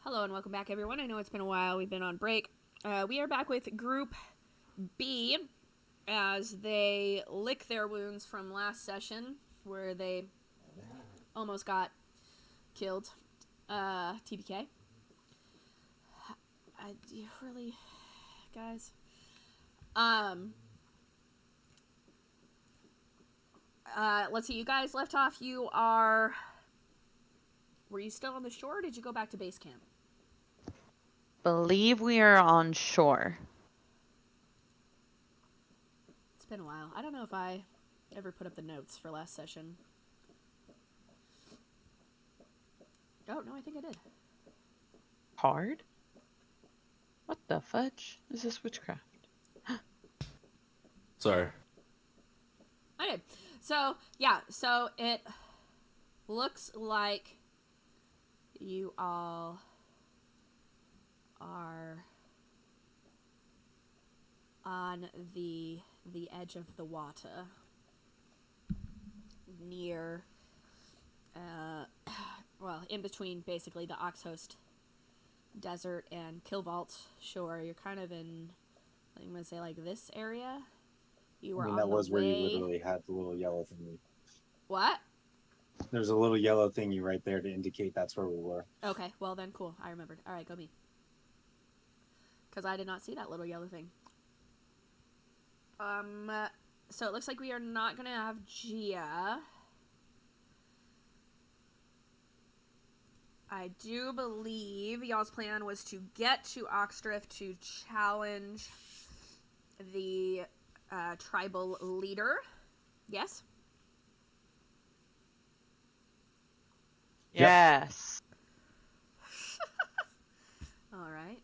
Hello and welcome back, everyone. I know it's been a while. We've been on break. We are back with Group B as they lick their wounds from last session where they almost got killed. TBK. Really, guys? Let's see. You guys left off. Were you still on the shore or did you go back to base camp? Believe we are on shore. It's been a while. I don't know if I ever put up the notes for last session. Oh, no, I think I did. Hard? What the fudge? Is this witchcraft? Sorry. I did. So, yeah, so it looks like you all are on the edge of the water near in between basically the Oxhost Desert and Killvault shore. You're kind of in, I'm going to say, like this area. You were on that the was way. where you literally had the little yellow thingy. What? There's a little yellow thingy right there to indicate that's where we were. Okay, well then, cool. I remembered. All right, go me. Because I did not see that little yellow thing. So it looks like we are not going to have Gia. I do believe y'all's plan was to get to Oxdrift to challenge the tribal leader. Yes? Yes. All right.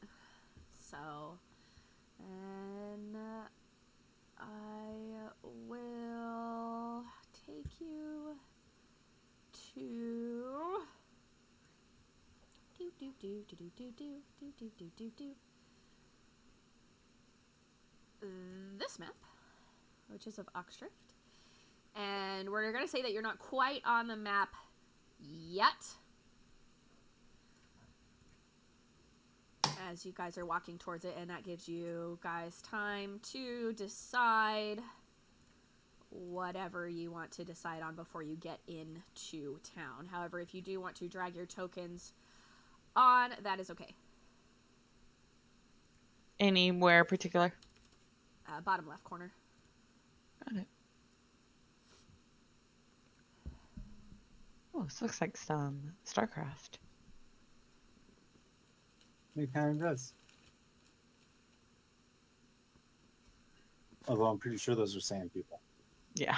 So, and I will take you to this map, which is of Oxdrift. And we're going to say that you're not quite on the map yet, as you guys are walking towards it, and that gives you guys time to decide whatever you want to decide on before you get into town. However, if you do want to drag your tokens on, that is okay. Anywhere particular? Bottom left corner. Got it. Oh, this looks like some StarCraft. It kind of does. Although I'm pretty sure those are sand people. Yeah.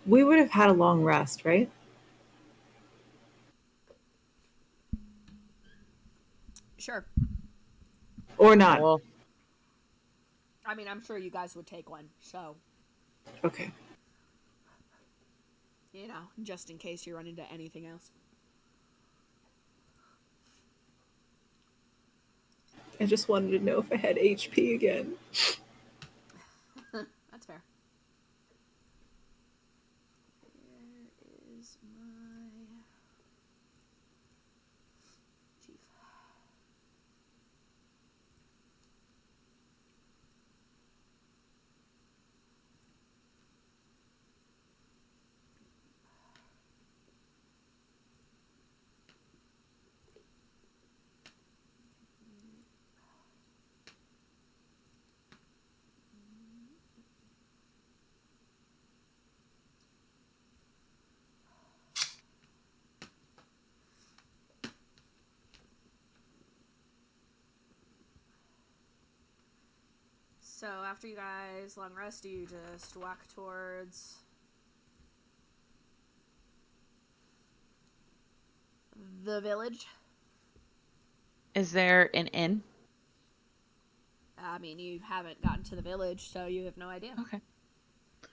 We would have had a long rest, right? Sure. Or not? Well, I mean, I'm sure you guys would take one, so, Okay. you know, just in case you run into anything else. I just wanted to know if I had HP again. That's fair. Where is my chief? So after you guys long rest, do you just walk towards the village. Is there an inn? I mean, you haven't gotten to the village, so you have no idea. Okay. I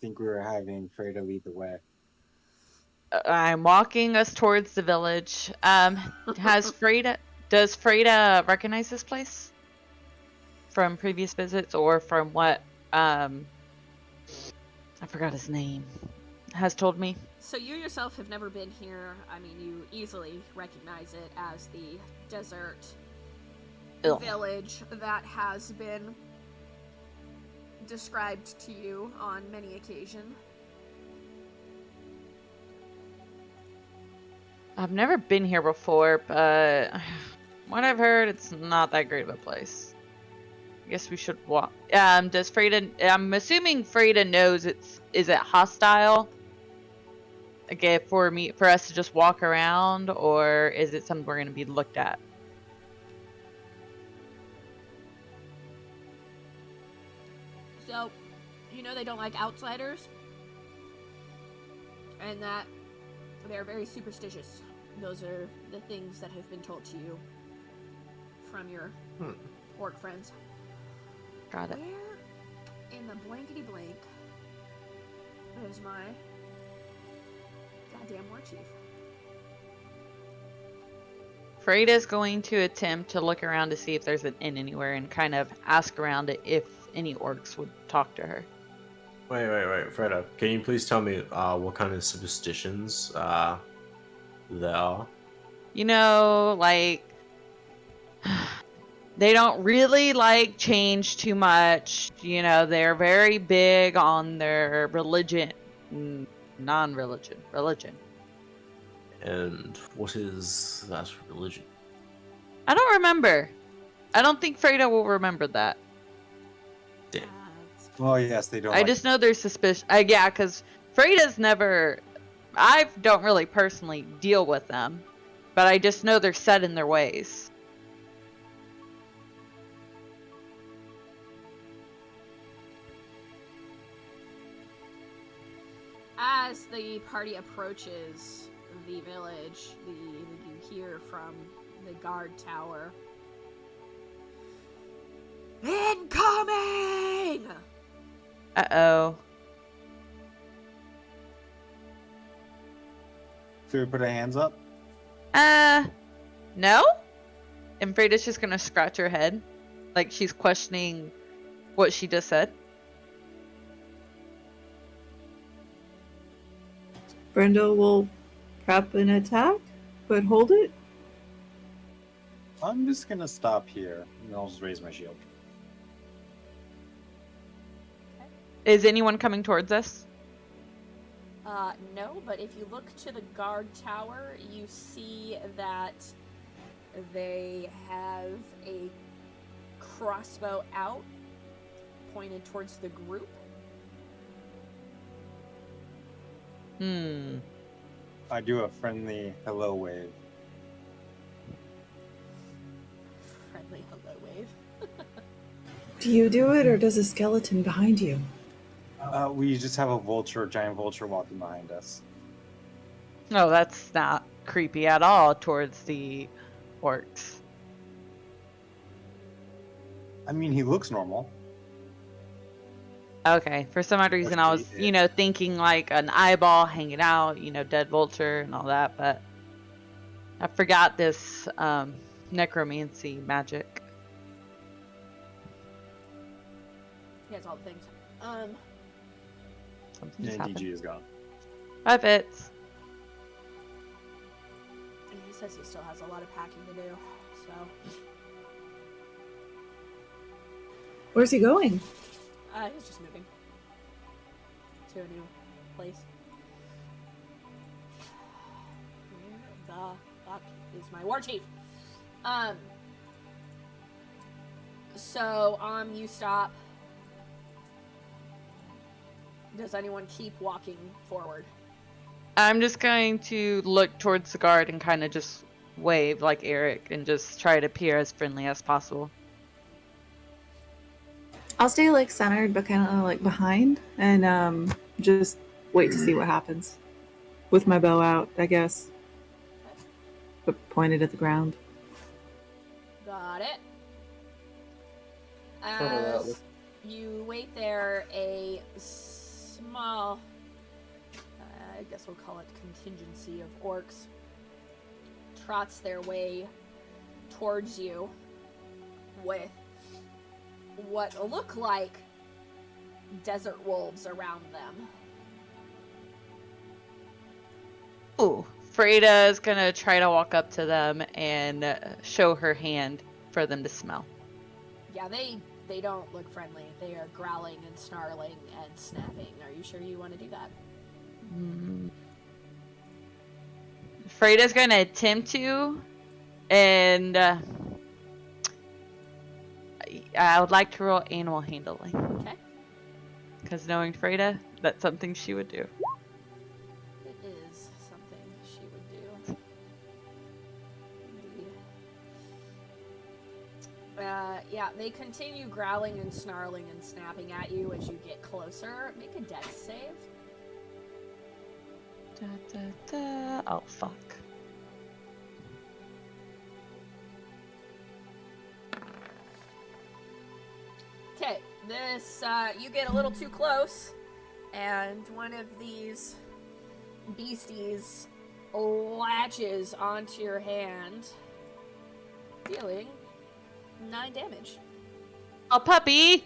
think we were having Fredo lead the way. I'm walking us towards the village. Does Freda recognize this place from previous visits, or from what I forgot his name has told me? So you yourself have never been here. I mean, you easily recognize it as the desert village that has been described to you on many occasions. I've never been here before, but what I've heard, it's not that great of a place. I guess we should walk. Does Freda? I'm assuming Freda knows is it hostile? Okay, for us to just walk around, or is it something we're going to be looked at? So, you know they don't like outsiders, and that they're very superstitious. Those are the things that have been told to you from your orc friends. Got it. Where in the blankety blank is my goddamn war chief? Freda's going to attempt to look around to see if there's an inn anywhere and kind of ask around if any orcs would talk to her. Wait, Freda, can you please tell me what kind of superstitions there are? You know, like, they don't really like change too much. You know, they're very big on their religion, non-religion, religion. And what is that religion? I don't remember. I don't think Freda will remember that. Damn. Well, yes, they don't. I just know they're suspicious. Yeah, because Freda's never... I don't really personally deal with them, but I just know they're set in their ways. As the party approaches the village, you hear from the guard tower, "Incoming!" Uh-oh. Should we put our hands up? No? And Freda's just gonna scratch her head, like she's questioning what she just said. Brenda will prep an attack, but hold it. I'm just gonna stop here, and I'll just raise my shield. Is anyone coming towards us? No, but if you look to the guard tower, you see that they have a crossbow out, pointed towards the group. I do a friendly hello wave. Friendly hello wave. Do you do it, or does a skeleton behind you? We just have a giant vulture walking behind us. No, that's not creepy at all towards the orcs. I mean, he looks normal. Okay, for some odd reason I was, thinking like an eyeball hanging out, dead vulture and all that, but I forgot this necromancy magic. He has all the things. Something Yeah, just happened. DG is gone. Hi, Fitz. He says he still has a lot of packing to do, so... Where's he going? He's just moving to a new place. Where the fuck is my war chief? So, you stop. Does anyone keep walking forward? I'm just going to look towards the guard and kind of just wave like Eric and just try to appear as friendly as possible. I'll stay like centered, but kind of like behind, and just wait to see what happens. with my bow out, I guess. But pointed at the ground. Got it. Something like that. As you wait there, a small, I guess we'll call it contingency of orcs, trots their way towards you with what look like desert wolves around them. Ooh, Freda's gonna try to walk up to them and show her hand for them to smell. Yeah, they don't look friendly. They are growling and snarling and snapping. Are you sure you want to do that? Freda's gonna attempt to, and I would like to roll animal handling. Okay. Because knowing Freda, that's something she would do. It is something she would do. Indeed. Yeah, they continue growling and snarling and snapping at you as you get closer. Make a dex save. Da, da, da. Oh, fuck. Okay, this, you get a little too close, and one of these beasties latches onto your hand, dealing 9 damage. Oh, puppy!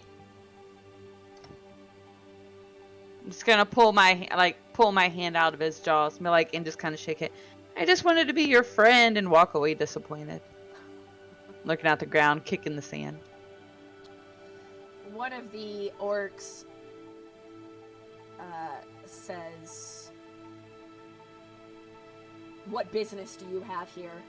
I'm just gonna pull my hand out of his jaws, and just kind of shake it. I just wanted to be your friend and walk away disappointed. Looking at the ground, kicking the sand. One of the orcs says, "What business do you have here?"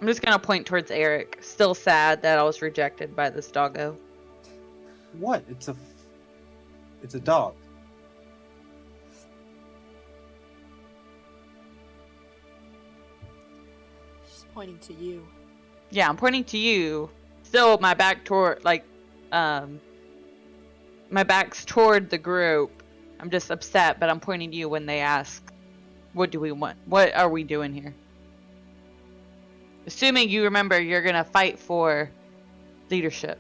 I'm just gonna point towards Eric. Still sad that I was rejected by this doggo. What? It's a dog. She's pointing to you. Yeah, I'm pointing to you. Still, my back toward, my back's toward the group. I'm just upset, but I'm pointing to you when they ask, what do we want? What are we doing here? Assuming you remember you're gonna fight for leadership.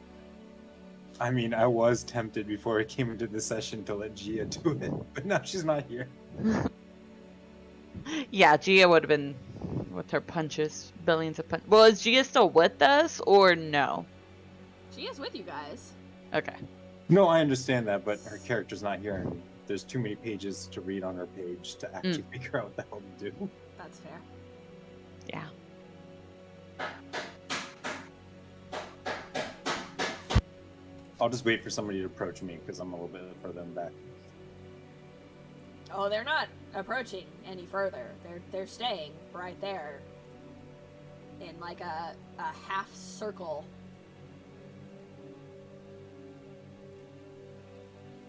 I mean, I was tempted before I came into the session to let Gia do it, but now she's not here. Yeah, Gia would have been with her punches. Billions of punches. Well, is Gia still with us or no? She is with you guys. Okay. No, I understand that, but her character's not here, and there's too many pages to read on her page to actually figure out what the hell to do. That's fair. Yeah. I'll just wait for somebody to approach me because I'm a little bit further in back. Oh, they're not approaching any further. They're staying right there in like a half circle.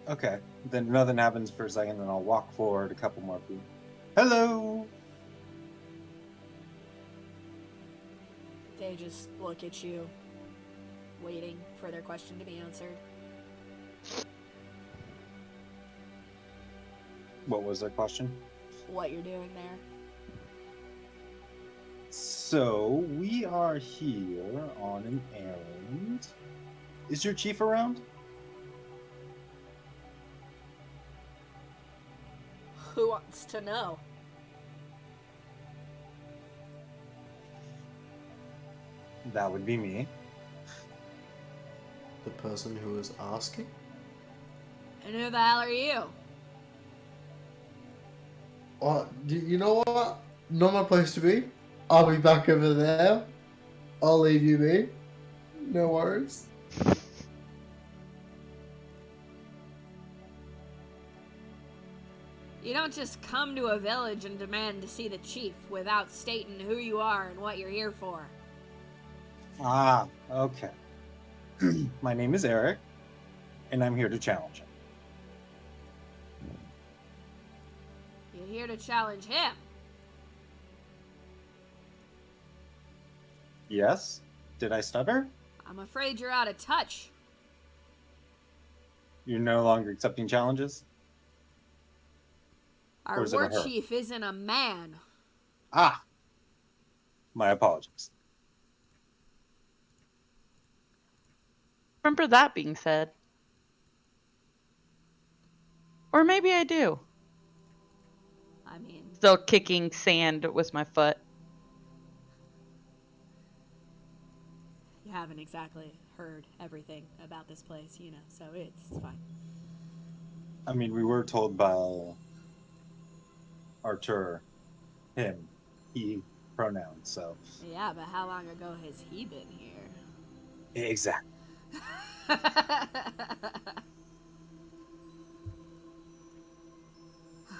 Okay, then nothing happens for a second, then I'll walk forward a couple more feet. Hello! They just look at you, waiting for their question to be answered. What was their question? What you're doing there. So, we are here on an errand. Is your chief around? Who wants to know? That would be me. The person who is asking? And who the hell are you? You know what? Not my place to be. I'll be back over there. I'll leave you be. No worries. You don't just come to a village and demand to see the chief without stating who you are and what you're here for. Ah, okay. My name is Eric, and I'm here to challenge him. You're here to challenge him. Yes? Did I stutter? I'm afraid you're out of touch. You're no longer accepting challenges? Our Or is it war a her? chief isn't a man. Ah! My apologies. Remember that being said. Or maybe I do. I mean, Still kicking sand with my foot. you haven't exactly heard everything about this place, you know, so it's fine. I mean, we were told by Artur, him, he pronouns, so. Yeah, but how long ago has he been here? Exactly.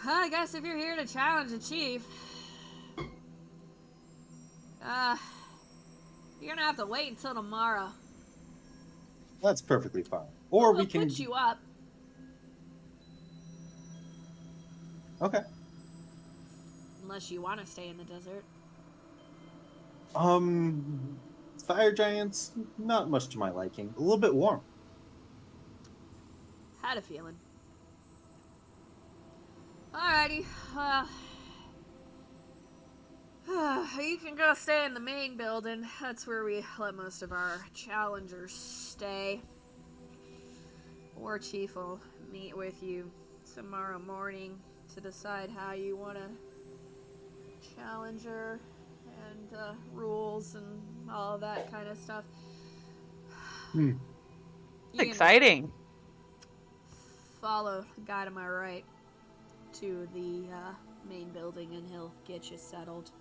I guess if you're here to challenge the chief, you're gonna have to wait until tomorrow. That's perfectly fine. Or We'll we can. put you up. Okay. Unless you want to stay in the desert. Fire giants, not much to my liking. A little bit warm. Had a feeling. Alrighty. You can go stay in the main building. That's where we let most of our challengers stay. War Chief will meet with you tomorrow morning to decide how you want to challenger and rules and all that kind of stuff. You can Exciting. follow the guy to my right to the main building and he'll get you settled.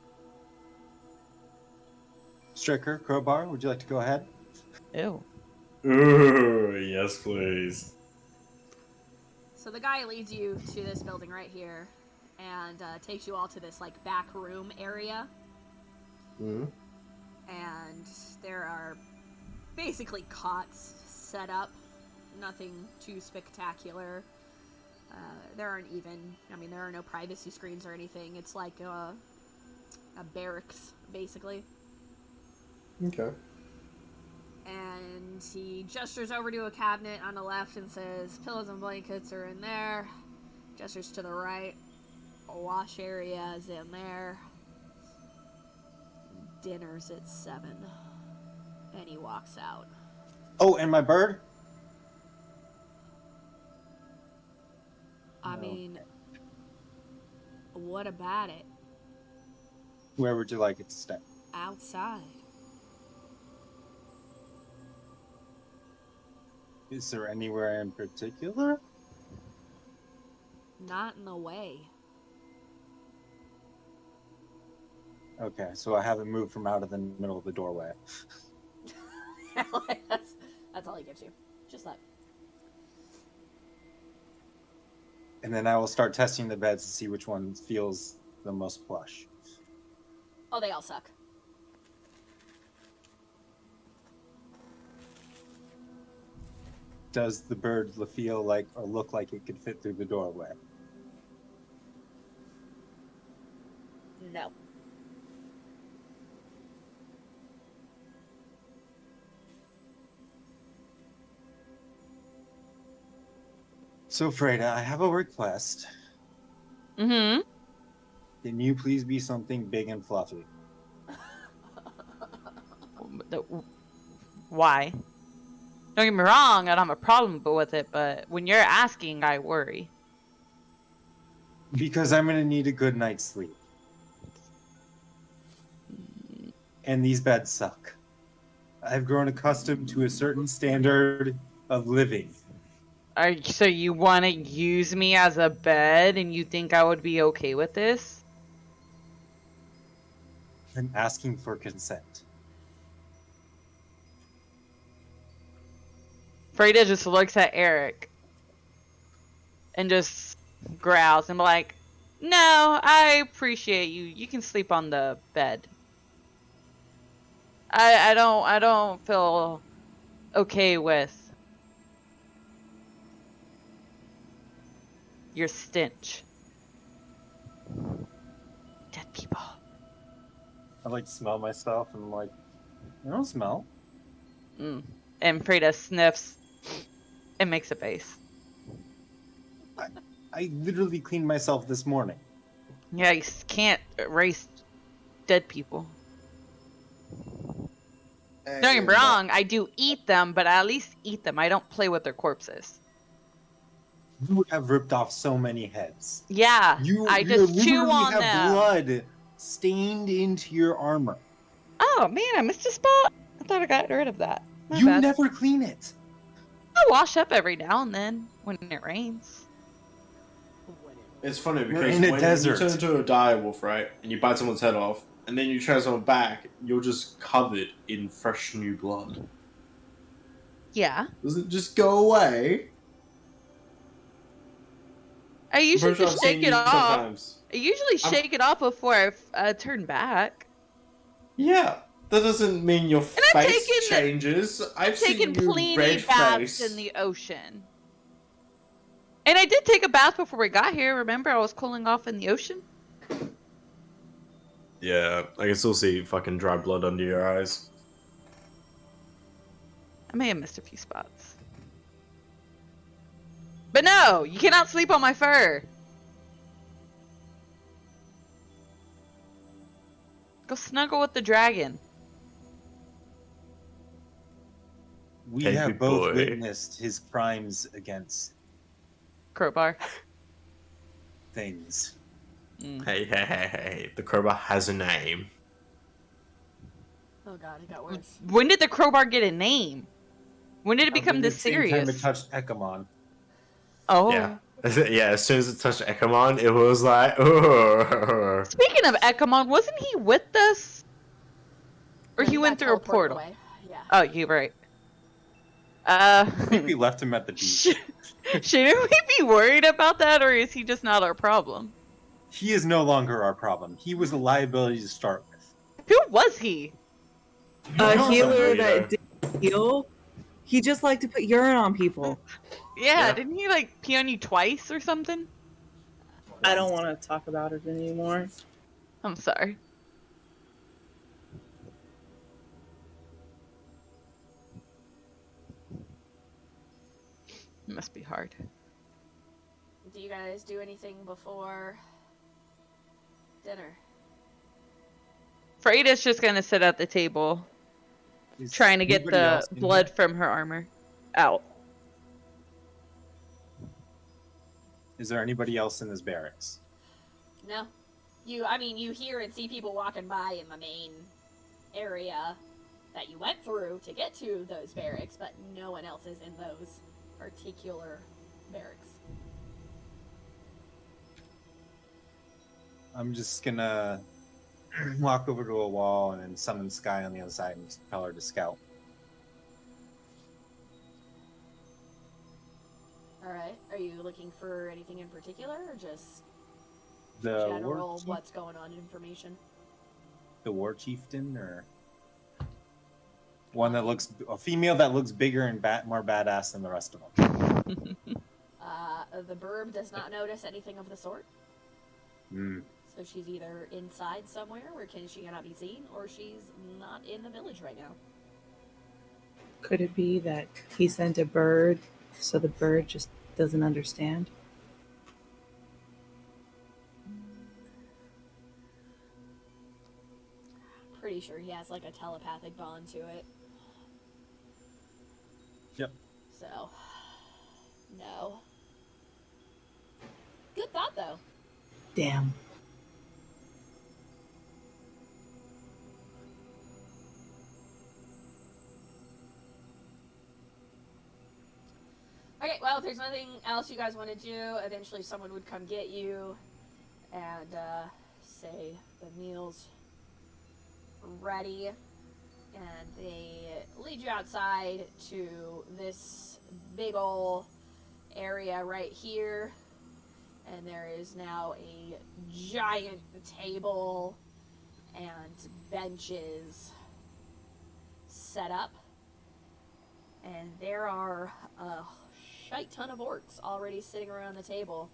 Striker, Crowbar, would you like to go ahead? Ew. Ooh, yes, please. So the guy leads you to this building right here and takes you all to this like back room area. Mm. And there are basically cots set up. Nothing too spectacular. There aren't even, there are no privacy screens or anything. It's like a barracks, basically. Okay. And he gestures over to a cabinet on the left and says, pillows and blankets are in there. Gestures to the right. A wash area is in there. Dinner's at 7. And he walks out. Oh, and my bird? I No. mean, what about it? Where would you like it to stay? Outside. Is there anywhere in particular? Not in the way. Okay, so I haven't moved from out of the middle of the doorway. That's all he gives you. Just that. And then I will start testing the beds to see which one feels the most plush. Oh, they all suck. Does the bird feel like or look like it could fit through the doorway? No. So, Freda, I have a request. Mm-hmm. Can you please be something big and fluffy? Why? Don't get me wrong, I don't have a problem with it, but when you're asking, I worry. Because I'm going to need a good night's sleep. And these beds suck. I've grown accustomed to a certain standard of living. So you want to use me as a bed, and you think I would be okay with this? I'm asking for consent. Freda just looks at Eric and just growls and be like, "No, I appreciate you. You can sleep on the bed. I don't feel okay with your stench. Dead people." I like to smell myself and I'm like, I don't smell. And Freda sniffs and makes a face. I literally cleaned myself this morning. Yeah, you can't erase dead people. Don't get me wrong, I do eat them, but I at least eat them. I don't play with their corpses. You have ripped off so many heads. Yeah, I You just chew literally on have them. blood stained into your armor. Oh man, I missed a spot. I thought I got rid of that. My You bad. never clean it. I wash up every now and then when it rains. It's funny We're because in a when desert. you turn into a dire wolf, right, and you bite someone's head off, and then you transform back, you're just covered in fresh new blood. Yeah. Does it just go away? I I'm usually pretty sure I've just seen shake it you off. sometimes. I usually shake it off before I turn back. Yeah, that doesn't mean your I've face taken- changes. I've Taken seen you plenty red baths face. in the ocean. And I did take a bath before we got here. Remember, I was cooling off in the ocean? Yeah, I can still see fucking dry blood under your eyes. I may have missed a few spots. But no, you cannot sleep on my fur. Go snuggle with the dragon. We Baby have both boy. witnessed his crimes against Crowbar. things. Hey, the crowbar has a name. Oh god, it got worse. When did the crowbar get a name? When did it become this At the same time it serious? touched Ekamon. Oh. Yeah. Yeah, as soon as it touched Ekamon, it was like, oh. Speaking of Ekamon, wasn't he with us? Or No, he went got through a teleported portal? away. Yeah. Oh, you're right. I think we left him at the beach. Shouldn't we be worried about that, or is he just not our problem? He is no longer our problem. He was a liability to start with. Who was he? A Some healer weirdo. that didn't heal. He just liked to put urine on people. Yeah, didn't he like pee on you twice or something? I don't want to talk about it anymore. I'm sorry. It must be hard. Do you guys do anything before dinner? Freida's just gonna sit at the table, Is trying to get anybody the else in blood here? from her armor out. Is there anybody else in this barracks? No. You hear and see people walking by in the main area that you went through to get to those barracks, but no one else is in those particular barracks. I'm just gonna walk over to a wall and then summon Sky on the other side and tell her to scout. Alright. Are you looking for anything in particular, or just The general war, what's going on information? the war chieftain, or one that looks a female that looks bigger and more badass than the rest of them. The burb does not notice anything of the sort. So she's either inside somewhere where she cannot be seen, or she's not in the village right now. Could it be that he sent a bird, so the bird just doesn't understand? Pretty sure he has like a telepathic bond to it. Yep. So, no. Good thought, though. Damn. Okay, well, if there's nothing else you guys want to do, eventually someone would come get you and say the meal's ready. And they lead you outside to this big ol' area right here. And there is now a giant table and benches set up. And there are a shite ton of orcs already sitting around the table.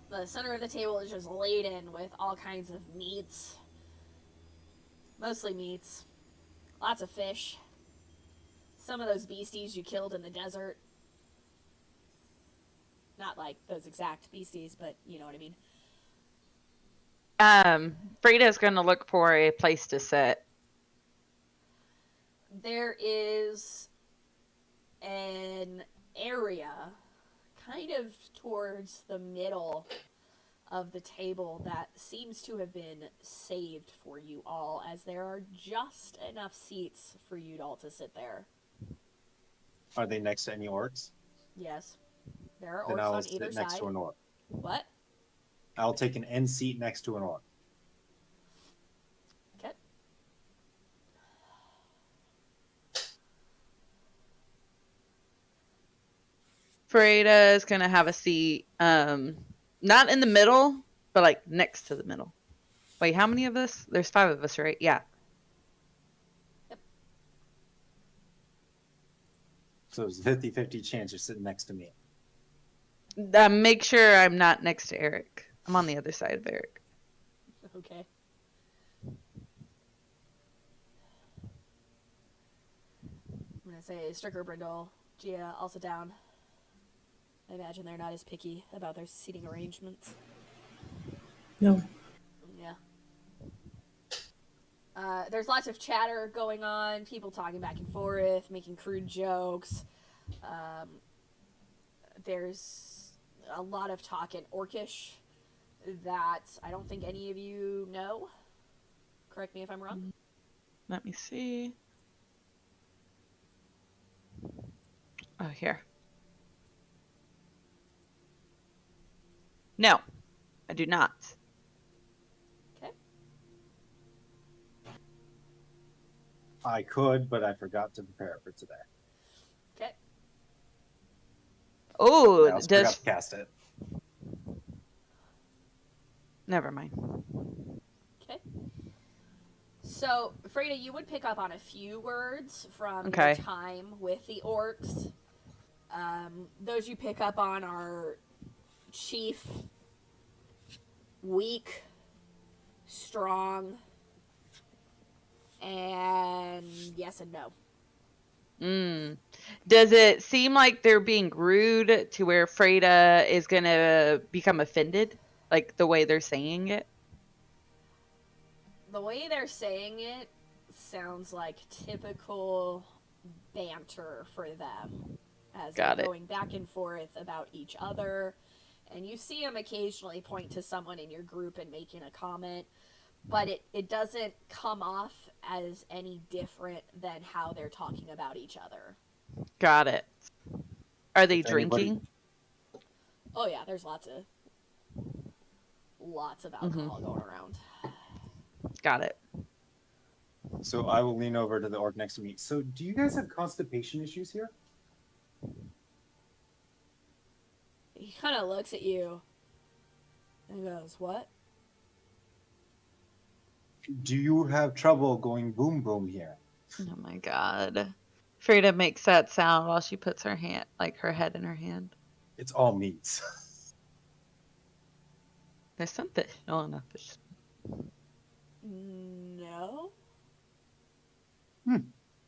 The center of the table is just laden with all kinds of meats. Mostly meats. Lots of fish. Some of those beasties you killed in the desert. Not like those exact beasties, but you know what I mean. Frida's gonna look for a place to sit. There is an area kind of towards the middle of the table that seems to have been saved for you all, as there are just enough seats for you all to sit there. Are they next to any orcs? Yes. There are Then orcs I'll on either sit next side. to an orc. What? I'll take an end seat next to an orc. Okay. Frida's gonna have a seat, not in the middle, but like next to the middle. Wait, how many of us? There's 5 of us, right? Yeah. So there's a 50-50 chance you're sitting next to me. Make sure I'm not next to Eric. I'm on the other side of Eric. Okay. I'm gonna say Stricker, Brindle, Gia, all sit down. I imagine they're not as picky about their seating arrangements. No. Yeah. There's lots of chatter going on, people talking back and forth, making crude jokes. There's a lot of talk in Orcish that I don't think any of you know. Correct me if I'm wrong. Let me see. Oh, here. No, I do not. Okay. I could, but I forgot to prepare for today. Okay. Oh, I also forgot to cast it. Never mind. Okay. So, Freda, you would pick up on a few words from your Okay. time with the orcs. Those you pick up on are chief, weak, strong, and yes and no. Does it seem like they're being rude to where Freda is gonna become offended? Like the way they're saying it? The way they're saying it sounds like typical banter for them, as Got they're it. going back and forth about each other. And you see them occasionally point to someone in your group and making a comment, but it doesn't come off as any different than how they're talking about each other. Got it. Are they If anybody- drinking? Oh yeah, there's lots of alcohol going around. Got it. So I will lean over to the orc next to me. So do you guys have constipation issues here? He kind of looks at you and goes, "What?" Do you have trouble going boom boom here? Oh my god. Freda makes that sound while she puts her hand, like her head in her hand. It's all meats. There's some fish. Oh, no fish. No.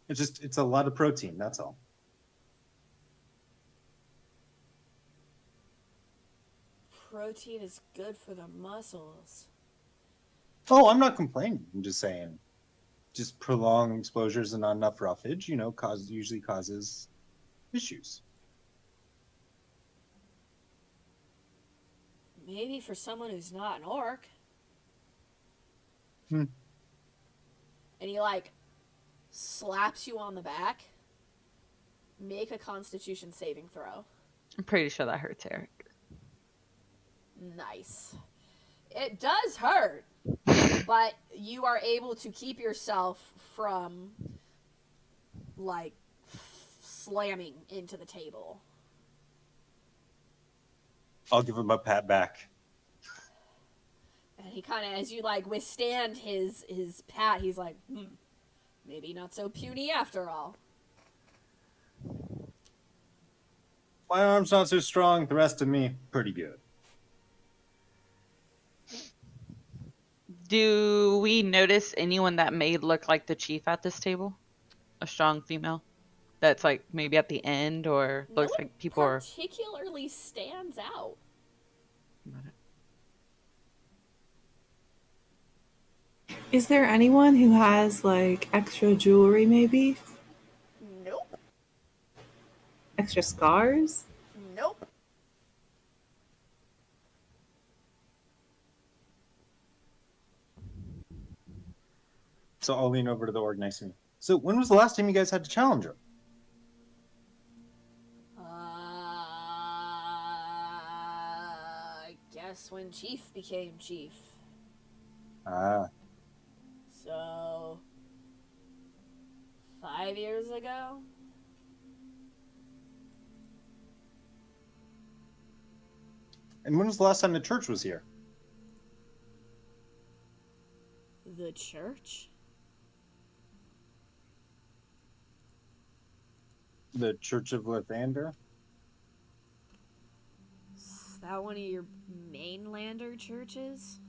It's a lot of protein, that's all. Protein is good for the muscles. Oh, I'm not complaining. I'm just saying. Just prolonged exposures and not enough roughage, usually causes issues. Maybe for someone who's not an orc. Hmm. And he slaps you on the back. Make a Constitution saving throw. I'm pretty sure that hurts Eric. Nice. It does hurt, but you are able to keep yourself from slamming into the table. I'll give him a pat back. And he kind of, as you withstand his pat, he's like, maybe not so puny after all. My arm's not so strong. The rest of me, pretty good. Do we notice anyone that may look like the chief at this table? A strong female? that's like maybe at the end, or No looks one like people are. particularly stands out. Is there anyone who has like extra jewelry, maybe? Nope. Extra scars? Nope. So I'll lean over to the org next to me. So when was the last time you guys had to challenge her? I guess when Chief became Chief. Ah, So, 5 years ago? and when was the last time the church was here? The church? The Church of Lathander? Is that one of your mainlander churches?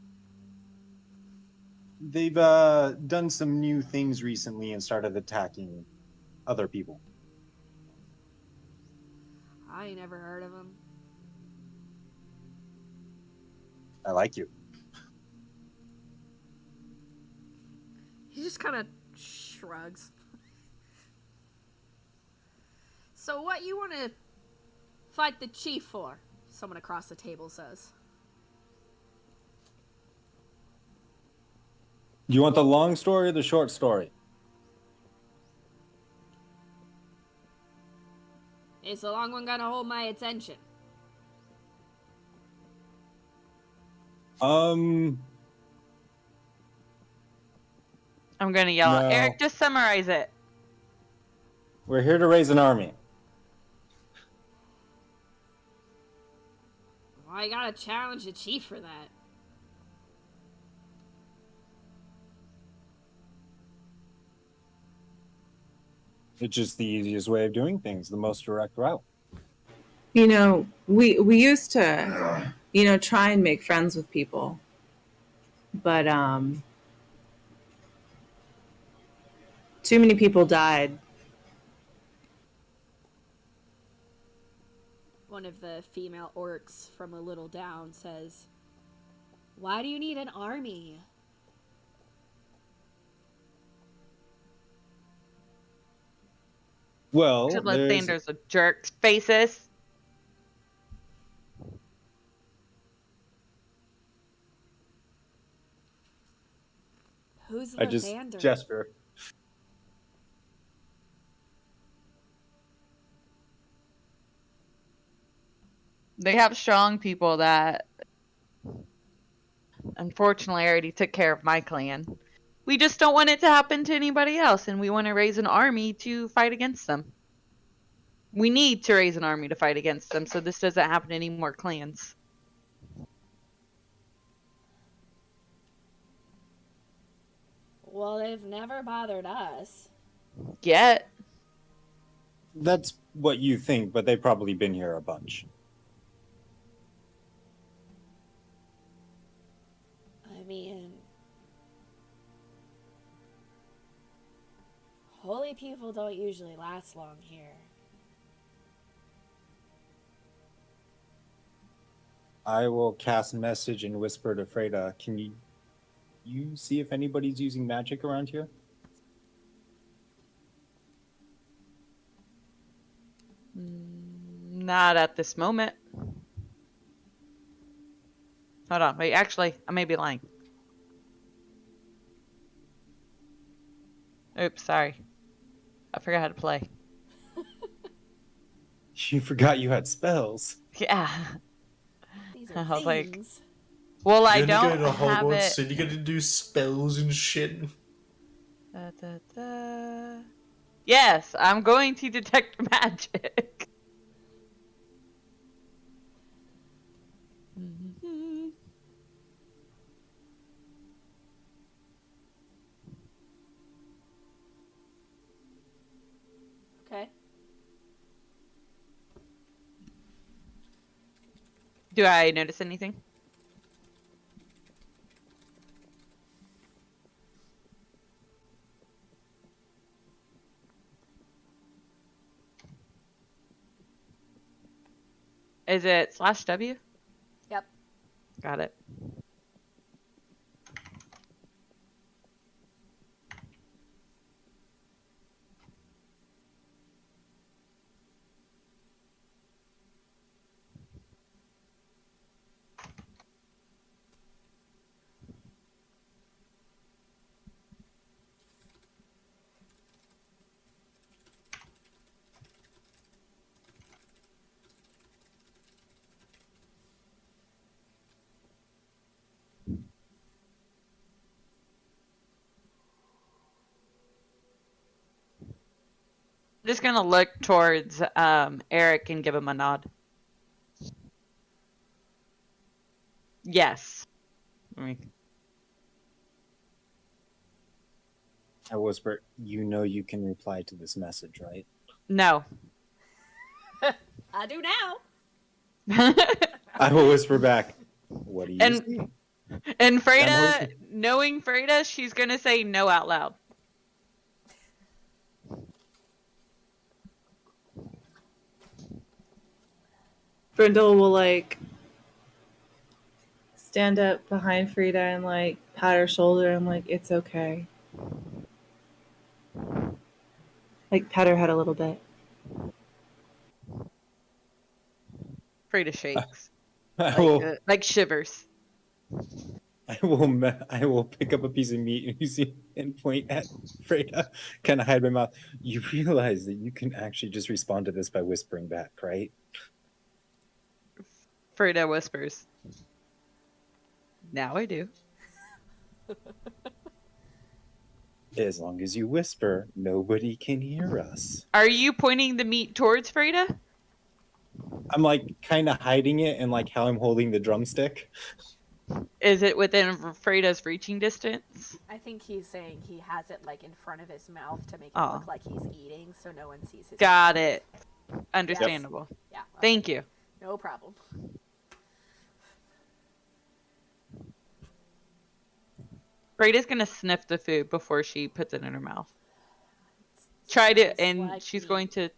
They've done some new things recently and started attacking other people. I ain't never heard of them. I like you. He just kind of shrugs. So what you want to fight the chief for? Someone across the table says. Do you want the long story or the short story? Is the long one gonna hold my attention? I'm gonna yell out, No. Eric, just summarize it. We're here to raise an army. Well, I gotta challenge the chief for that. It's just the easiest way of doing things, the most direct route. You know, we used to, try and make friends with people, but too many people died. One of the female orcs from a little down says, "Why do you need an army?" Well, Sanders a jerk faces. Who's I just Lathander? gesture. They have strong people that, unfortunately, I already took care of my clan. We just don't want it to happen to anybody else, and we want to raise an army to fight against them. We need to raise an army to fight against them, so this doesn't happen to any more clans. Well, they've never bothered us. Yet. That's what you think, but they've probably been here a bunch. I mean, holy people don't usually last long here. I will cast message and whisper to Freda, can you see if anybody's using magic around here? Not at this moment. Hold on, wait, actually, I may be lying. Oops, sorry. I forgot how to play. You forgot you had spells. Yeah. These I are was like, things. well, I You're gonna don't go to have Hogwarts it. and you're gonna do spells and shit. Da, da, da. Yes, I'm going to detect magic. Mhm. Okay. Do I notice anything? Is it /W? Yep. Got it. I'm just gonna look towards Eric and give him a nod. Yes. I whisper, you know you can reply to this message, right? No. I do now. I will whisper back, what do you And- see? And Freda, hoping. knowing Freda, she's gonna say no out loud. Brindle will like stand up behind Frida and like pat her shoulder and like, it's okay. Like pat her head a little bit. Freda shakes. I will, Like shivers. I will pick up a piece of meat and point at Freda, kind of hide my mouth. You realize that you can actually just respond to this by whispering back, right? Freda whispers. Now I do. As long as you whisper, nobody can hear us. Are you pointing the meat towards Freda? I'm like kind of hiding it and like how I'm holding the drumstick. Is it within Freda's reaching distance? I think he's saying he has it like in front of his mouth to make it Oh. look like he's eating, so no one sees his. Got mouth. it. Understandable. Yeah. Thank you. No problem. Freda's gonna sniff the food before she puts it in her mouth. And Like she's me. going to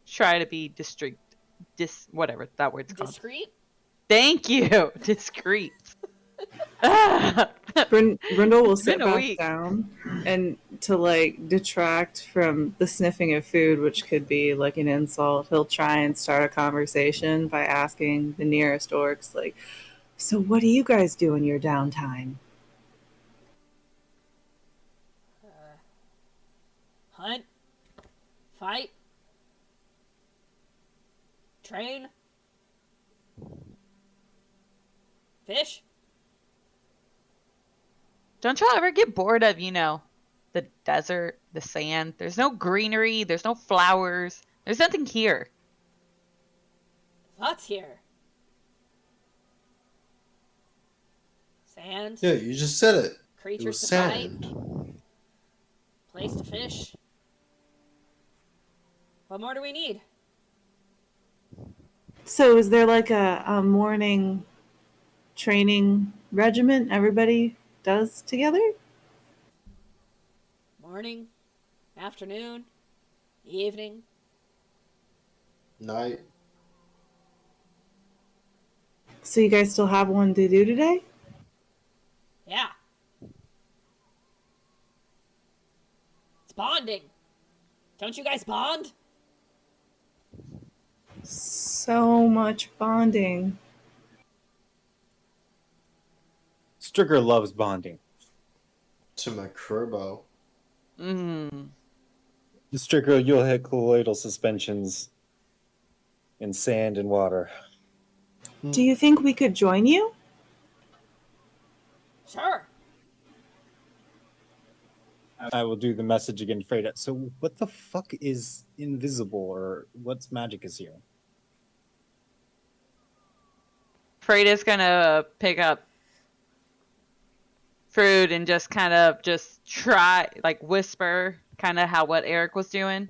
try to be whatever that word's called. Discreet. Thank you. Discreet. Brindle will sit been a back week. down and to like detract from the sniffing of food, which could be like an insult, he'll try and start a conversation by asking the nearest orcs, like, so what do you guys do in your downtime? Hunt. Fight. Train. Fish. Don't y'all ever get bored of, the desert, the sand? There's no greenery, there's no flowers, there's nothing here. Lots here. Sand. Yeah, you just said it. It Creatures was to sand. fight. Place to fish. What more do we need? So is there like a morning training regiment everybody does together? Morning, afternoon, evening. Night. So you guys still have one to do today? Yeah. It's bonding. Don't you guys bond? So much bonding. Stricker loves bonding. To my crowbow. Mm. Stricker, you'll hit colloidal suspensions in sand and water. Do you think we could join you? Sure. I will do the message again, Freda. So what the fuck is invisible, or what's magic is here? Freda's gonna pick up fruit and just kind of try, like whisper, kind of what Eric was doing.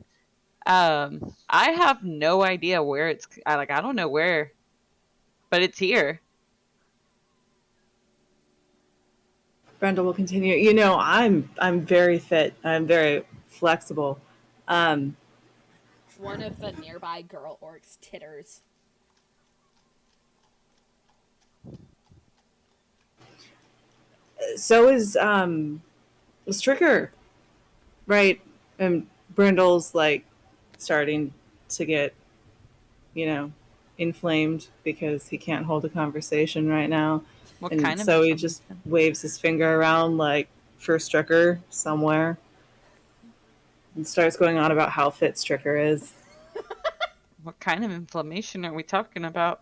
I have no idea where I don't know where, but it's here. Brenda will continue. You know, I'm very fit. I'm very flexible. One of the nearby girl orcs titters. So is Stricker, right? And Brindle's like starting to get, inflamed because he can't hold a conversation right now. What And kind of so he just information? waves his finger around like for Stricker somewhere and starts going on about how fit Stricker is. What kind of inflammation are we talking about?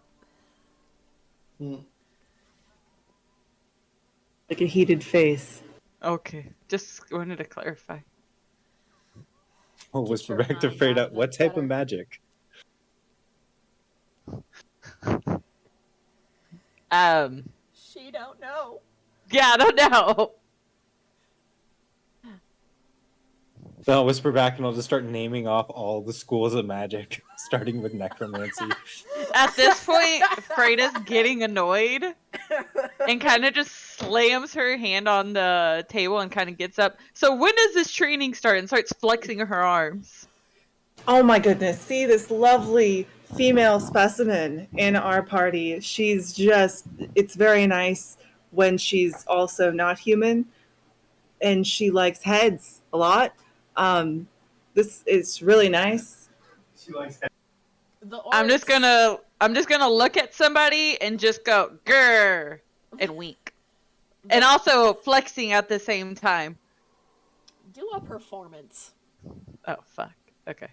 Hmm. Like a heated face. Okay, just wanted to clarify. We'll Get whisper your back to mind out Freda, of it what type better. of magic? She don't know. Yeah, I don't know. So I'll whisper back and I'll just start naming off all the schools of magic, starting with necromancy. At this point, Freda's getting annoyed and kind of just slams her hand on the table and kind of gets up. So when does this training start? And starts flexing her arms. Oh my goodness. See this lovely female specimen in our party. It's very nice when she's also not human and she likes heads a lot. This is really nice. The I'm just orcs- gonna look at somebody and just go grr and wink, and also flexing at the same time. do a performance. Oh fuck. Okay.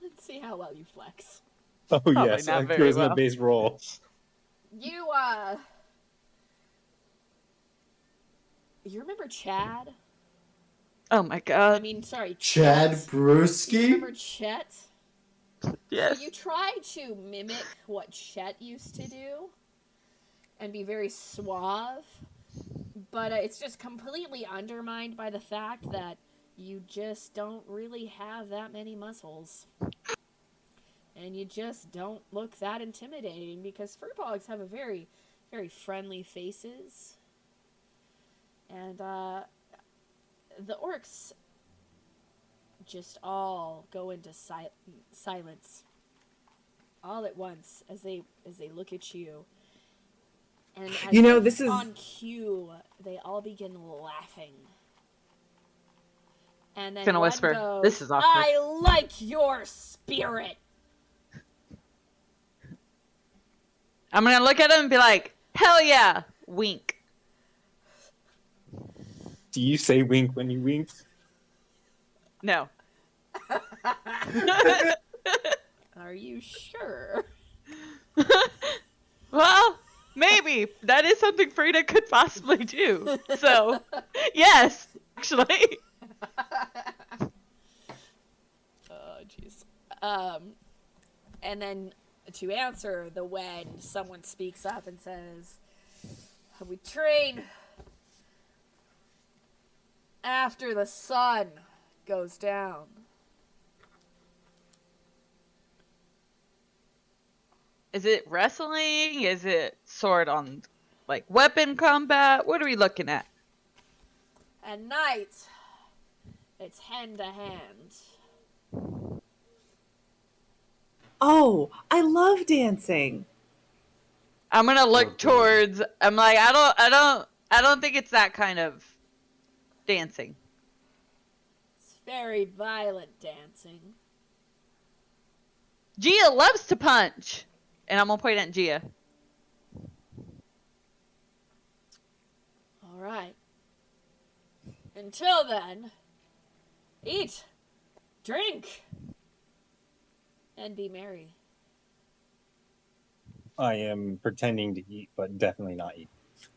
Let's see how well you flex. Oh Probably yes, not a very well. charisma-based roll. You remember Chad? Oh my I god. mean, sorry, Chad Chet. You remember Brewski? Chet? Yes. So you try to mimic what Chet used to do and be very suave, but it's just completely undermined by the fact that you just don't really have that many muscles. And you just don't look that intimidating because furbolgs have a very, very friendly faces. And the orcs just all go into silence all at once as they look at you. And as this is on cue, they all begin laughing. And then Gonna one whisper, goes, "This is awkward." I like your spirit. I'm gonna look at him and be like, hell yeah, wink. Do you say wink when you wink? No. Are you sure? Well, maybe. That is something Frida could possibly do. So, yes, actually. Oh, jeez. And then to answer the when someone speaks up and says, we train after the sun goes down. Is it wrestling? Is it sword on, like, weapon combat? What are we looking at? At night, it's hand to hand. Oh, I love dancing. I'm gonna look Okay. towards. I'm like, I don't think it's that kind of dancing. It's very violent dancing. Gia loves to punch, and I'm gonna point at Gia. All right. Until then, eat, drink, and be merry. I am pretending to eat, but definitely not eat.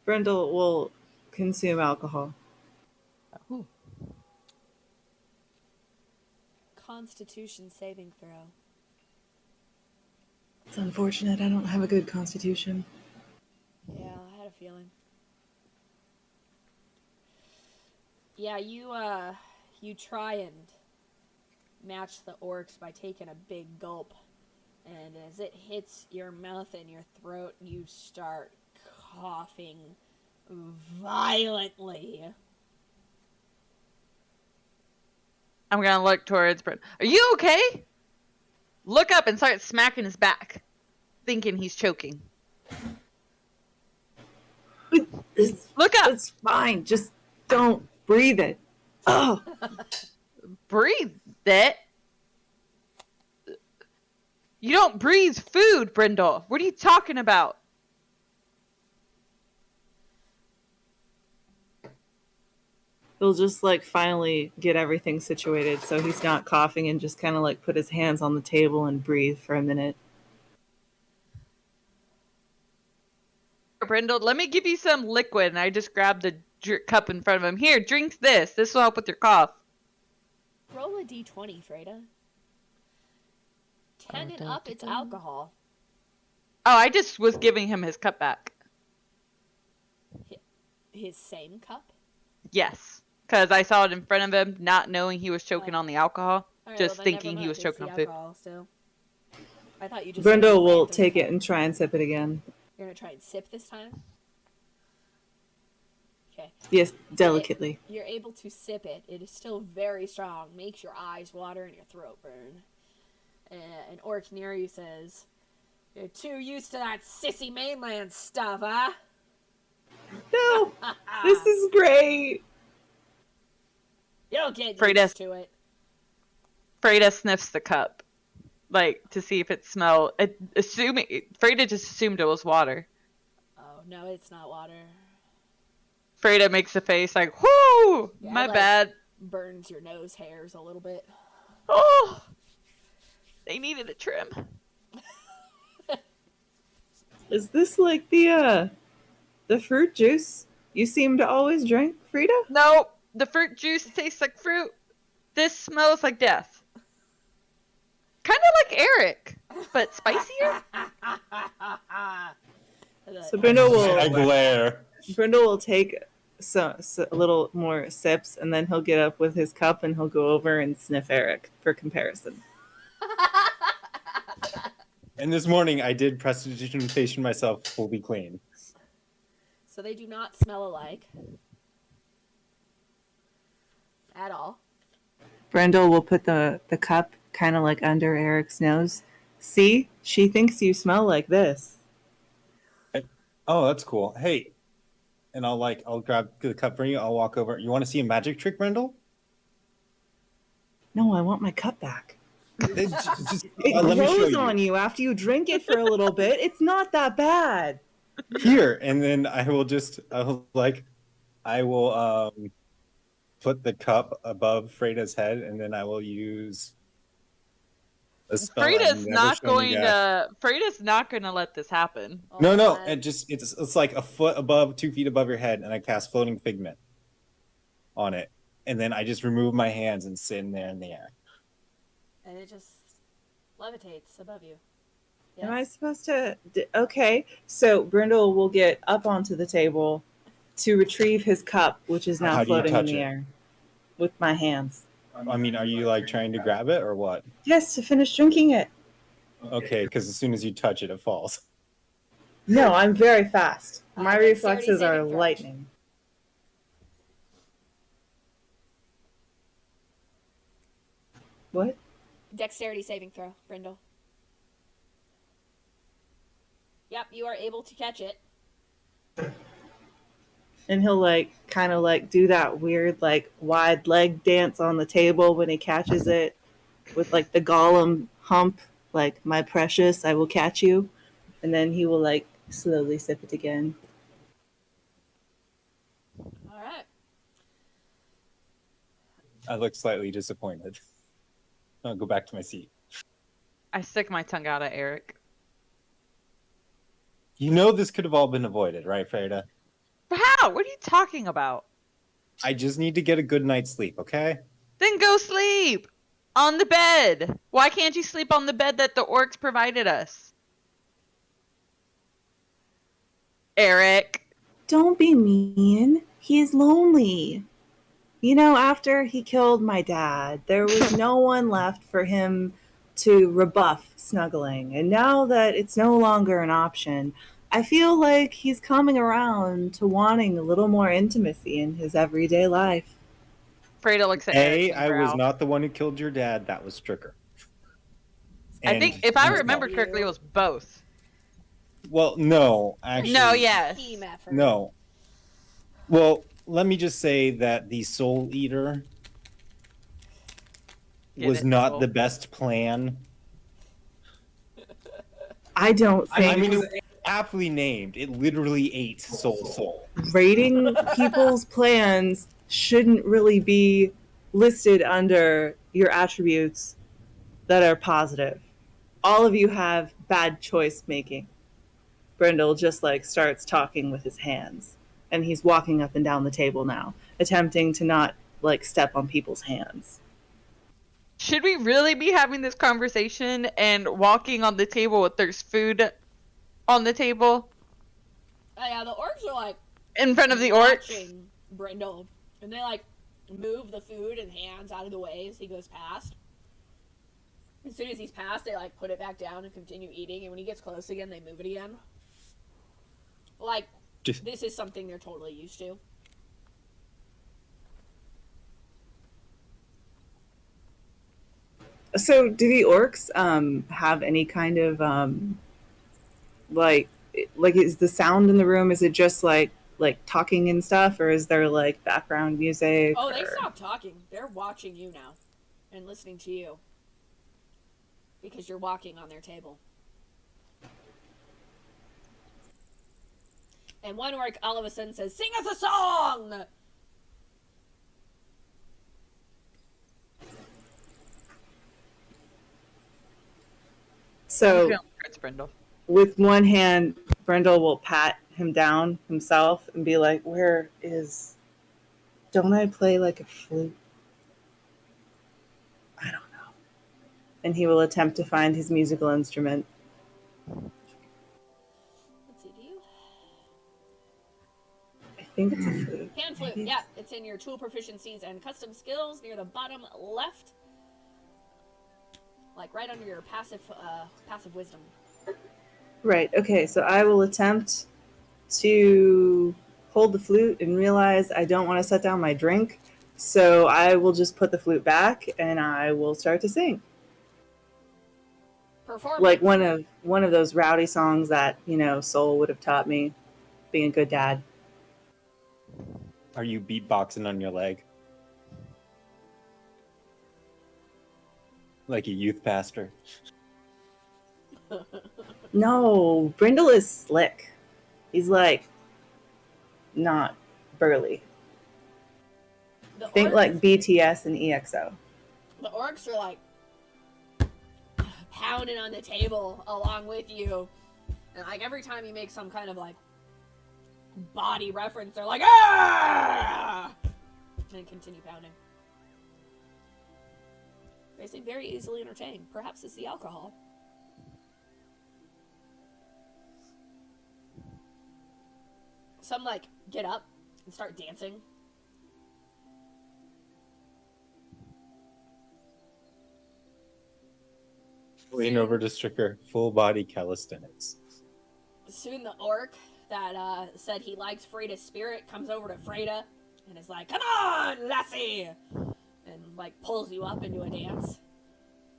Brindle will consume alcohol. Ooh. Constitution saving throw. It's unfortunate I don't have a good constitution. Yeah, I had a feeling. Yeah, you try and match the orcs by taking a big gulp. And as it hits your mouth and your throat, you start coughing violently. I'm gonna look towards Brent. Are you okay? Look up and start smacking his back, thinking he's choking. Look up. It's fine. Just don't breathe it. Oh, Breathe it. You don't breathe food, Brindle. What are you talking about? he'll just like finally get everything situated so he's not coughing and just kind of like put his hands on the table and breathe for a minute. Brindle, let me give you some liquid. And I just grabbed the cup in front of him. Here, drink this. This will help with your cough. Roll a d20, Freda. 10 and up, it's alcohol. Oh, I just was giving him his cup back. His same cup? Yes. Because I saw it in front of him, not knowing he was choking on the alcohol. Right, Just well, then thinking never he was mind, choking it's on the food. alcohol still. I thought you just. Brendo will take it and try and sip it again. You're gonna try and sip this time? Okay. Yes, delicately. You're able to sip it. It is still very strong. Makes your eyes water and your throat burn. An orc near you says, "You're too used to that sissy mainland stuff, huh?" No, this is great. You'll get Freda. used to it. Freda sniffs the cup. Like, to see if it smelled. Freda just assumed it was water. Oh, no, it's not water. Freda makes a face like, whoo! Yeah, My like, bad. Burns your nose hairs a little bit. Oh! They needed a trim. Is this like the fruit juice you seem to always drink, Frida? No, the fruit juice tastes like fruit. This smells like death. Kind of like Eric, but spicier. So Brendo I glare. will take a little more sips, and then he'll get up with his cup and he'll go over and sniff Eric for comparison. And this morning I did prestidigitation myself fully clean. So they do not smell alike. At all. Brendel will put the cup kind of like under Eric's nose. See? She thinks you smell like this. Oh, that's cool. Hey, and I'll grab the cup for you. I'll walk over. You want to see a magic trick, Brendel? No, I want my cup back. It It grows on you after you drink it for a little bit. It's not that bad. Here, and then I will put the cup above Freda's head, and then I will use a spell. Freda's not going to let this happen. Oh, No, God. it's like a foot above, 2 feet above your head, and I cast floating figment on it, and then I just remove my hands and sit in there in the air. And it just levitates above you. Am I supposed to? Okay, so Brindle will get up onto the table to retrieve his cup, which is now How do you floating in touch the it? air, with my hands. I mean, are you like trying to grab it or what? Yes, to finish drinking it. Okay, because as soon as you touch it, it falls. No, I'm very fast. My Dexterity reflexes are saving throw. lightning. What? Dexterity saving throw, Brindle. Yep, you are able to catch it. And he'll like kind of like do that weird like wide leg dance on the table when he catches it with like the Gollum hump, like my precious, I will catch you. And then he will like slowly sip it again. All right. I look slightly disappointed. I'll go back to my seat. I stick my tongue out at Eric. You know this could have all been avoided, right, Freda? How? What are you talking about? I just need to get a good night's sleep, okay? Then go sleep! On the bed! Why can't you sleep on the bed that the orcs provided us? Eric. Don't be mean. He is lonely. You know, after he killed my dad, there was no one left for him to rebuff snuggling. And now that it's no longer an option, I feel like he's coming around to wanting a little more intimacy in his everyday life. Freda looks at Eric. I was not the one who killed your dad. That was Stricker. I think, if I remember correctly, it was both. Well, no, actually. No, yes. Team effort. No. Well, let me just say that the Soul Eater Get was it, not Soul. the best plan. I don't think I mean, it was aptly named. It literally ate Soul. rating people's plans shouldn't really be listed under your attributes that are positive. All of you have bad choice making. Brindle just like starts talking with his hands, and he's walking up and down the table now, attempting to not like step on people's hands. Should we really be having this conversation and walking on the table if there's food on the table Oh yeah, the orcs are like in front of the orcs? watching Brindle, and they like move the food and hands out of the way as he goes past. As soon as he's past, they like put it back down and continue eating, and when he gets close again, they move it again. Like, this is something they're totally used to. So, do the orcs have any kind of like is the sound in the room? Is it just like talking and stuff, or is there like background music? Oh, they or... stopped talking. They're watching you now and listening to you because you're walking on their table. And one orc all of a sudden says, "Sing us a song!" So, It's Brindle. with one hand, Brindle will pat him down himself and be like, "Where is? Don't I play like a flute? I don't know." And he will attempt to find his musical instrument. Let's see, do you? I think it's a flute. Pan flute, Maybe. yeah. It's in your tool proficiencies and custom skills near the bottom left. Like right under your passive wisdom. Right. Okay. So I will attempt to hold the flute and realize I don't want to set down my drink. So I will just put the flute back and I will start to sing. Performance. Like one of those rowdy songs that, Soul would have taught me, being a good dad. Are you beatboxing on your leg? Like a youth pastor. No, Brindle is slick. He's like not burly. The Think orcs, like BTS and EXO. the orcs are like pounding on the table along with you. And like every time you make some kind of like body reference, they're like, "Ah!" And continue pounding. They seem very easily entertained. Perhaps it's the alcohol. Some like get up and start dancing. Lean over to Stricker, full body calisthenics. Soon the orc that said he liked Freda's spirit comes over to Freda and is like, "Come on, lassie!" And like pulls you up into a dance.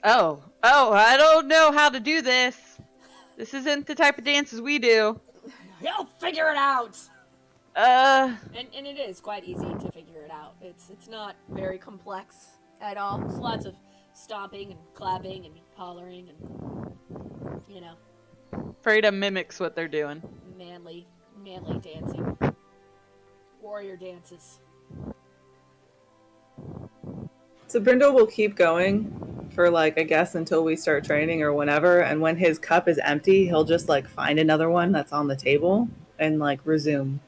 Oh, I don't know how to do this. This isn't the type of dances we do. You'll figure it out. And it is quite easy to figure it out. It's not very complex at all. It's lots of stomping and clapping and hollering and Freda mimics what they're doing. manly dancing. Warrior dances. So Brindle will keep going for like I guess until we start training or whenever, and when his cup is empty, he'll just like find another one that's on the table and like resume.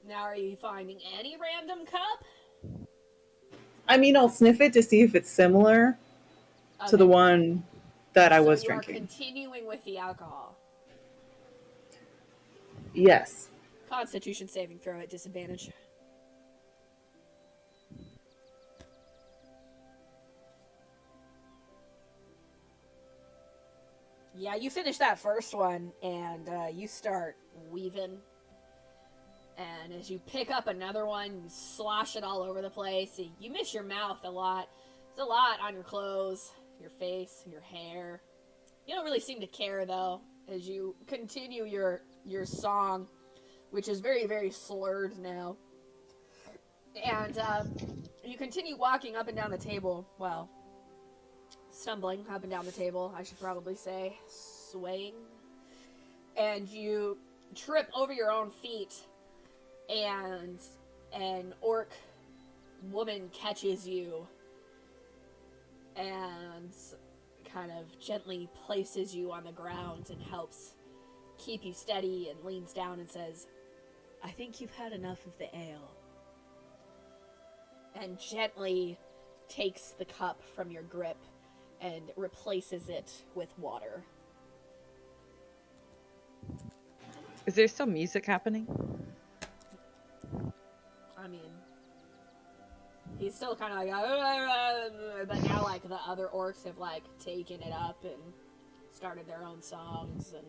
Now are you finding any random cup? I mean, I'll sniff it to see if it's similar to the Okay. one that I So was you are drinking. continuing with the alcohol. Yes. Constitution saving throw at disadvantage. Yeah, you finish that first one, and you start weaving. And as you pick up another one, you slosh it all over the place. You miss your mouth a lot. There's a lot on your clothes, your face, your hair. You don't really seem to care, though, as you continue your song. which is very, very slurred now. And you continue walking up and down the table. Well, stumbling up and down the table, I should probably say. Swaying. And you trip over your own feet, and an orc woman catches you and kind of gently places you on the ground and helps keep you steady, and leans down and says, "I think you've had enough of the ale." And gently takes the cup from your grip and replaces it with water. Is there still music happening? I mean, he's still kind of like, but now like the other orcs have like taken it up and started their own songs and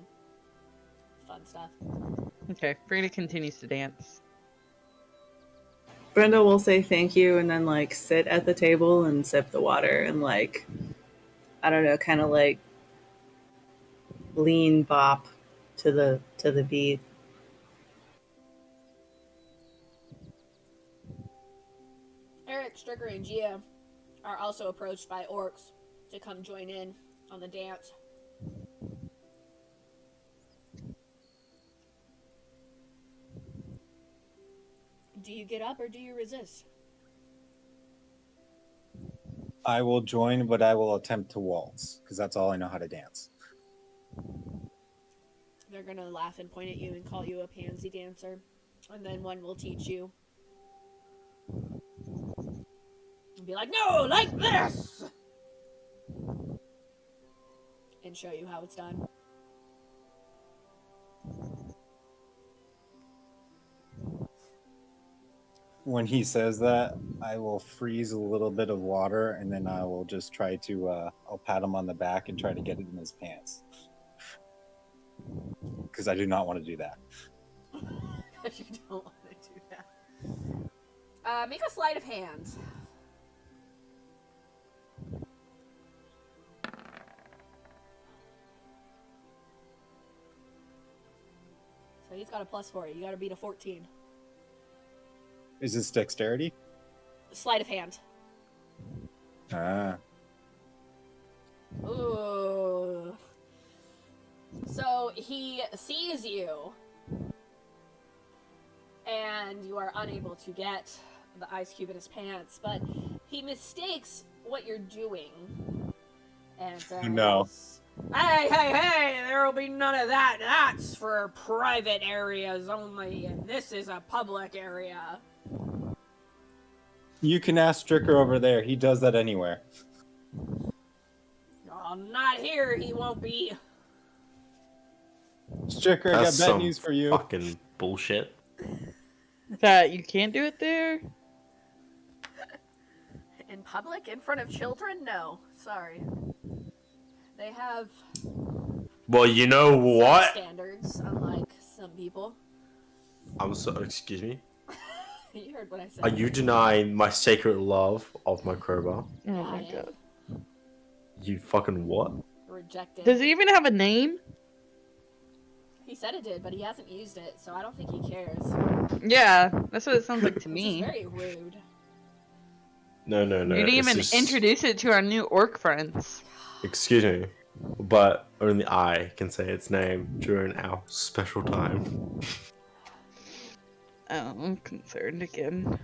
fun stuff. Okay, Frida continues to dance. Brenda will say thank you and then like sit at the table and sip the water and like, I don't know, kind of like lean bop to the beat. Eric, Stricker, and Gia are also approached by orcs to come join in on the dance. Do you get up or do you resist? I will join, but I will attempt to waltz because that's all I know how to dance. They're gonna laugh and point at you and call you a pansy dancer, and then one will teach you. And be like, "No, like this!" And show you how it's done. When he says that, I will freeze a little bit of water, and then I will just try to, I'll pat him on the back and try to get it in his pants. Because I do not want to do that. You don't want to do that. Make a sleight of hand. So he's got a plus for it. You gotta beat a 14. Is this dexterity? Sleight of hand. Ah. Ooh. So he sees you, and you are unable to get the ice cube in his pants, but he mistakes what you're doing and says, No. Hey, there will be none of that. That's for private areas only, and this is a public area. You can ask Stricker over there. He does that anywhere. Oh, not here, he won't be. Stricker, I got bad news for you. Fucking bullshit. That you can't do it there? In public? In front of children? No. Sorry. They have Well, you know what? standards, unlike some people. I'm so. Excuse me. You heard what I said. Are you denying my sacred love of my crowbar? Oh my I am god. You fucking what? Rejected. Does it even have a name? He said it did, but he hasn't used it, so I don't think he cares. Yeah, that's what it sounds like to Which is me. very rude. No. You didn't it's even just- introduce it to our new orc friends. Excuse me, but only I can say its name during our special time. Oh, I'm concerned again.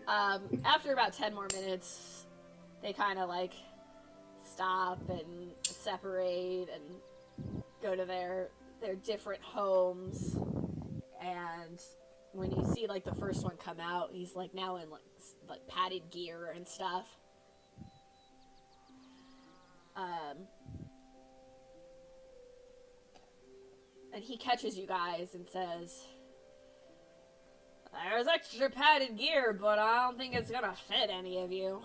After about 10 more minutes, they kind of like stop and separate and go to their different homes. And when you see like the first one come out, he's like now in like padded gear and stuff. And he catches you guys and says, "There's extra padded gear, but I don't think it's gonna fit any of you."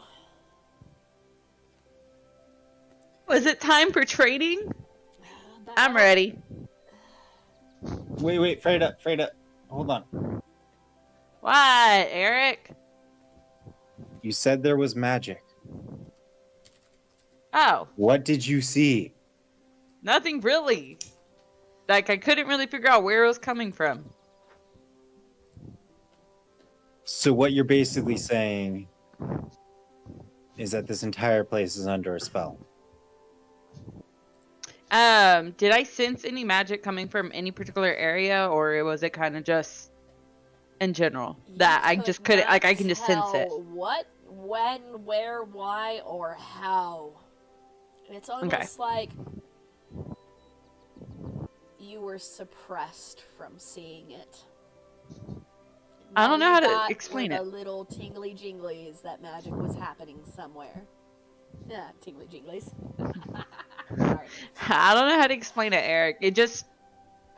Was it time for trading? But I'm ready. Wait, Freda, hold on. What, Eric? You said there was magic. Oh, What did you see? nothing really. like I couldn't really figure out where it was coming from. So what you're basically saying is that this entire place is under a spell. Did I sense any magic coming from any particular area, or was it kind of just in general that I just couldn't, like, I can just sense it? What, when, where, why, or how. It's almost like you were suppressed from seeing it. I don't know All how you to got explain were it. the little tingly jinglies that magic was happening somewhere. Yeah, tingly jinglies. Sorry. I don't know how to explain it, Eric. It just,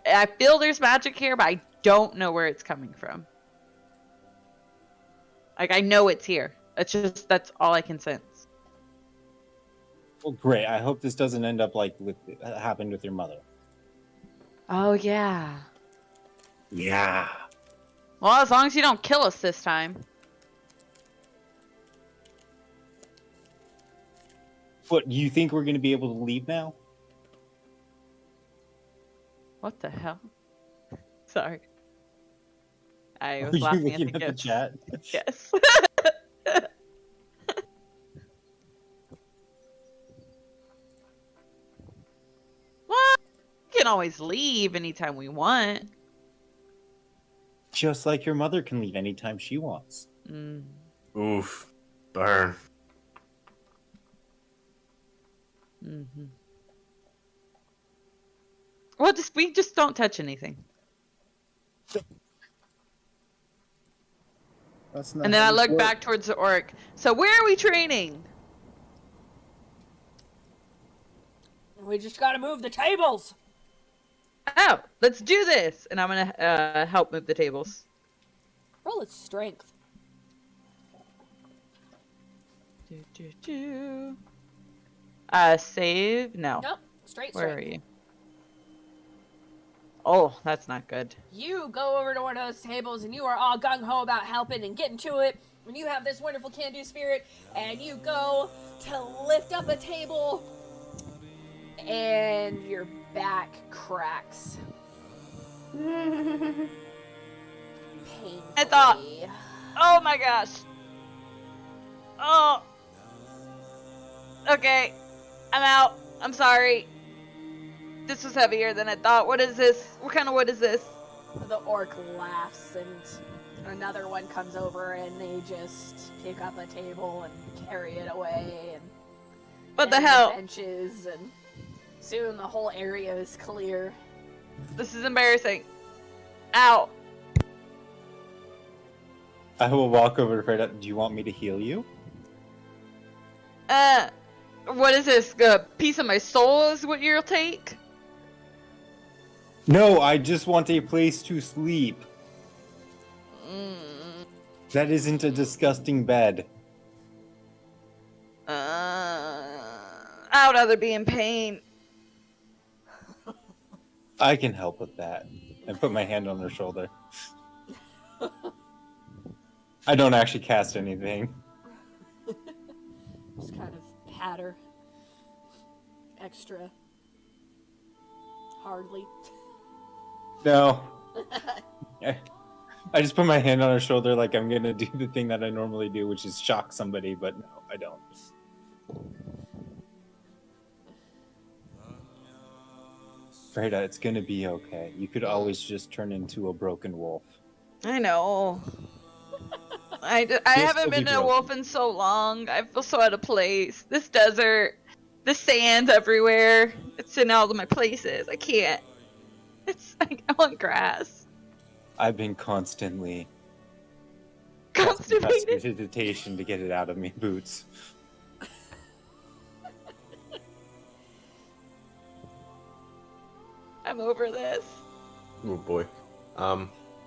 I feel there's magic here, but I don't know where it's coming from. Like, I know it's here. It's just, that's all I can sense. Well, great. I hope this doesn't end up like with happened with your mother. Oh, yeah. Yeah. Well, as long as you don't kill us this time. What, you think we're going to be able to leave now? What the hell? Sorry. I Are was you laughing looking at the at the gifs. chat? Yes. Well, we can always leave anytime we want. Just like your mother can leave anytime she wants. Mm. Oof. Burn. Mm-hmm. Well, we just don't touch anything. That's not And then how I this look works. back towards the orc. So where are we training? We just gotta move the tables. Oh, let's do this. And I'm gonna help move the tables. Roll its strength. Save? No. Nope, straight Where strength. are you? Oh, that's not good. You go over to one of those tables and you are all gung-ho about helping and getting to it. And you have this wonderful can-do spirit. And you go to lift up a table. And your back cracks. Painfully. I thought- Oh my gosh. Oh. Okay. I'm out. I'm sorry. This was heavier than I thought. What is this? What kind of wood is this? The orc laughs and another one comes over and they just pick up a table and carry it away. And What the and hell? benches, and soon the whole area is clear. This is embarrassing. Ow. I will walk over to Freda. Do you want me to heal you? What is this? A piece of my soul is what you'll take? No, I just want a place to sleep. Mm. That isn't a disgusting bed. I would rather be in pain. I can help with that. And put my hand on her shoulder. I don't actually cast anything. Just kind of pat her. Extra hardly. No. I just put my hand on her shoulder like I'm gonna do the thing that I normally do, which is shock somebody, but no, I don't. Freda, it's gonna be okay. You could always just turn into a broken wolf. I know. I You'll haven't still been be a broken. wolf in so long. I feel so out of place. This desert, the sand everywhere. It's in all of my places. I can't. It's like I want grass. I've been constantly Constipated. meditation to get it out of me, Boots. I'm over this. Oh boy.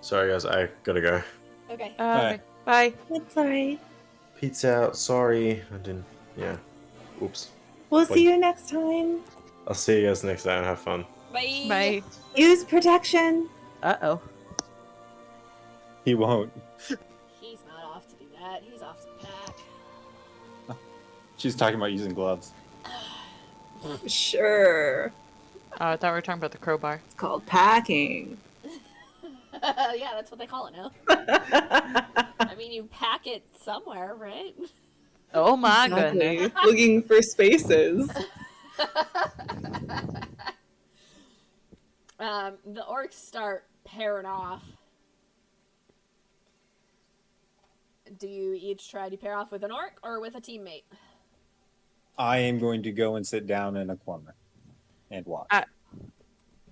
Sorry guys, I gotta go. Okay. Okay. Bye. That's alright. Pete's out. Sorry, I didn't. Yeah. Oops. We'll Bye. see you next time. I'll see you guys next time. Have fun. Bye. Bye. Use protection. Uh-oh. He won't. He's not off to do that. He's off to pack. She's talking about using gloves. Sure. Oh, I thought we were talking about the crowbar. It's called packing. Yeah, that's what they call it now. I mean, you pack it somewhere, right? Oh my goodness. Exactly. Looking for spaces. The orcs start pairing off. Do you each try to pair off with an orc or with a teammate? I am going to go and sit down in a corner and watch.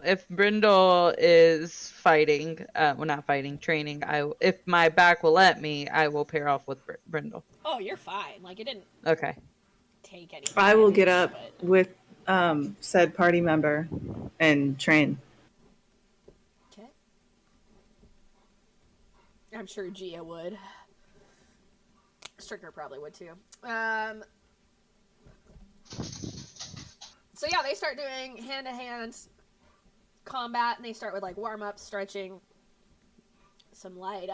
If Brindle is fighting, well, not fighting, training, if my back will let me, I will pair off with Brindle. Oh, you're fine. Like, it didn't Okay. take any I will get damage, up but- with said party member and train. Okay. I'm sure Gia would. Stricker probably would too. So yeah, they start doing hand-to-hand combat, and they start with like warm-up, stretching, some light,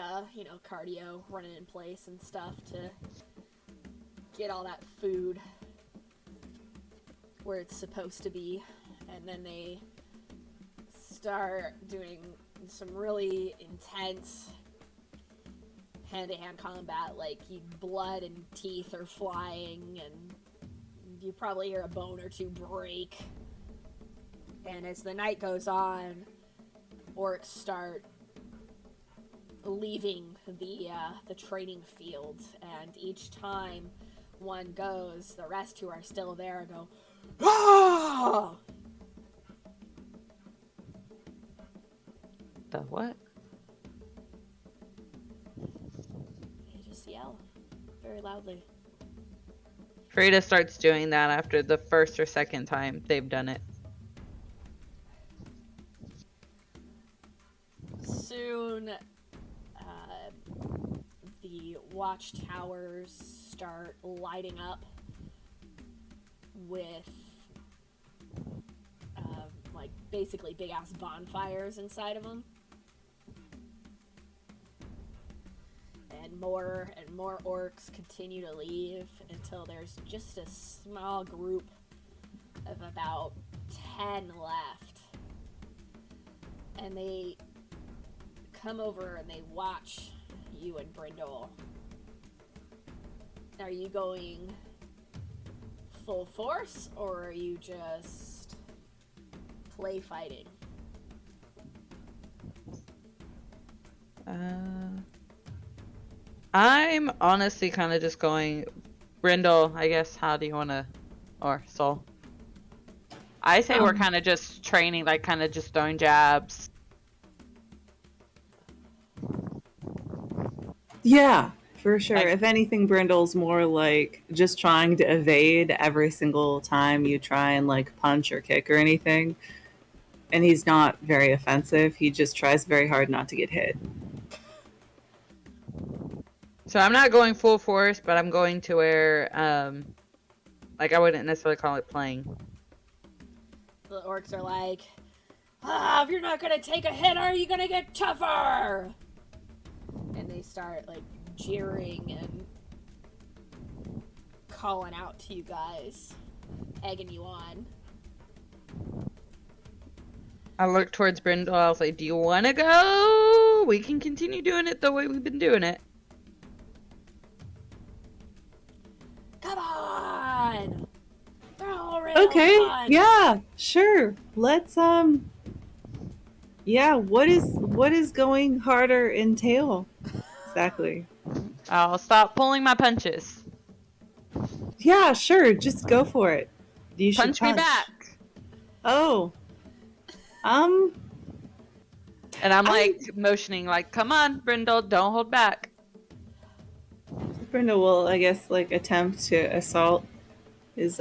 cardio, running in place and stuff to get all that food where it's supposed to be. And then they start doing some really intense hand-to-hand combat, like blood and teeth are flying, and you probably hear a bone or two break. And as the night goes on, orcs start leaving the training field, and each time one goes, the rest who are still there go, "Ah!" The what? They just yell very loudly. Freda starts doing that after the first or second time they've done it. Soon, the watchtowers start lighting up with, basically big-ass bonfires inside of them. And more orcs continue to leave until there's just a small group of about 10 left. And they come over and they watch you and Brindle. Are you going full force, or are you just play fighting? I'm honestly kind of just going, Brindle, I guess, how do you want to, or Soul? I say we're kind of just training, like kind of just throwing jabs. Yeah, for sure. Like- If anything, Brindle's more like just trying to evade every single time you try and like punch or kick or anything. And he's not very offensive. He just tries very hard not to get hit. So I'm not going full force, but I'm going to where, like I wouldn't necessarily call it playing. The orcs are like, if you're not gonna take a hit, are you gonna get tougher? And they start like jeering and calling out to you guys, egging you on. I look towards Brindle, I'll say, do you want to go? We can continue doing it the way we've been doing it. Come on! They're already Okay, on. yeah, sure. Let's yeah, what is going harder entail? Exactly. I'll stop pulling my punches. Yeah, sure, just go for it. You should Punch me back. Oh. And I'm like motioning, like, come on, Brindle, don't hold back. Brenda will, I guess, like attempt to assault his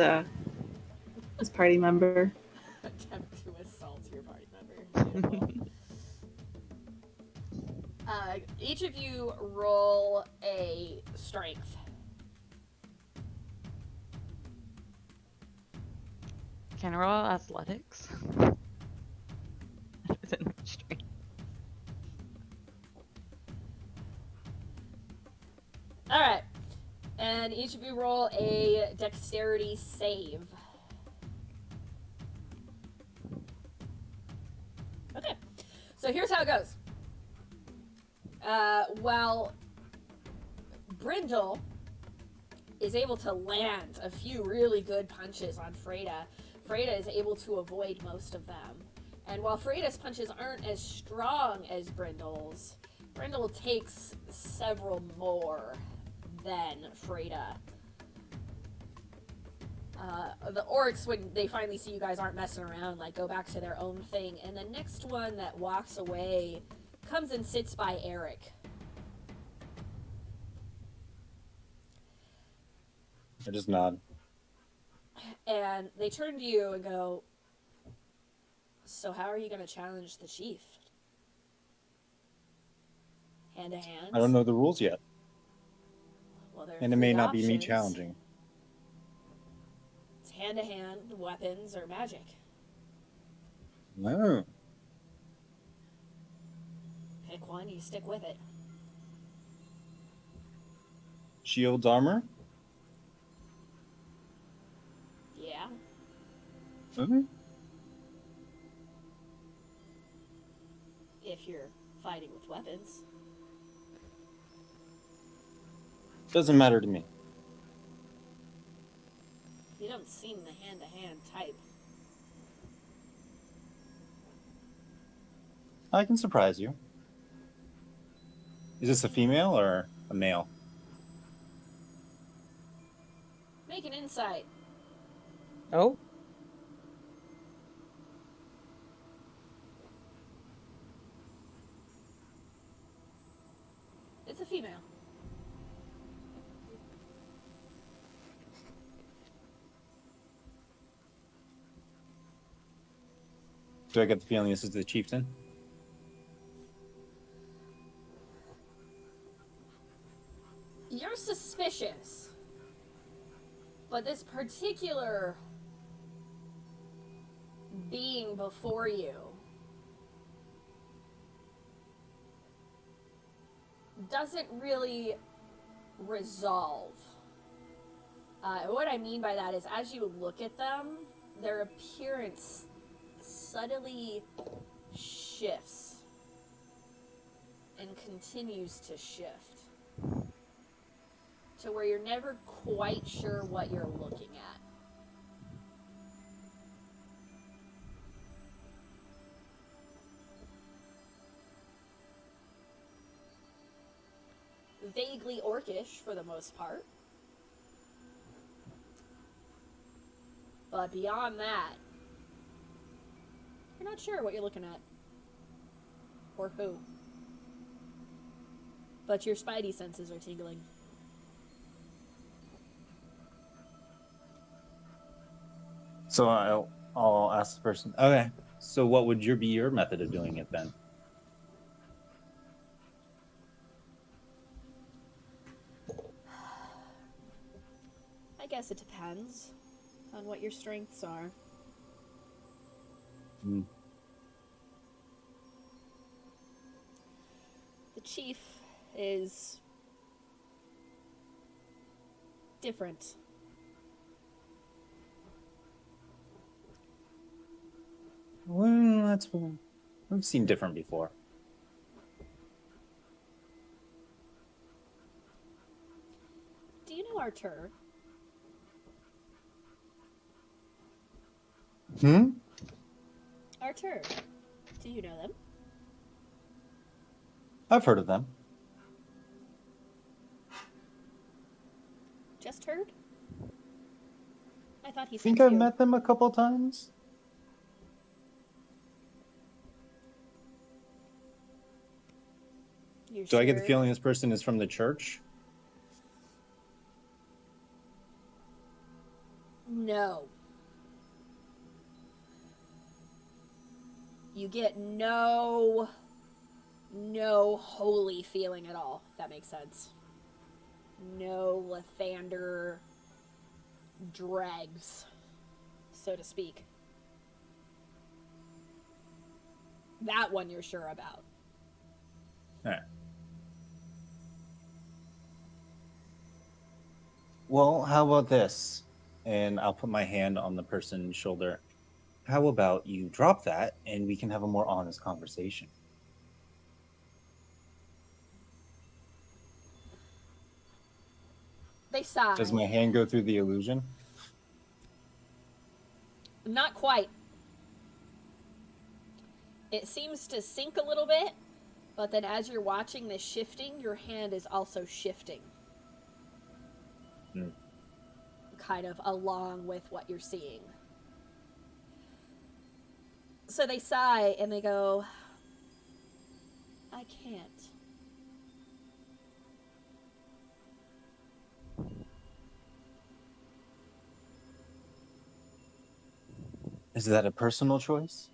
party member. Attempt to assault your party member. Each of you roll a strength. Can I roll athletics? Strength. Alright. And each of you roll a dexterity save. So here's how it goes. While Brindle is able to land a few really good punches on Freda, Freda is able to avoid most of them. And while Freda's punches aren't as strong as Brindle's, Brindle takes several more than Freda. The orcs, when they finally see you guys aren't messing around, like, go back to their own thing. And the next one that walks away comes and sits by Eric. I just nod. And they turn to you and go, so how are you going to challenge the chief? Hand to hand? I don't know the rules yet, Well, there are and it may three not be me options. challenging. It's hand to hand, weapons, or magic. No. Pick one, you stick with it. Shields, armor. Yeah. Okay. If you're fighting with weapons. Doesn't matter to me. You don't seem the hand-to-hand type. I can surprise you. Is this a female or a male? Make an insight. Oh, It's a female. Do I get the feeling this is the chieftain? You're suspicious. But this particular being before you doesn't really resolve. What I mean by that is, as you look at them, their appearance subtly shifts and continues to shift to where you're never quite sure what you're looking at. Vaguely orcish for the most part. But beyond that, you're not sure what you're looking at. Or who. But your spidey senses are tingling. So I'll ask the person. Okay. So what would be your method of doing it then? I guess it depends on what your strengths are. Hmm. The chief is different. Well, we've seen different before. Do you know Artur? Artur, do you know them? I've heard of them. Just heard? I thought he I think sent I've you. met them a couple times. You're Do I get the sure? feeling this person is from the church? No. You get no holy feeling at all, if that makes sense. No Lathander dregs, so to speak. That one you're sure about. All right. Well, how about this? And I'll put my hand on the person's shoulder. How about you drop that and we can have a more honest conversation? They sigh. Does my hand go through the illusion? Not quite. It seems to sink a little bit, but then as you're watching this shifting, your hand is also shifting. Kind of along with what you're seeing. So they sigh and they go, I can't. Is that a personal choice?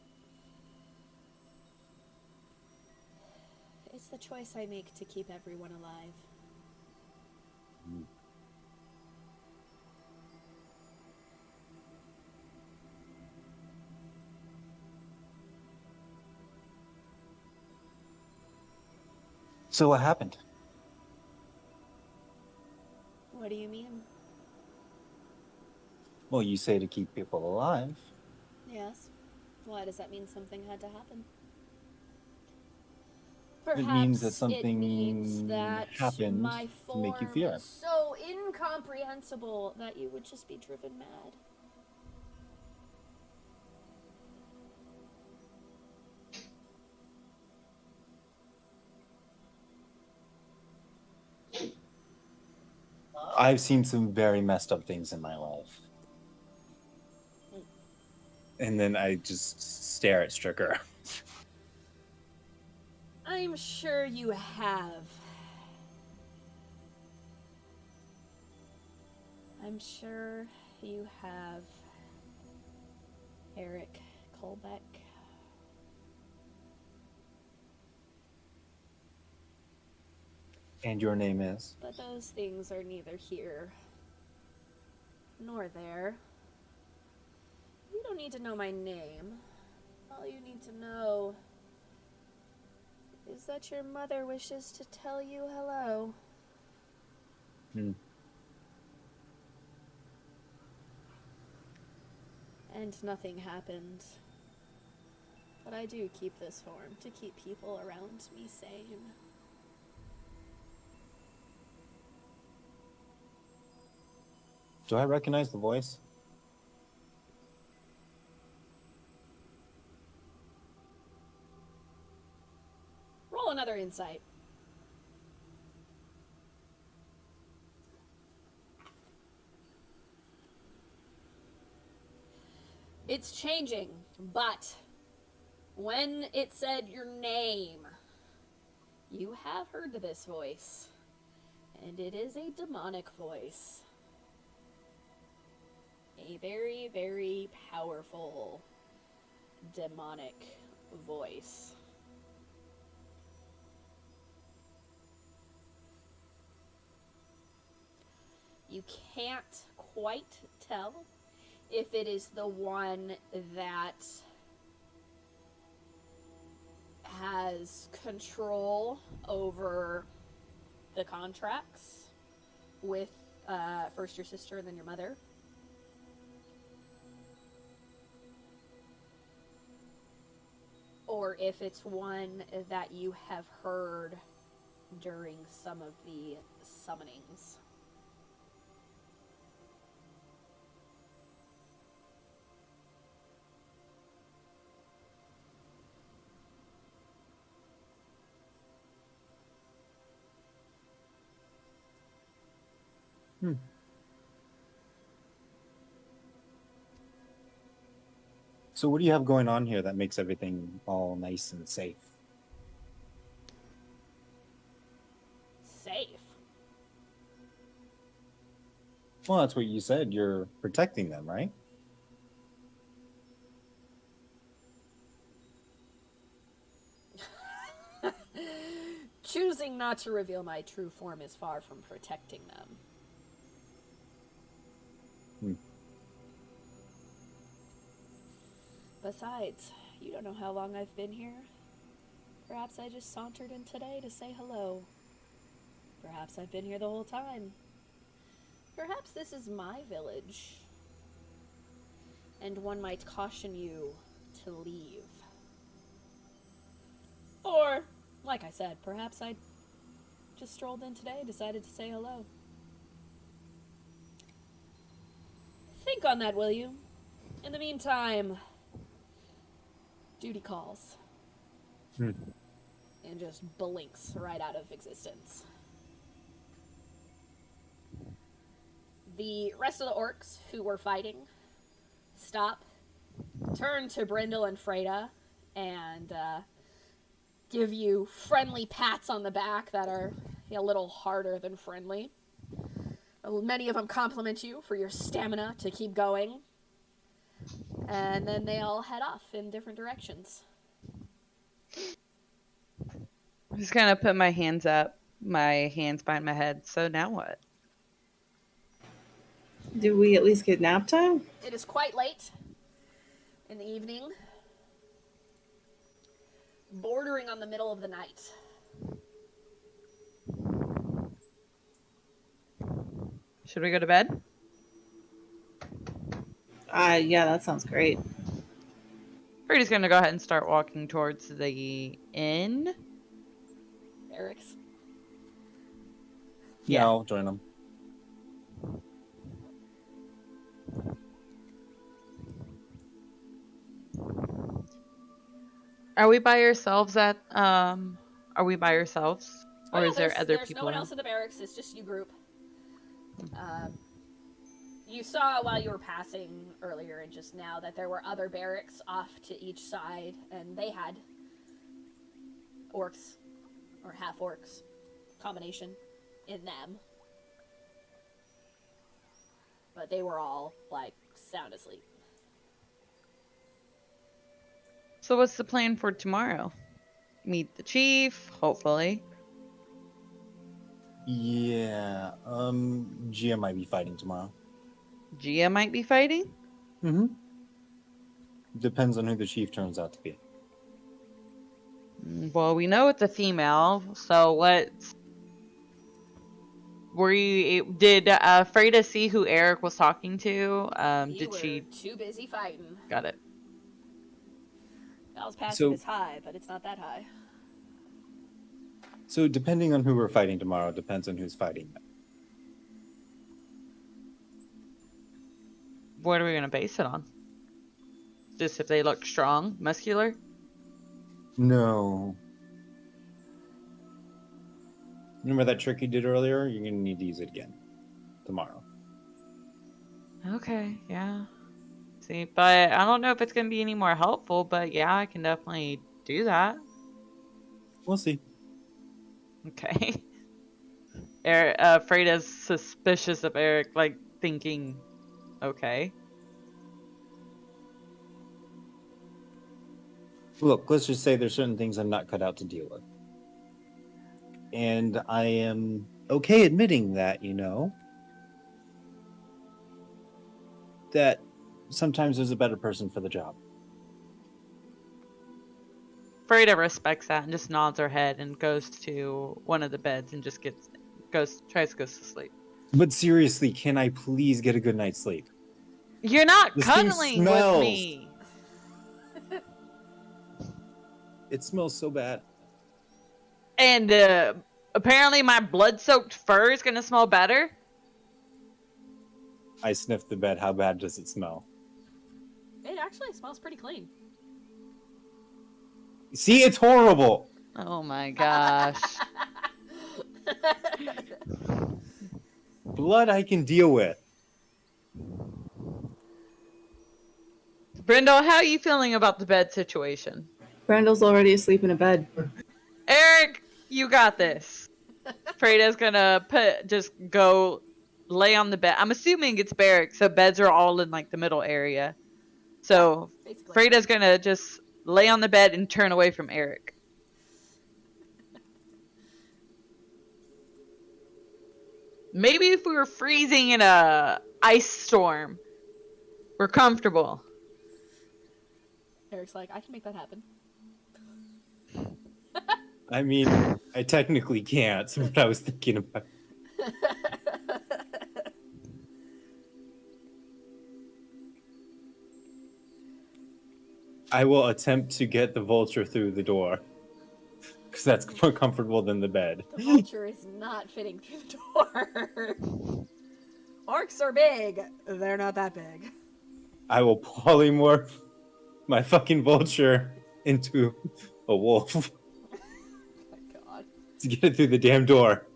It's the choice I make to keep everyone alive. So what happened? What do you mean? Well, you say to keep people alive. Yes. Why does that mean something had to happen? It means that Perhaps something it means that happened my to make you form fear. is so incomprehensible that you would just be driven mad. I've seen some very messed up things in my life. And then I just stare at Stricker. I'm sure you have. I'm sure you have, Eric Colbeck. And your name is? But those things are neither here nor there. You don't need to know my name. All you need to know is that your mother wishes to tell you hello. And nothing happened. But I do keep this form to keep people around me sane. Do I recognize the voice? Roll another insight. It's changing, but when it said your name, you have heard this voice, and it is a demonic voice. A very, very powerful demonic voice. You can't quite tell if it is the one that has control over the contracts with first your sister and then your mother. Or if it's one that you have heard during some of the summonings. So what do you have going on here that makes everything all nice and safe? Safe? Well, that's what you said. You're protecting them, right? Choosing not to reveal my true form is far from protecting them. Besides, you don't know how long I've been here. Perhaps I just sauntered in today to say hello. Perhaps I've been here the whole time. Perhaps this is my village. And one might caution you to leave. Or, like I said, perhaps I just strolled in today, decided to say hello. on that, will you? In the meantime, duty calls. Hmm. And just blinks right out of existence. The rest of the orcs who were fighting stop, turn to Brindle and Freda, and give you friendly pats on the back that are a little harder than friendly. Many of them compliment you for your stamina to keep going. And then they all head off in different directions. I'm just gonna put my hands up, my hands behind my head. So now what? Do we at least get nap time? It is quite late in the evening, bordering on the middle of the night. Should we go to bed? Yeah, that sounds great. Freda's gonna go ahead and start walking towards the inn. Eric's. Yeah, I'll join them. Are we by ourselves at Are we by ourselves? Or is there other there's people? no one in? else in the barracks, it's just you group. You saw while you were passing earlier and just now that there were other barracks off to each side, and they had orcs, or half-orcs, combination, in them. But they were all, like, sound asleep. So what's the plan for tomorrow? Meet the chief, hopefully. Yeah, Gia might be fighting tomorrow. Gia might be fighting? Mm-hmm. Depends on who the chief turns out to be. Well, we know it's a female, so let's... Did Freda see who Eric was talking to? You were too busy fighting. Got it. Val's passive So- is high, but it's not that high. So depending on who we're fighting tomorrow, depends on who's fighting them. What are we gonna base it on? Just if they look strong, muscular? No. Remember that trick you did earlier? You're gonna need to use it again tomorrow. Okay, yeah. See, but I don't know if it's gonna be any more helpful, but yeah, I can definitely do that. We'll see. Okay. Freda's suspicious of Eric, like, thinking, okay. Look, let's just say there's certain things I'm not cut out to deal with. And I am okay admitting that, that sometimes there's a better person for the job. Freda respects that and just nods her head and goes to one of the beds and just tries to go to sleep. But seriously, can I please get a good night's sleep? You're not This thing cuddling with smells. me. It smells so bad. And apparently my blood-soaked fur is gonna smell better. I sniffed the bed. How bad does it smell? It actually smells pretty clean. See, it's horrible. Oh my gosh. Blood I can deal with. Brindle, how are you feeling about the bed situation? Brandal's already asleep in a bed. Eric, you got this. Freda's gonna just go lay on the bed. I'm assuming it's barracks, so beds are all in like the middle area. So Basically. Freda's gonna just lay on the bed and turn away from Eric. Maybe if we were freezing in a ice storm, we're comfortable. Eric's like, I can make that happen. I mean, I technically can't, but I was thinking about. I will attempt to get the vulture through the door. Because that's more comfortable than the bed. The vulture is not fitting through the door. Orcs are big. They're not that big. I will polymorph my fucking vulture into a wolf Oh my god. to get it through the damn door.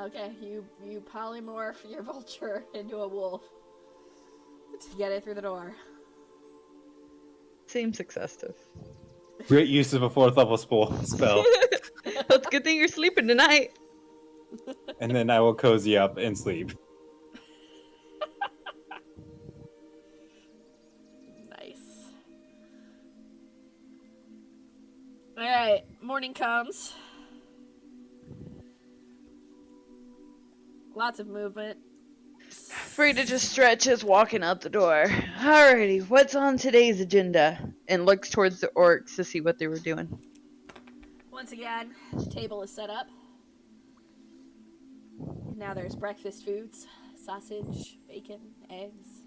Okay, you polymorph your vulture into a wolf to get it through the door. Seems excessive. Great use of a 4th level spell. Well, it's a good thing you're sleeping tonight. And then I will cozy up and sleep. Nice. Alright, morning comes. Lots of movement. Frida just stretches, walking out the door. Alrighty, what's on today's agenda? And looks towards the orcs to see what they were doing. Once again, the table is set up. Now there's breakfast foods. Sausage, bacon, eggs,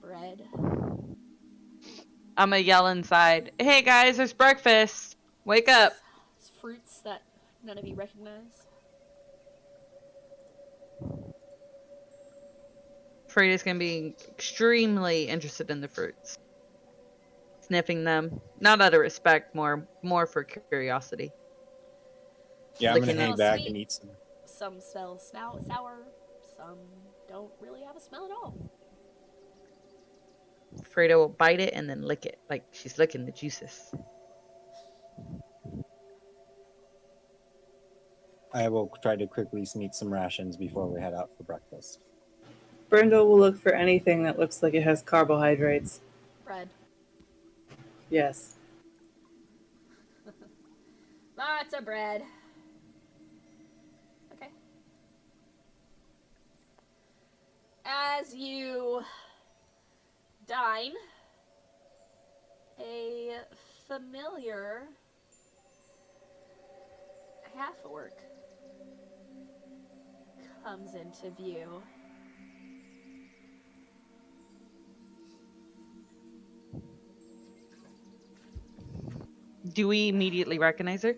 bread. I'm gonna yell inside, hey guys, there's breakfast! Wake up! Fruits that none of you recognize. Frida's gonna be extremely interested in the fruits. Sniffing them. Not out of respect, more for curiosity. Yeah, I'm Licking gonna hang it. back Sweet. and eat some. Some smell sour, some don't really have a smell at all. Frida will bite it and then lick it, like she's licking the juices. I will try to quickly sneak some rations before we head out for breakfast. Brindle will look for anything that looks like it has carbohydrates. Bread. Yes. Lots of bread. Okay. As you dine, a familiar half-orc comes into view. Do we immediately recognize her?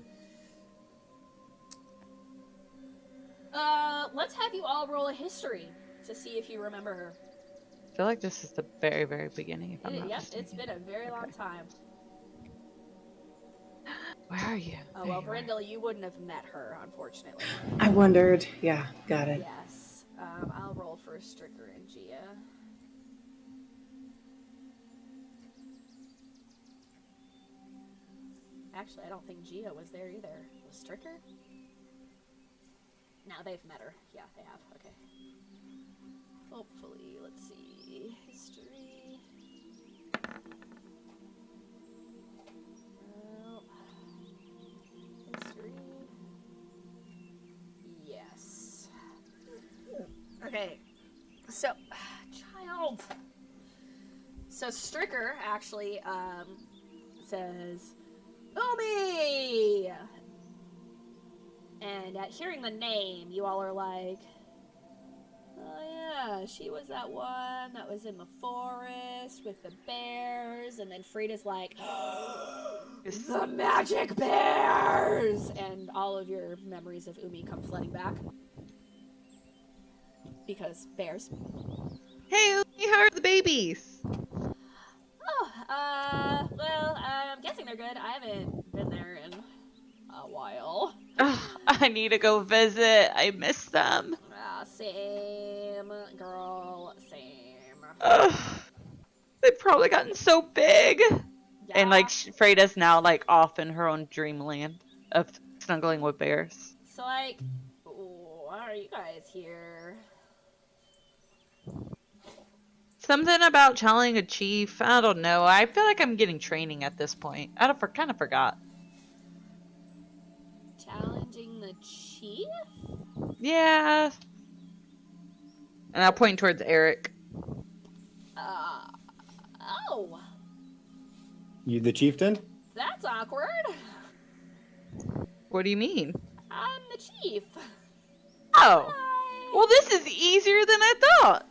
Let's have you all roll a history to see if you remember her. I feel like this is the very, very beginning, if I'm not Yep, mistaken. it's been a very long time. Where are you? Oh, There well, you are. Brindle, you wouldn't have met her, unfortunately. I wondered. Yeah, got it. Yes. I'll roll for Stricker and Gia. Actually, I don't think Gia was there either. Was Stricker? No, they've met her. Yeah, they have. Okay. Hopefully, let's see. History. Well, history. Yes. Okay. So, child. So Stricker actually says, Umi! And at hearing the name, you all are like, oh yeah, she was that one that was in the forest with the bears. And then Frida's like, the magic bears! And all of your memories of Umi come flooding back. Because bears. Hey, Umi, how are the babies? Oh, well, I'm guessing they're good. I haven't been there in a while. Oh, I need to go visit. I miss them. Same, girl, same. They've probably gotten so big. Yeah. And like Freda's now like off in her own dreamland of snuggling with bears. So, like, why are you guys here? Something about challenging a chief. I don't know. I feel like I'm getting training at this point. I kind of forgot. Challenging the chief? Yeah. And I'll point towards Eric. Oh, You the chieftain? that's awkward. What do you mean? I'm the chief. Oh. Hi. Well, this is easier than I thought.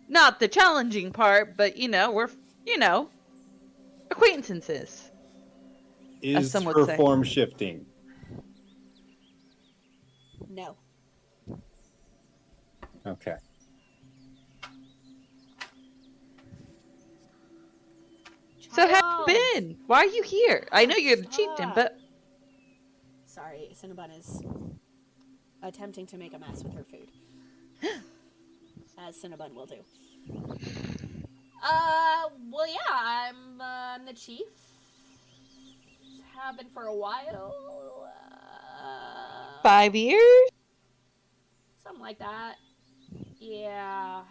Not the challenging part, but we're, acquaintances. Is some would her say. form shifting? No. Okay. So how you Child! been? Why are you here? I know you're the chieftain, Stop. but Sorry, Cinnabon is attempting to make a mess with her food. As Cinnabon will do. Well, yeah, I'm the chief. Have been for a while. 5 years? Something like that. Yeah.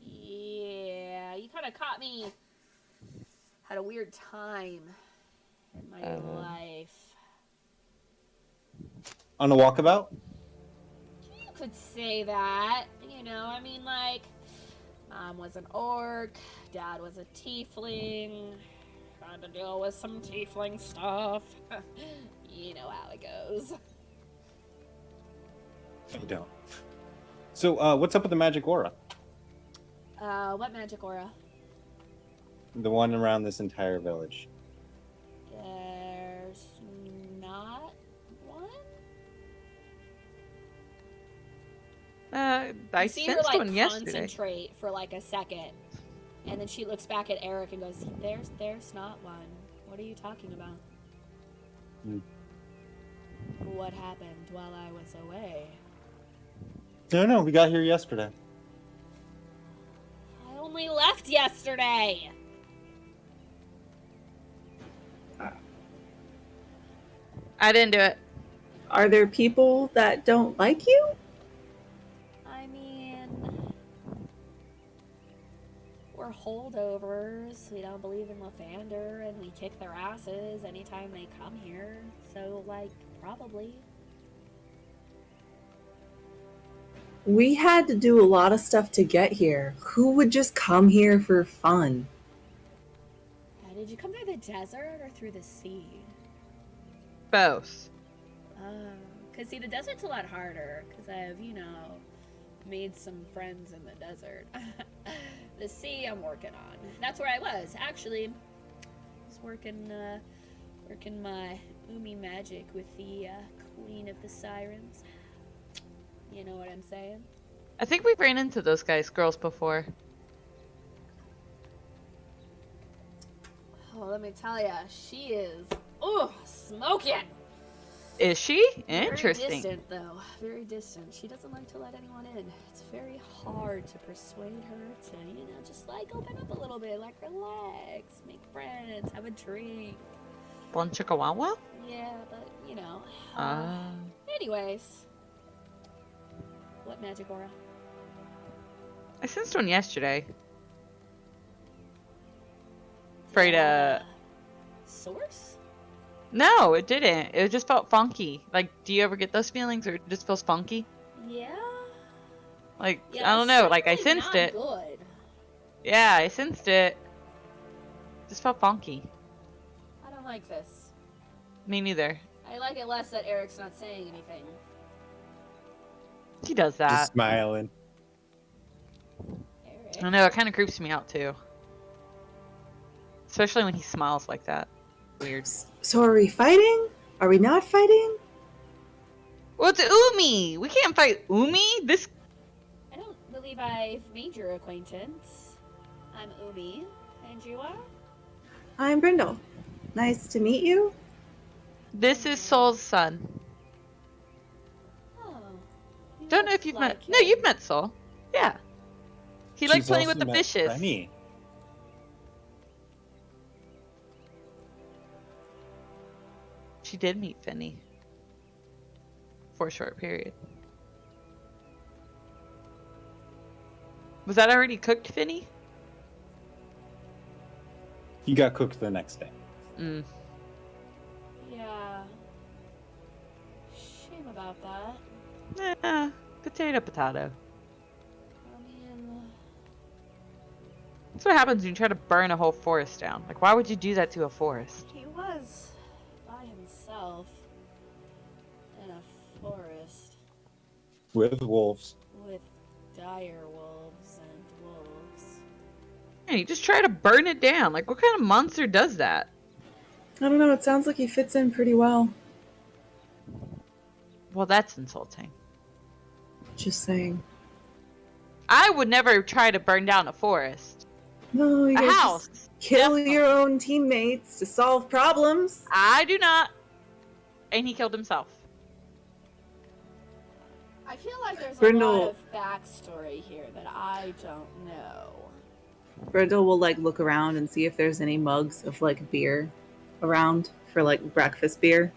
Yeah. You kind of caught me at a weird time in my life. On a walkabout? You could say that. You know, I mean, like, Mom was an orc, Dad was a tiefling. Trying to deal with some tiefling stuff. You know how it goes. I don't. So, what's up with the magic aura? What magic aura? The one around this entire village. There's not one? I You see her, sensed like, one yesterday. concentrate for, like, a second. And then she looks back at Eric and goes, there's not one. What are you talking about? What happened while I was away? No, we got here yesterday. I only left yesterday! I didn't do it. Are there people that don't like you? I mean, we're holdovers. We don't believe in Lathander, and we kick their asses anytime they come here. So, like, probably. We had to do a lot of stuff to get here. Who would just come here for fun? Did you come through the desert or through the sea? Both. Because, see, the desert's a lot harder. Because I've, you know, made some friends in the desert. The sea I'm working on. That's where I was, actually. I was working my Umi magic with the Queen of the Sirens. You know what I'm saying? I think we've ran into those girls before. Oh, let me tell ya, she is, smoking! Is she? Very Interesting. distant, though. Very distant. She doesn't like to let anyone in. It's very hard to persuade her to, you know, just, like, open up a little bit. Like, relax, make friends, have a drink. Bon Chickawawa? Yeah, but, you know. Anyways. What magic aura? I sensed one yesterday. Freda. Source? No, it didn't. It just felt funky. Like, do you ever get those feelings, or it just feels funky? Yeah. Like, Yeah, I don't know. Like, I certainly sensed not it. Good. Yeah, I sensed it. Just felt funky. I don't like this. Me neither. I like it less that Eric's not saying anything. He does that. Just smiling. Eric. I know, it kind of creeps me out too. Especially when he smiles like that. Weird. So are we fighting? Are we not fighting? Well, it's Umi! We can't fight Umi! This. I don't believe I've made your acquaintance. I'm Umi, and you are? I'm Brindle. Nice to meet you. This is Soul's son. Oh. you Don't know look if you've like met. No, him. you've met Soul. Yeah. He likes She's playing also with the met fishes. Remy. She did meet Finny. For a short period. Was that already cooked, Finny? He got cooked the next day. Mm. Yeah. Shame about that. Potato, potato. I mean, That's what happens when you try to burn a whole forest down. Like, why would you do that to a forest? he was by himself in a forest With wolves. with dire wolves and wolves. And you just try to burn it down. Like, what kind of monster does that? I don't know. It sounds like he fits in pretty well. Well, that's insulting. Just saying. I would never try to burn down a forest. No, A you just house. kill Definitely. your own teammates to solve problems. I do not. And he killed himself. I feel like there's a Brindle- lot of backstory here that I don't know. Brindle will like look around and see if there's any mugs of like beer around for like breakfast beer.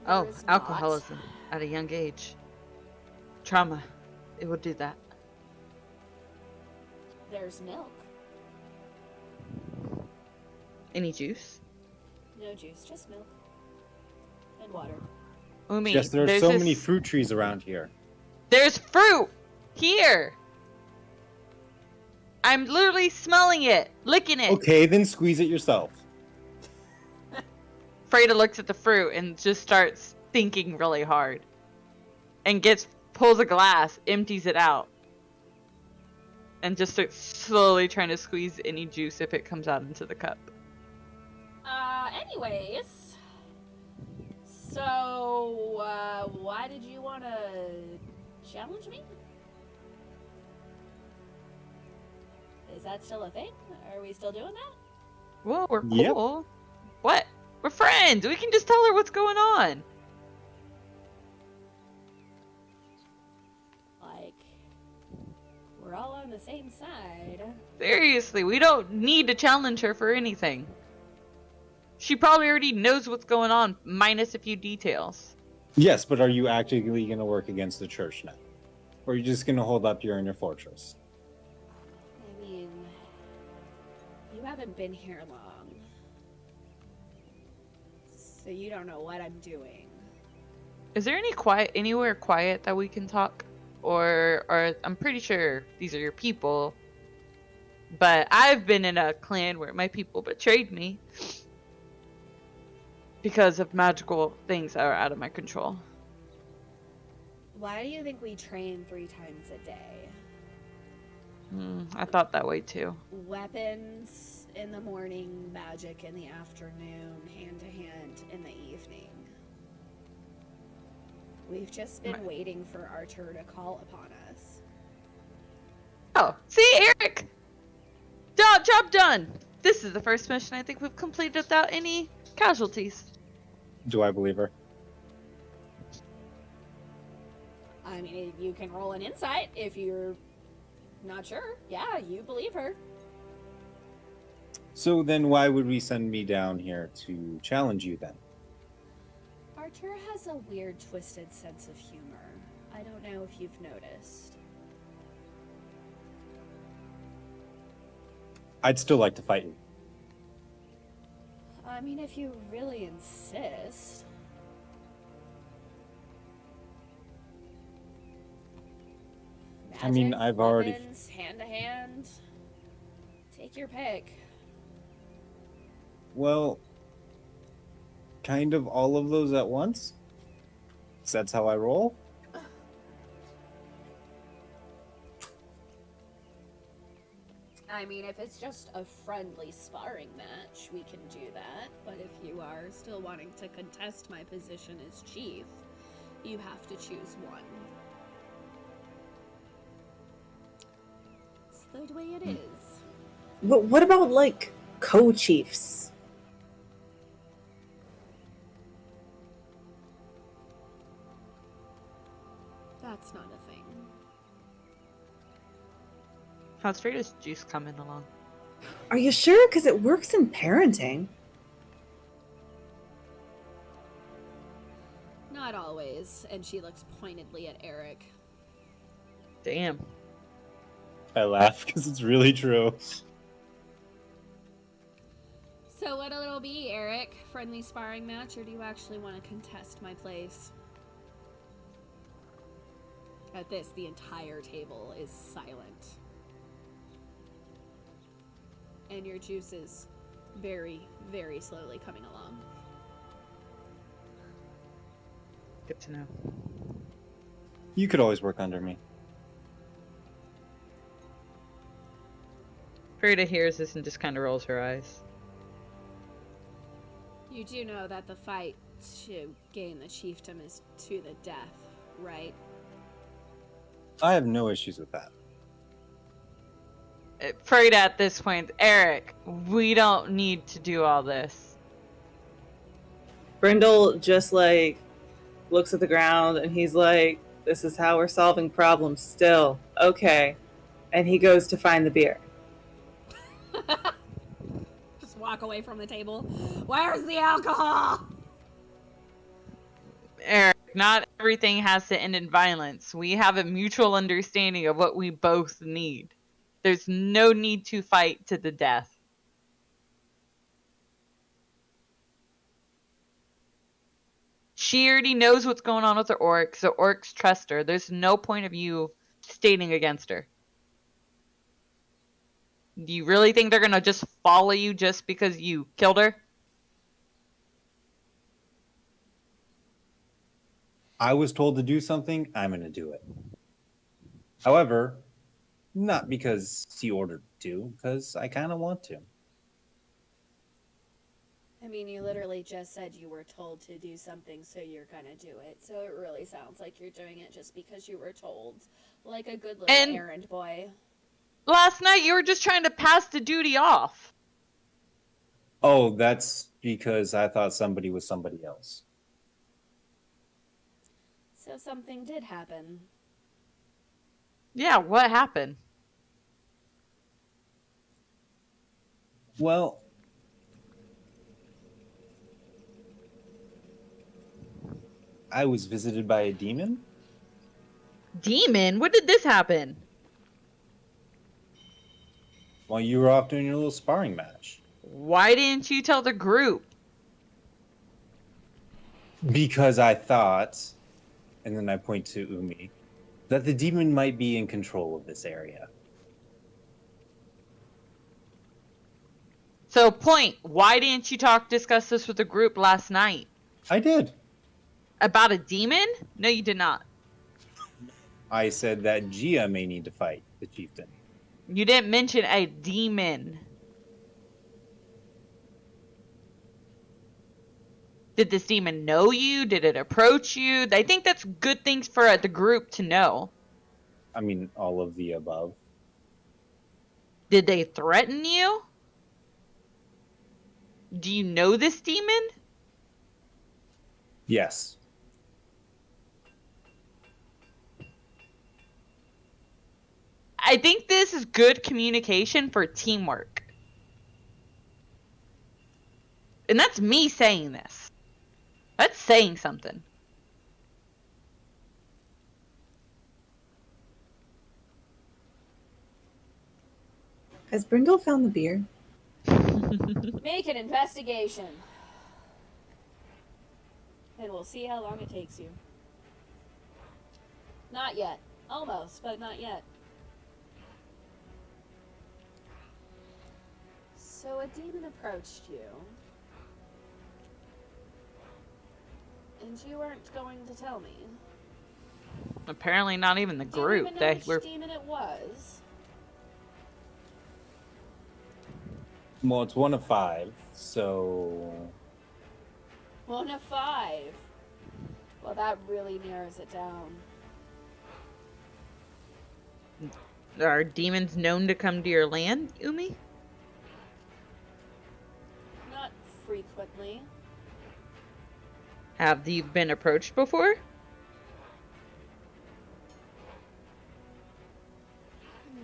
There Oh, is not. alcoholism at a young age. Trauma. It will do that. There's milk. Any juice? No juice, just milk. And water. Umi, Yes, there are there's so this- many fruit trees around here. There's fruit here. I'm literally smelling it, licking it. Okay, then squeeze it yourself. Freda looks at the fruit and just starts thinking really hard. And pulls a glass, empties it out. And just starts slowly trying to squeeze any juice if it comes out into the cup. Anyways. So, why did you want to challenge me? Is that still a thing? Are we still doing that? Whoa, we're Yep. cool. What? We're friends. We can just tell her what's going on. Like, we're all on the same side. Seriously, we don't need to challenge her for anything. She probably already knows what's going on, minus a few details. Yes, but are you actively going to work against the church now? Or are you just going to hold up here in your fortress? I mean, you haven't been here long. So you don't know what I'm doing. Is there anywhere quiet that we can talk? Or I'm pretty sure these are your people. But I've been in a clan where my people betrayed me. Because of magical things that are out of my control. Why do you think we train 3 times a day? I thought that way too. Weapons in the morning, magic in the afternoon, hand to hand in the evening. We've just been Right. waiting for Archer to call upon us. Oh, see, Eric! Job done! This is the first mission I think we've completed without any casualties. Do I believe her? I mean, you can roll an insight if you're not sure. Yeah, you believe her. So then why would we send me down here to challenge you then? Archer has a weird, twisted sense of humor. I don't know if you've noticed. I'd still like to fight you. I mean, if you really insist. I mean, Magic, I've already- weapons, hand to hand. Take your pick. Well, kind of all of those at once? 'Cause that's how I roll? I mean, if it's just a friendly sparring match, we can do that. But if you are still wanting to contest my position as chief, you have to choose one. It's the way it is. But what about like co-chiefs? That's not a thing. How's Freda's juice coming along? Are you sure? Because it works in parenting. Not always. And she looks pointedly at Eric. Damn. I laugh because it's really true. So what'll it be, Eric? Friendly sparring match, or do you actually want to contest my place? At this, the entire table is silent. And your juice is very, very slowly coming along. Good to know. You could always work under me. Freda hears this and just kind of rolls her eyes. You do know that the fight to gain the chiefdom is to the death, right? I have no issues with that. Afraid at this point, Eric, we don't need to do all this. Brindle just like looks at the ground and he's like, "This is how we're solving problems still." Okay. And he goes to find the beer. Just walk away from the table. Where's the alcohol? Eric, not everything has to end in violence. We have a mutual understanding of what we both need. There's no need to fight to the death. She already knows what's going on with the orcs. The orcs trust her. There's no point of you stating against her. Do you really think they're going to just follow you just because you killed her? I was told to do something, I'm going to do it. However, not because he ordered to, because I kind of want to. I mean, you literally just said you were told to do something, so you're gonna do it. So it really sounds like you're doing it just because you were told. Like a good little errand boy. Last night you were just trying to pass the duty off. Oh, that's because I thought somebody was somebody else. So something did happen. Yeah, what happened? Well, I was visited by a demon. Demon? When did this happen? While you were off doing your little sparring match. Why didn't you tell the group? Because I thought, and then I point to Umi, that the demon might be in control of this area. So, point, why didn't you discuss this with the group last night? I did. About a demon? No, you did not. I said that Gia may need to fight the chieftain. You didn't mention a demon. Did this demon know you? Did it approach you? I think that's good things for the group to know. I mean, all of the above. Did they threaten you? Do you know this demon? Yes. I think this is good communication for teamwork. And that's me saying this. That's saying something. Has Brindle found the beer? Make an investigation. And we'll see how long it takes you. Not yet. Almost, but not yet. So a demon approached you. And you weren't going to tell me. Apparently not even the Do you group. even know They which were demon it was? Well, it's 1 of 5, so... 1 of 5. Well, that really narrows it down. Are demons known to come to your land, Umi? Not frequently. Have you been approached before?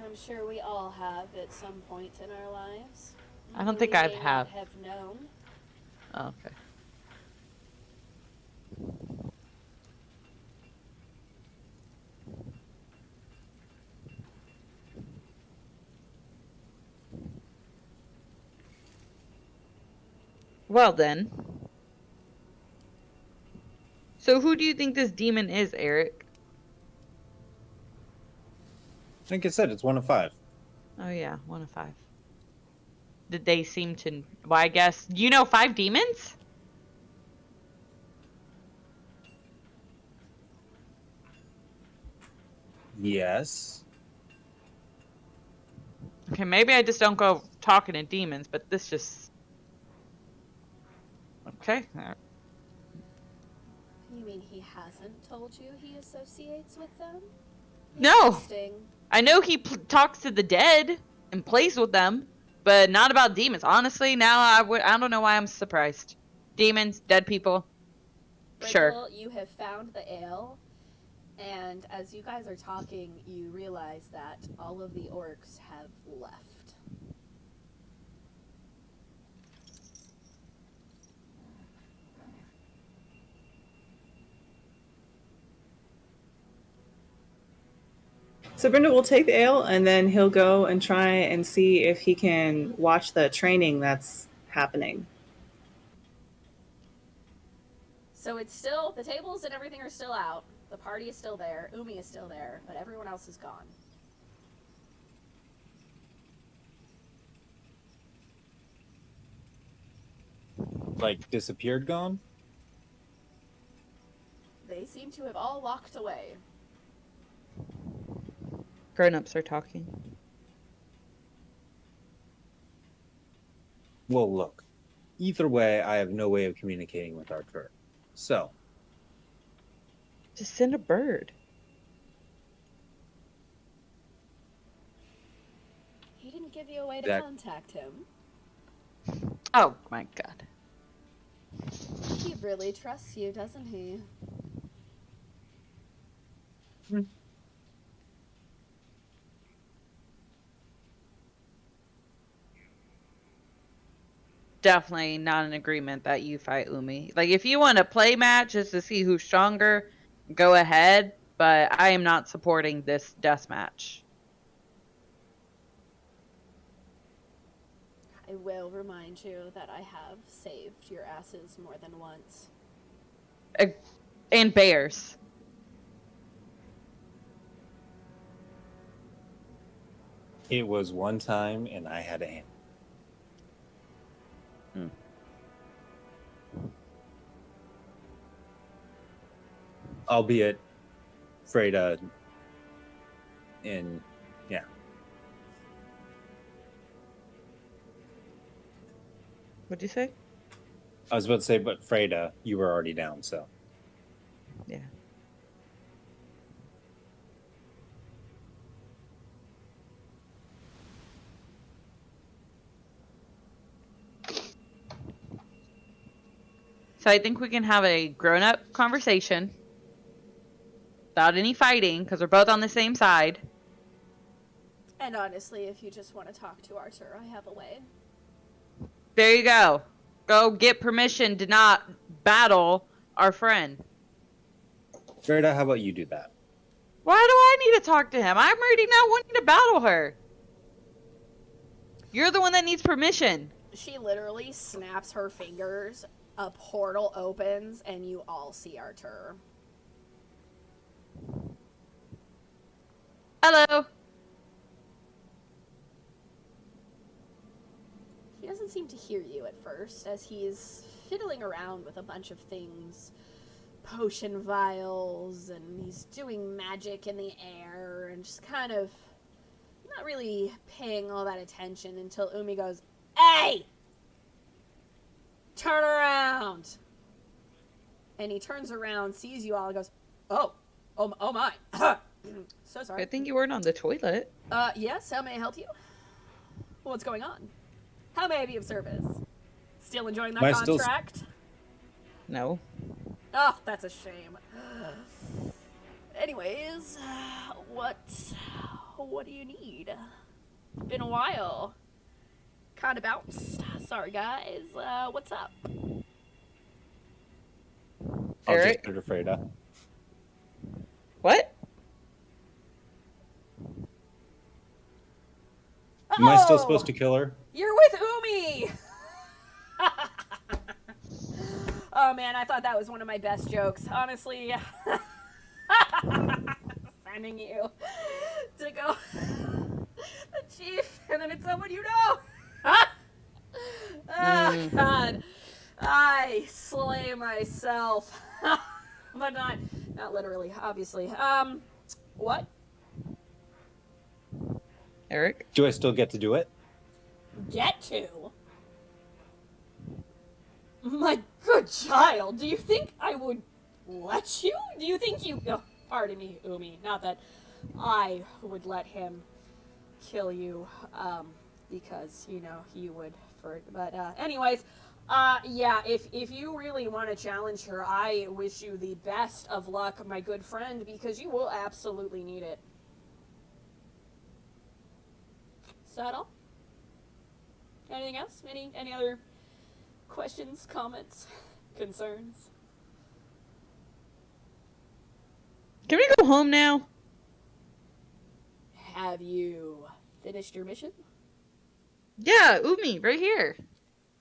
I'm sure we all have at some point in our lives. I don't think We I've may not have. have known. Oh, okay. Well then. So who do you think this demon is, Eric? Like I said, it's 1 of 5. Oh yeah, 1 of 5. Did they seem to... Well, I guess... You know 5 demons? Yes. Okay, maybe I just don't go talking to demons, but this just... Okay. You mean he hasn't told you he associates with them? No. Interesting. I know he talks to the dead and plays with them, but not about demons. Honestly, now I don't know why I'm surprised. Demons, dead people. Sure. Brickle, you have found the ale, and as you guys are talking, you realize that all of the orcs have left. So Brenda will take the ale and then he'll go and try and see if he can watch the training that's happening. So it's still, the tables and everything are still out. The party is still there. Umi is still there, but everyone else is gone. Like disappeared, gone? They seem to have all walked away. Grown-ups are talking. Well, look. Either way, I have no way of communicating with Arthur. So, Just send a bird. He didn't give you a way to That- contact him. Oh my god. He really trusts you, doesn't he? Definitely not an agreement that you fight Umi. Like, if you want to play match just to see who's stronger, go ahead. But I am not supporting this death match. I will remind you that I have saved your asses more than once. And bears. it was one time and I had a hand. Albeit, Freda in, yeah. What'd you say? I was about to say, but Freda, you were already down, so. Yeah. So I think we can have a grown-up conversation without any fighting, because we're both on the same side. And honestly, if you just want to talk to Arthur, I have a way. There you go. Go get permission to not battle our friend. Freda, how about you do that? Why do I need to talk to him? I'm already not wanting to battle her. You're the one that needs permission. She literally snaps her fingers, a portal opens, and you all see Arthur. Hello. He doesn't seem to hear you at first, as he's fiddling around with a bunch of things. Potion vials, and he's doing magic in the air, and just kind of not really paying all that attention until Umi goes, "Hey! Turn around!" And he turns around, sees you all, and goes, oh my. So sorry. I think you weren't on the toilet. Yes, how may I help you? What's going on? How may I be of service? Still enjoying that Am I still contract? No. Oh, that's a shame. Anyways, what do you need? Been a while. Kinda bounced. Sorry, guys. What's up? I'll Eric? just put her Freda. What? Am I still Oh, supposed to kill her? You're with Umi! Oh man, I thought that was one of my best jokes. Honestly, sending you to go the chief, and then it's someone you know. Oh God, I slay myself, but not literally, obviously. What? Eric? Do I still get to do it? Get to? My good child, do you think I would let you? Do you think you... Oh, pardon me, Umi. Not that I would let him kill you, because, you know, he would but, anyways, yeah, if you really want to challenge her, I wish you the best of luck, my good friend, because you will absolutely need it. Is that all? Anything else? Any other questions, comments, concerns? Can we go home now? Have you finished your mission? Yeah, Umi, right here.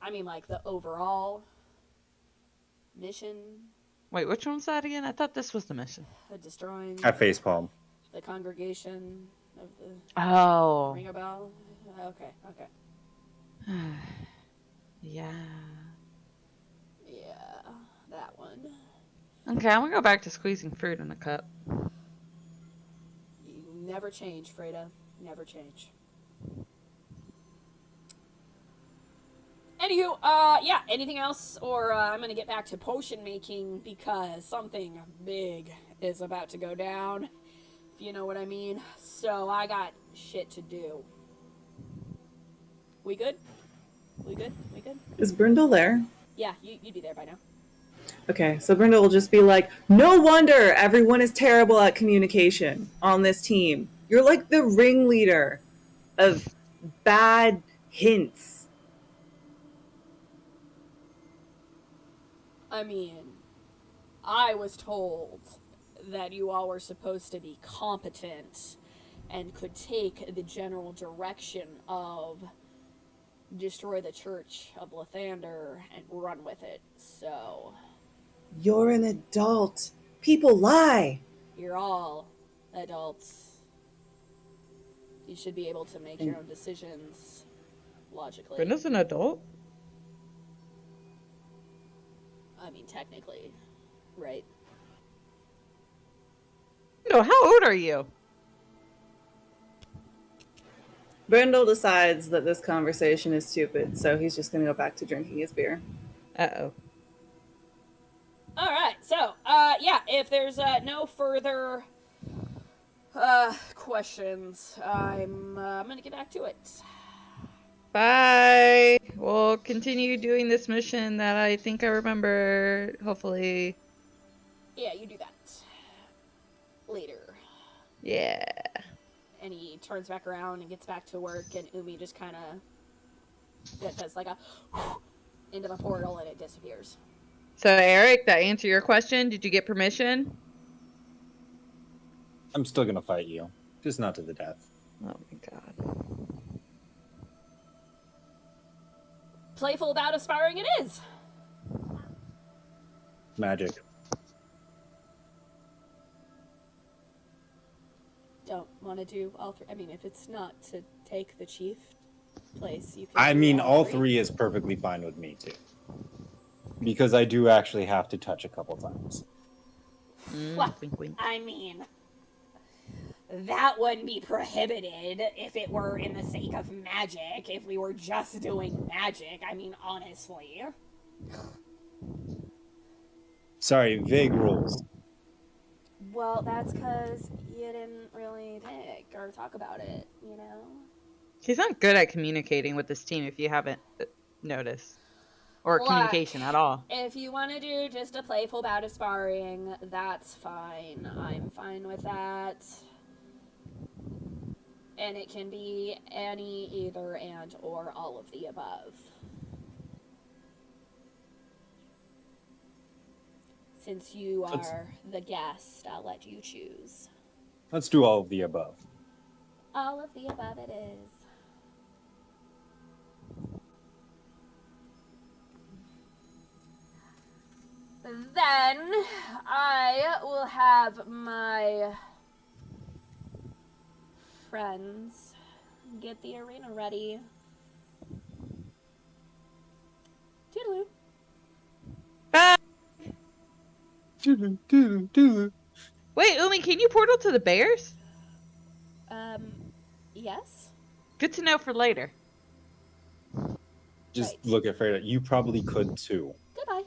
I mean, like, the overall mission, Wait, which one's that again? I thought this was the mission. destroying I facepalm. the congregation of the Oh. Ring a bell? Okay. Yeah. Yeah, that one. Okay, I'm gonna go back to squeezing fruit in a cup. You never change, Freda. Never change. Anywho, yeah, anything else? Or, I'm gonna get back to potion making because something big is about to go down, if you know what I mean. So, I got shit to do. We good? We good? Is Brindle there? Yeah, you'd be there by now. Okay, so Brindle will just be like, no wonder everyone is terrible at communication on this team. You're like the ringleader of bad hints. I mean, I was told that you all were supposed to be competent and could take the general direction of destroy the Church of Lathander and run with it. So, You're an adult. People lie. you're all adults. You should be able to make your own decisions logically. Brenda's an adult? I mean, technically, right? No, how old are you? Brindle decides that this conversation is stupid, so he's just going to go back to drinking his beer. Uh-oh. Alright, so, yeah, if there's, no further, questions, I'm gonna get back to it. Bye. We'll continue doing this mission that I think I remember, hopefully. Yeah, you do that. Later. Yeah. And he turns back around and gets back to work, and Umi just kind of does like a into the portal, and it disappears. So, Eric, that answer your question? Did you get permission? I'm still gonna fight you, just not to the death. Oh my god. Playful about aspiring it is. Magic. Don't want to do all three. I mean, if it's not to take the chief place, you can. I do mean, all three is perfectly fine with me too, because I do actually have to touch a couple times. Well, Wink, wink. I mean, that wouldn't be prohibited if it were in the sake of magic. If we were just doing magic, I mean, honestly. Sorry, vague rules. Well, that's because you didn't really pick or talk about it, you know? He's not good at communicating with this team if you haven't noticed. Or Look, communication at all. If you want to do just a playful bout of sparring, that's fine. I'm fine with that. And it can be any, either, and, or all of the above. Since you are the guest, I'll let you choose. Let's do all of the above. All of the above it is. Then I will have my friends get the arena ready. Toodaloo. Bye. Wait, Umi, can you portal to the bears? Yes? Good to know for later. Just Right. look at Freda. You probably could too. Goodbye.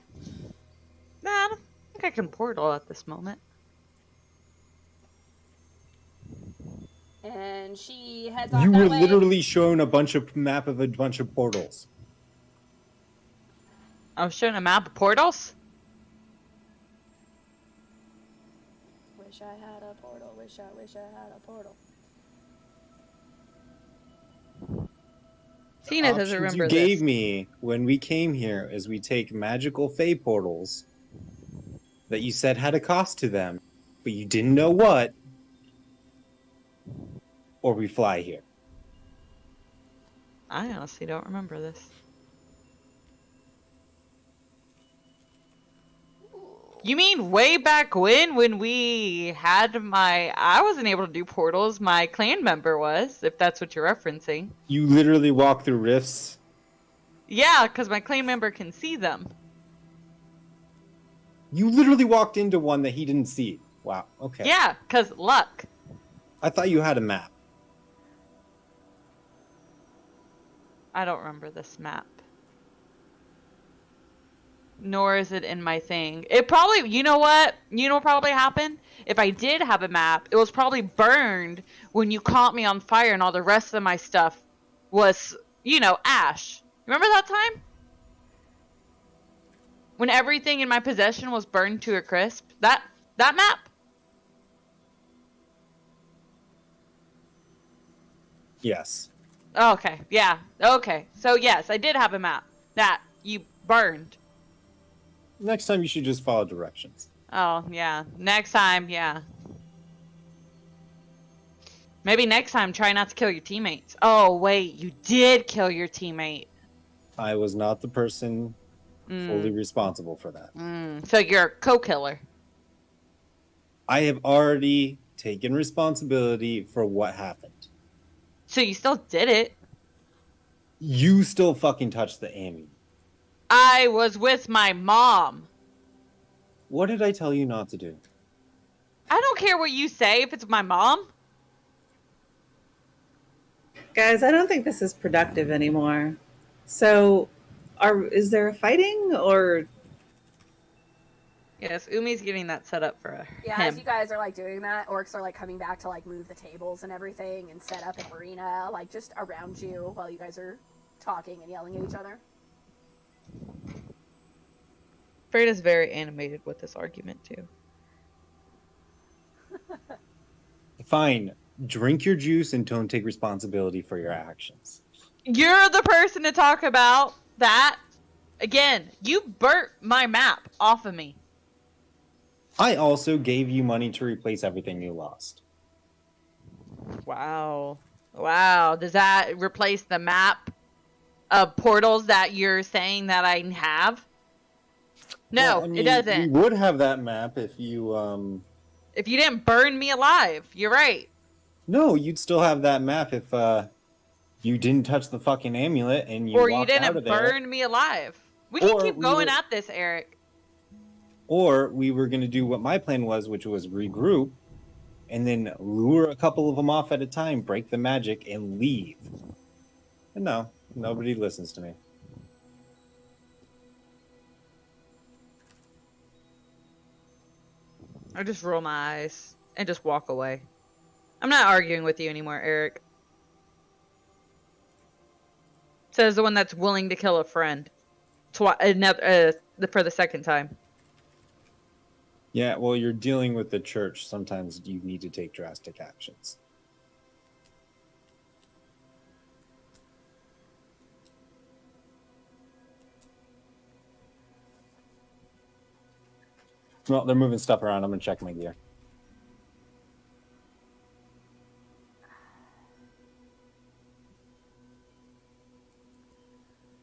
Nah, I don't think I can portal at this moment. And she heads off You that were way. literally shown a bunch of map of a bunch of portals. I was showing a map of portals. Wish I had a portal. Wish I had a portal. Tina doesn't Options remember you gave this. me when we came here is we take magical fey portals that you said had a cost to them, but you didn't know what, or we fly here. I honestly don't remember this. You mean way back when we had I wasn't able to do portals, my clan member was, if that's what you're referencing. You literally walk through rifts. Yeah, because my clan member can see them. You literally walked into one that he didn't see. Wow, okay. Yeah, because luck. I thought you had a map. I don't remember this map. Nor is it in my thing. It probably, you know what? You know what probably happened? If I did have a map, it was probably burned when you caught me on fire and all the rest of my stuff was, ash. Remember that time? When everything in my possession was burned to a crisp? That map? Yes. Okay, yeah. Okay. So yes, I did have a map that you burned. Next time you should just follow directions. Oh, yeah. Next time, yeah. Maybe next time try not to kill your teammates. Oh, wait, you did kill your teammate. I was not the person fully responsible for that. So you're a co-killer. I have already taken responsibility for what happened. So you still did it. You still fucking touched the Amy. I was with my mom. What did I tell you not to do? I don't care what you say if it's my mom. Guys, I don't think this is productive anymore. So, is there a fighting or? Yes, Umi's getting that set up for Yeah, him. as you guys are like doing that, orcs are like coming back to like move the tables and everything and set up an arena like just around you while you guys are talking and yelling at each other. Freda's very animated with this argument too. Fine. Drink your juice and don't take responsibility for your actions. You're the person to talk about that. Again, you burnt my map off of me. I also gave you money to replace everything you lost. Wow. Wow. Does that replace the map of portals that you're saying that I have? No, Well, I mean, it doesn't. We would have that map if you If you didn't burn me alive, you're right. No, you'd still have that map if you didn't touch the fucking amulet and you Or you walked out didn't of there. burn me alive. We can Or keep we going were- at this, Eric. Or we were going to do what my plan was, which was regroup and then lure a couple of them off at a time, break the magic, and leave. And no, nobody listens to me. I just roll my eyes and just walk away. I'm not arguing with you anymore, Eric. Says the one that's willing to kill a friend. For the second time. Yeah, well, you're dealing with the church. Sometimes you need to take drastic actions. Well, they're moving stuff around. I'm going to check my gear.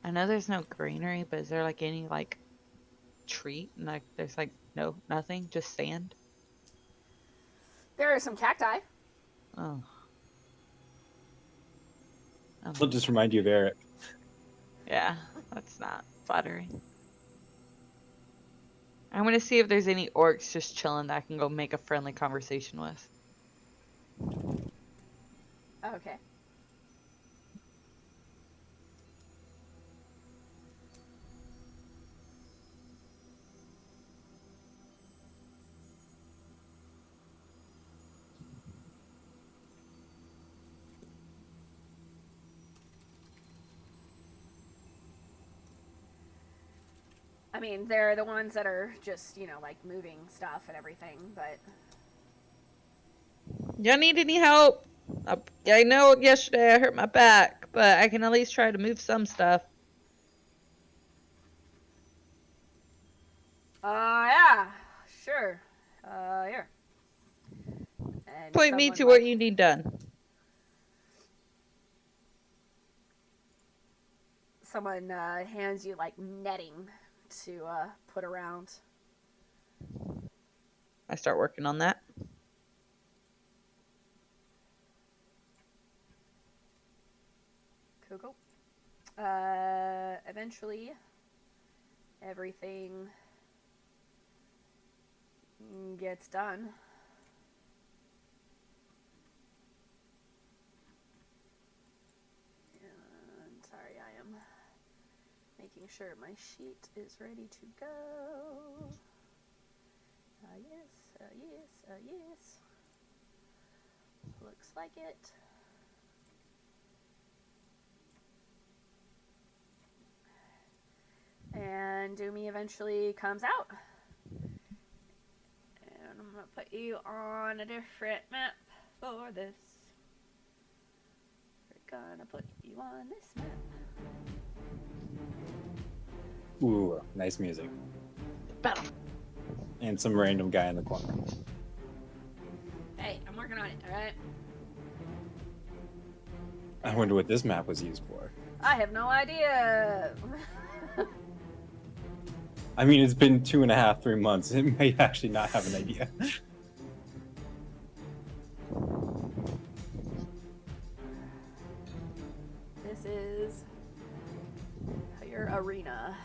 I know there's no greenery, but is there like any like tree? Like there's like nothing, just sand. There are some cacti. Oh. I'll just remind you of Eric. Yeah, that's not flattering. I'm gonna see if there's any orcs just chilling that I can go make a friendly conversation with. Okay. I mean, they're the ones that are just, like moving stuff and everything, but... Y'all need any help? I know yesterday I hurt my back, but I can at least try to move some stuff. Yeah, sure. Here. And Point me someone, to what you need done. Someone hands you, like, netting to put around. I start working on that. Cool. Eventually, everything gets done. And sorry, I am making sure my sheet is ready to go. Yes. Looks like it. And Doomy eventually comes out. And I'm going to put you on a different map for this. We're going to put you on this map. Ooh, nice music. Battle. And some random guy in the corner. Hey, I'm working on it, alright? I wonder what this map was used for. I have no idea. I mean, it's been 2.5, 3 months. It may actually not have an idea. This is your arena.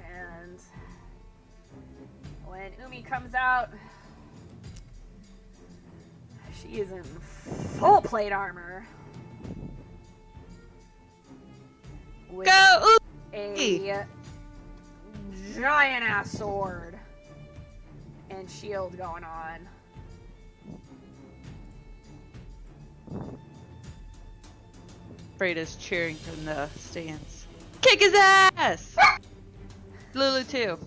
And when Umi comes out, she is in full plate armor. With Go! a giant ass sword and shield going on. Freda's cheering from the stands. Kick his ass! Lulu too.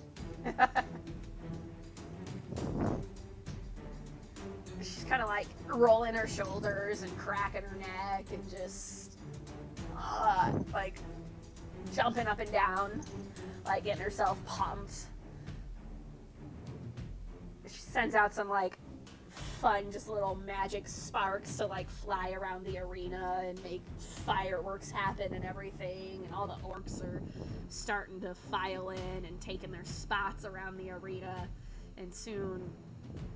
She's kind of like rolling her shoulders and cracking her neck and just like jumping up and down, like getting herself pumped. She sends out some like fun, just little magic sparks to like fly around the arena and make fireworks happen and everything, and all the orcs are starting to file in and taking their spots around the arena, and soon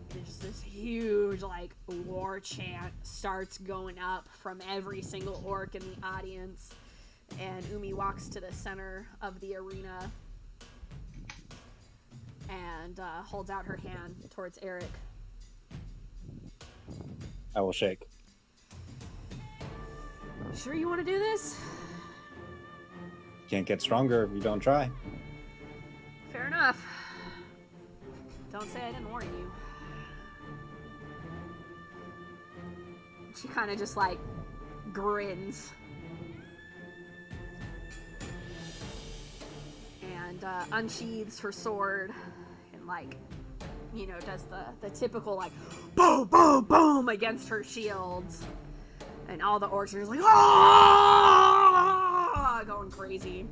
there's this huge like war chant starts going up from every single orc in the audience, and Umi walks to the center of the arena and holds out her hand towards Eric. I will shake. Sure you want to do this? Can't get stronger if you don't try. Fair enough. Don't say I didn't warn you. She kind of just like grins and unsheathes her sword and like, you know, does the typical like boom boom boom against her shields, and all the orcs are just like ah, going crazy.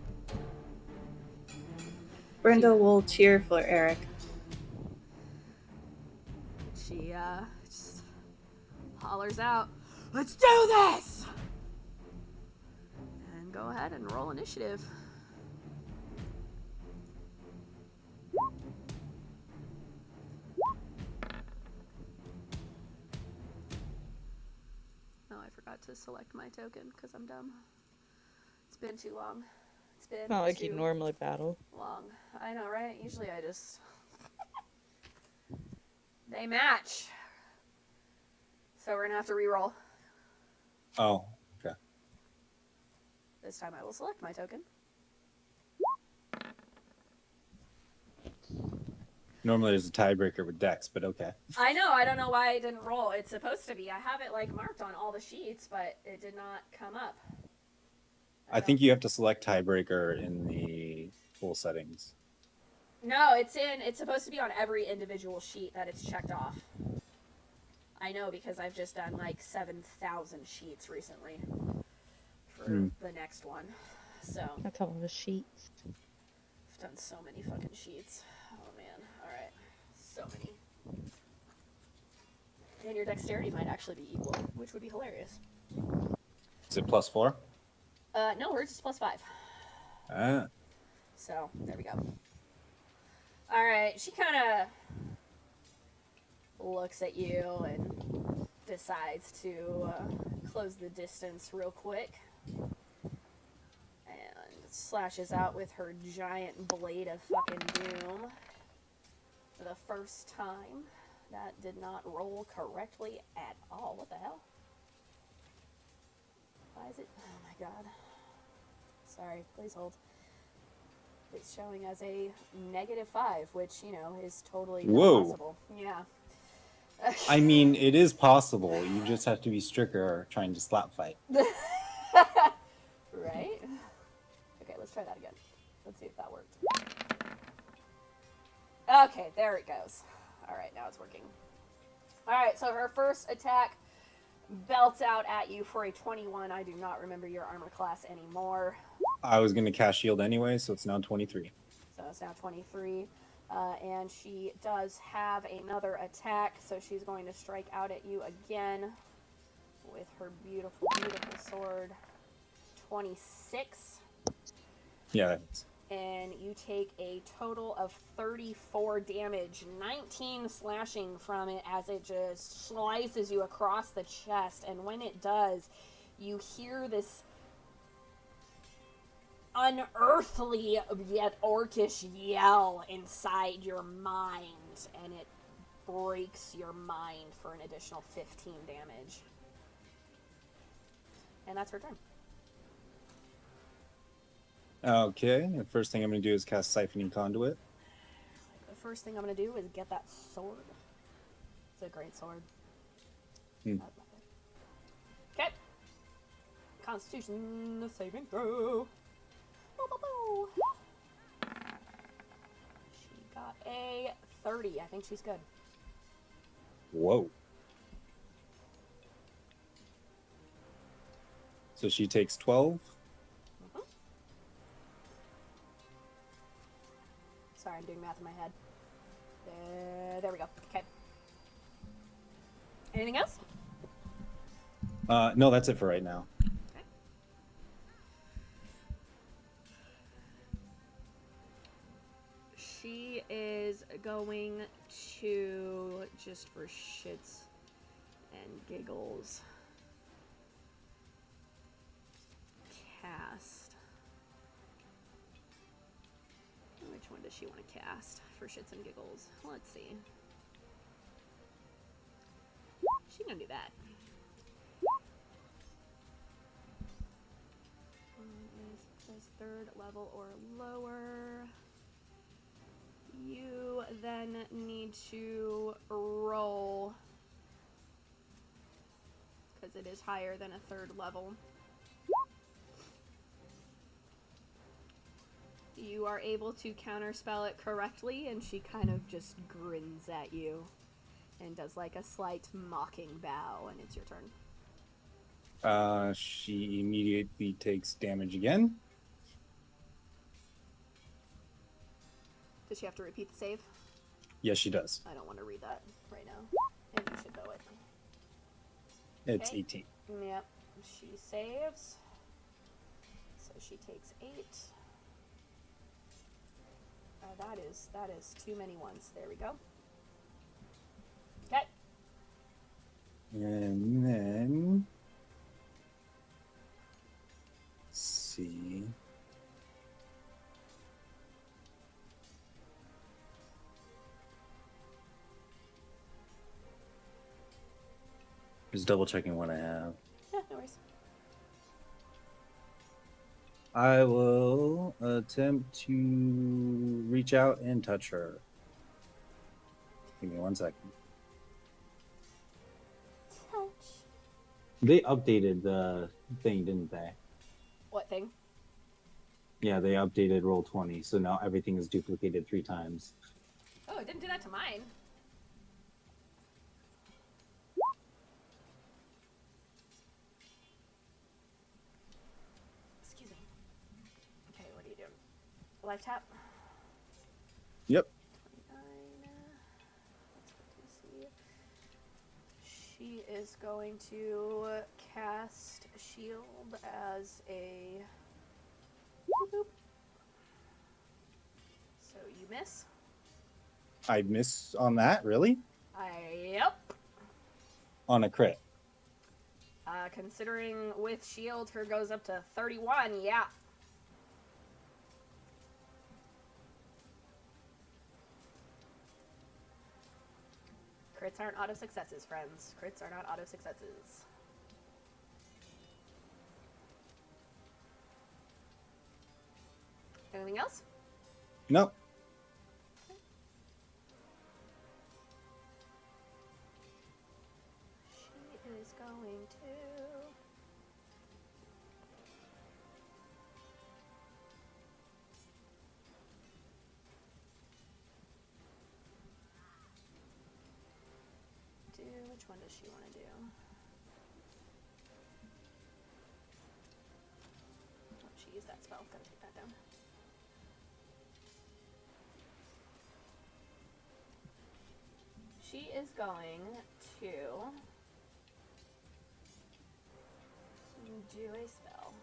Brenda will cheer for Eric. She just hollers out, "Let's do this!" And go ahead and roll initiative. Oh, I forgot to select my token because I'm dumb. It's been too long. It's been Not like too you normally battle. long. I know, right? Usually I just... They match. So we're gonna have to re-roll. Oh, okay. This time I will select my token. Normally there's a tiebreaker with Dex, but okay. I know. I don't know why it didn't roll. It's supposed to be. I have it like marked on all the sheets, but it did not come up. I think you have to select tiebreaker in the full settings. No, it's in. It's supposed to be on every individual sheet that it's checked off. I know because I've just done like 7,000 sheets recently for the next one. So That's a lot of sheets. I've done so many fucking sheets. Oh man. All right. So many. And your dexterity might actually be equal, which would be hilarious. Is it +4? No, hers is +5. Ah. So there we go. All right. She kind of looks at you and decides to close the distance real quick and slashes out with her giant blade of fucking doom for the first time. That did not roll correctly at all. What the hell? Why is it? Oh my god. Sorry, please hold. It's showing as a -5, which, you know, is totally Whoa. possible. Yeah. I mean, it is possible. You just have to be stricter trying to slap fight. Right? Okay, let's try that again. Let's see if that worked. Okay, there it goes. Alright, now it's working. Alright, so her first attack belts out at you for a 21. I do not remember your armor class anymore. I was going to cast shield anyway, so it's now 23. So it's now 23. And she does have another attack, so she's going to strike out at you again with her beautiful, beautiful sword. 26. Yeah. And you take a total of 34 damage, 19 slashing from it as it just slices you across the chest. And when it does, you hear this unearthly yet orcish yell inside your mind, and it breaks your mind for an additional 15 damage. And that's her turn. Okay, the first thing I'm going to do is cast Siphoning Conduit. The first thing I'm going to do is get that sword. It's a great sword. Hmm. I love it. Okay. Constitution saving throw. She got a 30. I think she's good. Whoa. So she takes 12. Mm-hmm. Sorry, I'm doing math in my head. There we go. Okay. Anything else? No, that's it for right now. Okay. She is going to, just for shits and giggles, cast. Which one does she want to cast for shits and giggles? Let's see. She's gonna do that. Says 3rd level or lower. You then need to roll, because it is higher than a 3rd level. You are able to counterspell it correctly, and she kind of just grins at you and does like a slight mocking bow, and it's your turn. She immediately takes damage again. Does she have to repeat the save? Yes, she does. I don't want to read that right now. And you should know it. It's Okay. 18. Yep. She saves. So she takes 8. That is too many ones. There we go. Okay. And then... Let's see... Just double checking what I have. Yeah, no worries. I will attempt to reach out and touch her. Give me 1 second. Touch. They updated the thing, didn't they? What thing? Yeah, they updated Roll20, so now everything is duplicated 3 times. Oh, it didn't do that to mine. Excuse me. Okay, what are you doing? Life tap? Yep. 29. Let's put DC. She is going to cast shield as a boop, boop. So you miss. I miss on that, really? Yep. On a crit. Considering with shield, her goes up to 31. Yeah. Crits aren't auto successes, friends. Crits are not auto successes. Anything else? Nope. She is going to... Which one does she want to do? Oh, she used that spell. Gotta take that down. She is going to do a spell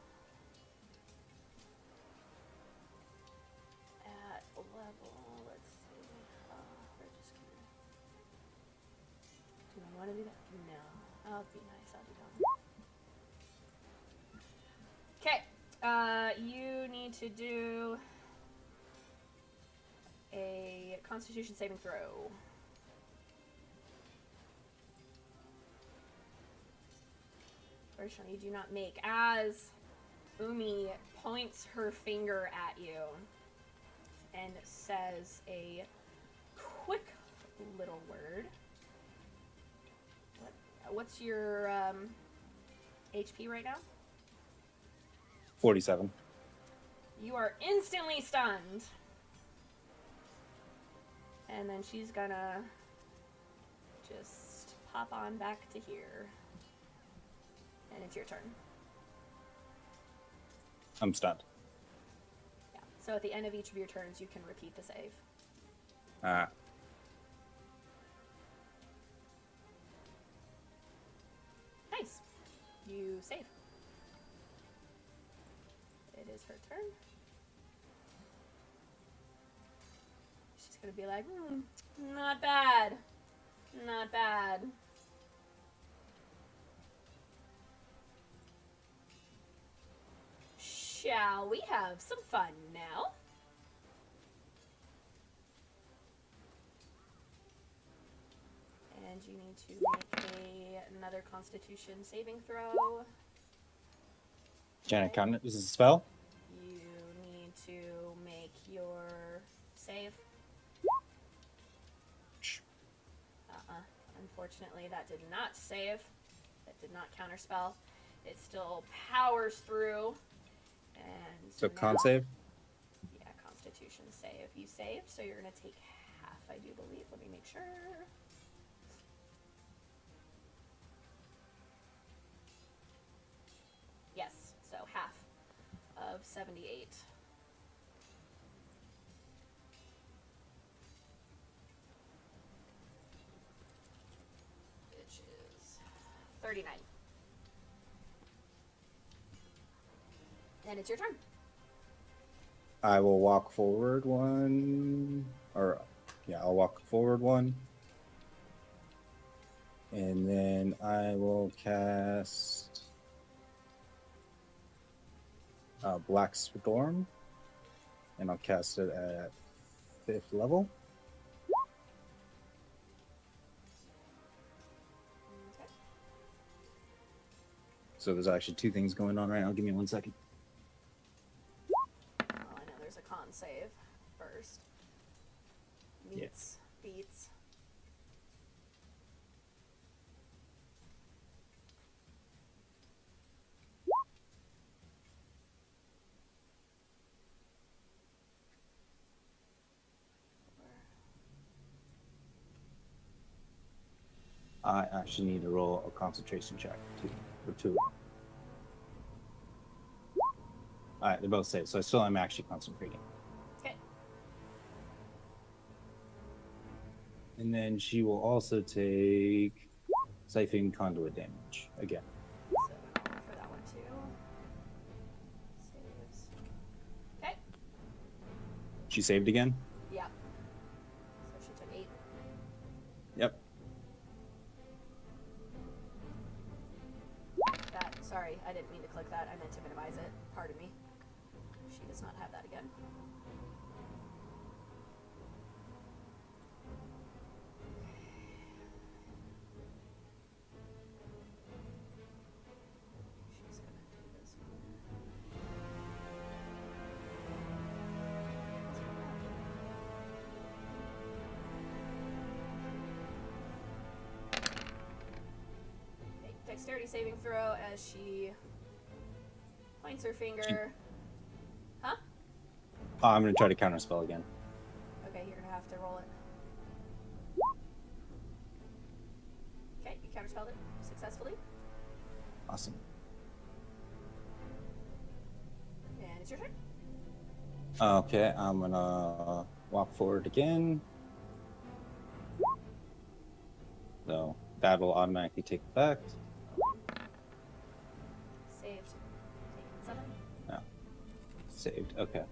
at level, let's see, register. Do I want to do that? No. I'll be nice, I'll be done. Okay, you need to do a Constitution saving throw. Fortunately, you do not make. As Umi points her finger at you and says a quick little word. What's your HP right now? 47. You are instantly stunned. And then she's gonna just pop on back to here. And it's your turn. I'm stunned. Yeah. So at the end of each of your turns, you can repeat the save. Ah. Nice. You save. It is her turn. She's gonna be like, not bad. Not bad. Shall we have some fun now? And you need to make another Constitution saving throw. Can I count it as a spell? You need to make your save. Unfortunately, that did not save. That did not counterspell. It still powers through. And So now, con save? Yeah, Constitution save. You saved, so you're going to take half, I do believe. Let me make sure. Yes, so half of 78. Which is 39. And it's your turn. I will walk forward 1. Or, yeah, I'll walk forward 1. And then I will cast Black Storm. And I'll cast it at 5th level. Okay. So there's actually 2 things going on right now. Give me 1 second. Well, I know there's a con save first. Beats. I actually need to roll a concentration check too, for two. All right, they're both safe, so I still am actually concentrating. Okay. And then she will also take siphon conduit damage again. So I'm going for that one too. Saves. Okay. She saved again? Yeah. So she took 8. Yep. Sorry, I didn't mean to click that. I meant to minimize it. Pardon me. She does not have that again. She's gonna do this one. Okay, dexterity saving throw as she points her finger. Huh? Oh, I'm going to try to counterspell again. Okay, you're gonna have to roll it. Okay, you counterspelled it successfully. Awesome. And it's your turn. Okay, I'm going to walk forward again. So that will automatically take effect. Saved. Taken 7. No. Saved. Okay.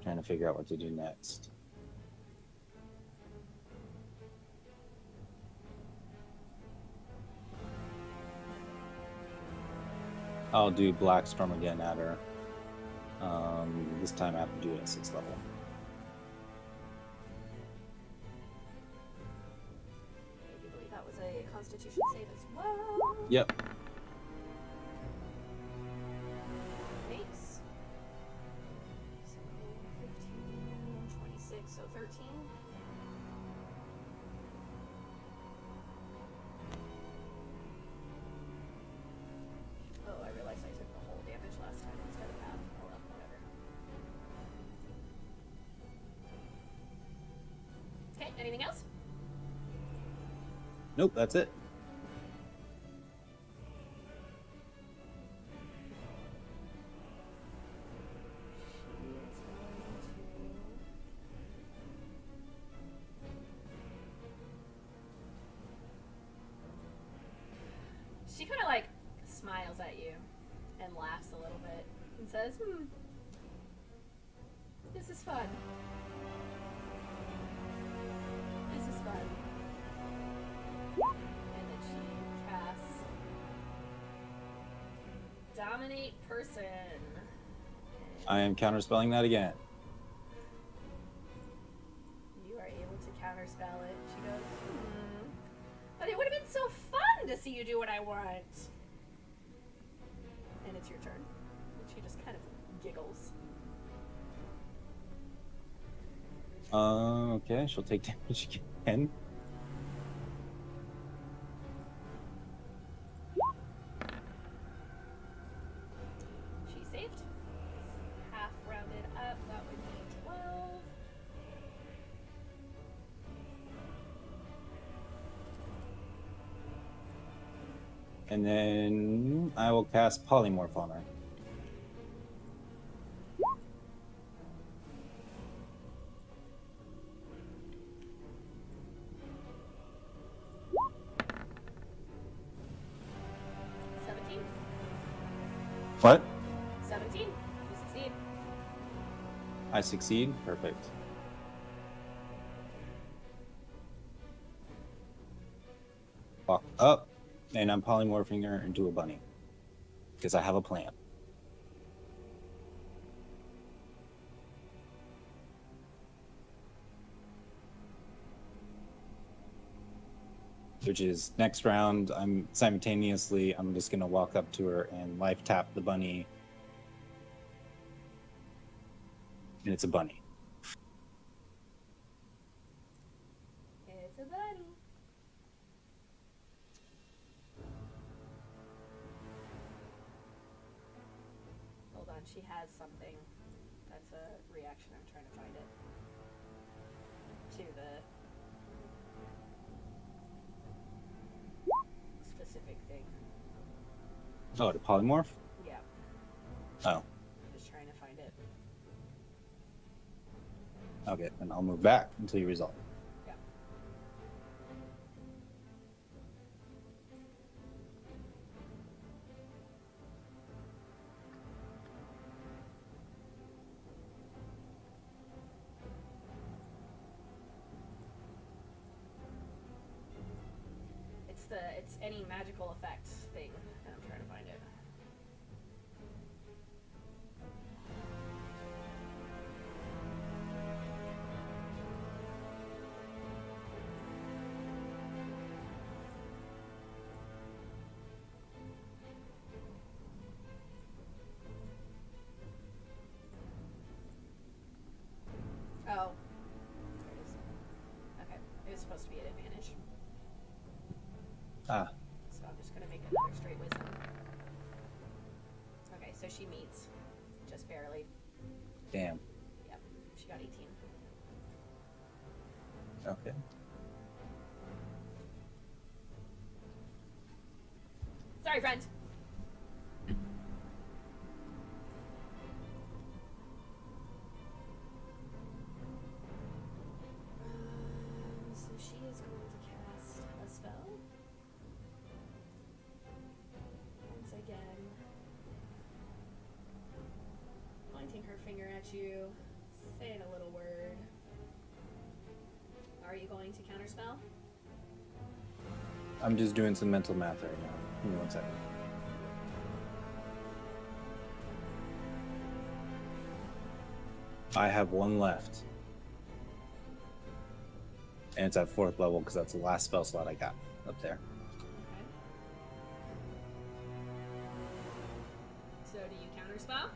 Trying to figure out what to do next. I'll do Black Storm again at her. This time I have to do it at 6th level. I do believe that was a Constitution save as well. Yep. Makes. So 15, 26, so 13. Oh, I realized I took the whole damage last time instead of half. Oh well, whatever. Okay, anything else? Nope, that's it. She kind of like smiles at you and laughs a little bit and says, this is fun. This is fun. And then she casts Dominate Person. I am counterspelling that again. You are able to counterspell it. She goes, but it would have been so fun to see you do what I want. And it's your turn. And she just kind of giggles. Okay, she'll take damage again. She saved. Half rounded up, that would be 12. And then I will cast Polymorph on her. What? 17. You succeed. I succeed? Perfect. Walk up, and I'm polymorphing her into a bunny. Because I have a plan. Which is next round, I'm just gonna walk up to her and life tap the bunny. And it's a bunny. It's a bunny. thing. That's a reaction. I'm trying to find it. To the specific thing. Oh, the polymorph? Yeah. Oh, I'm just trying to find it. okay. Then I'll move back until you resolve. Yeah. It's any magical effect thing, and I'm trying to find it. Oh. There it is. Okay. It was supposed to be an advantage. Ah, So I'm just gonna make another straight wisdom. Okay, so she meets. Just barely. damn. Yep. She got 18. Okay. Sorry, friend. So she is going to cast a spell. Once again. Pointing her finger at you, saying a little word. Are you going to counterspell? I'm just doing some mental math right now. Give me 1 second. I have one left. And it's at 4th level because that's the last spell slot I got up there. Okay. So do you counterspell?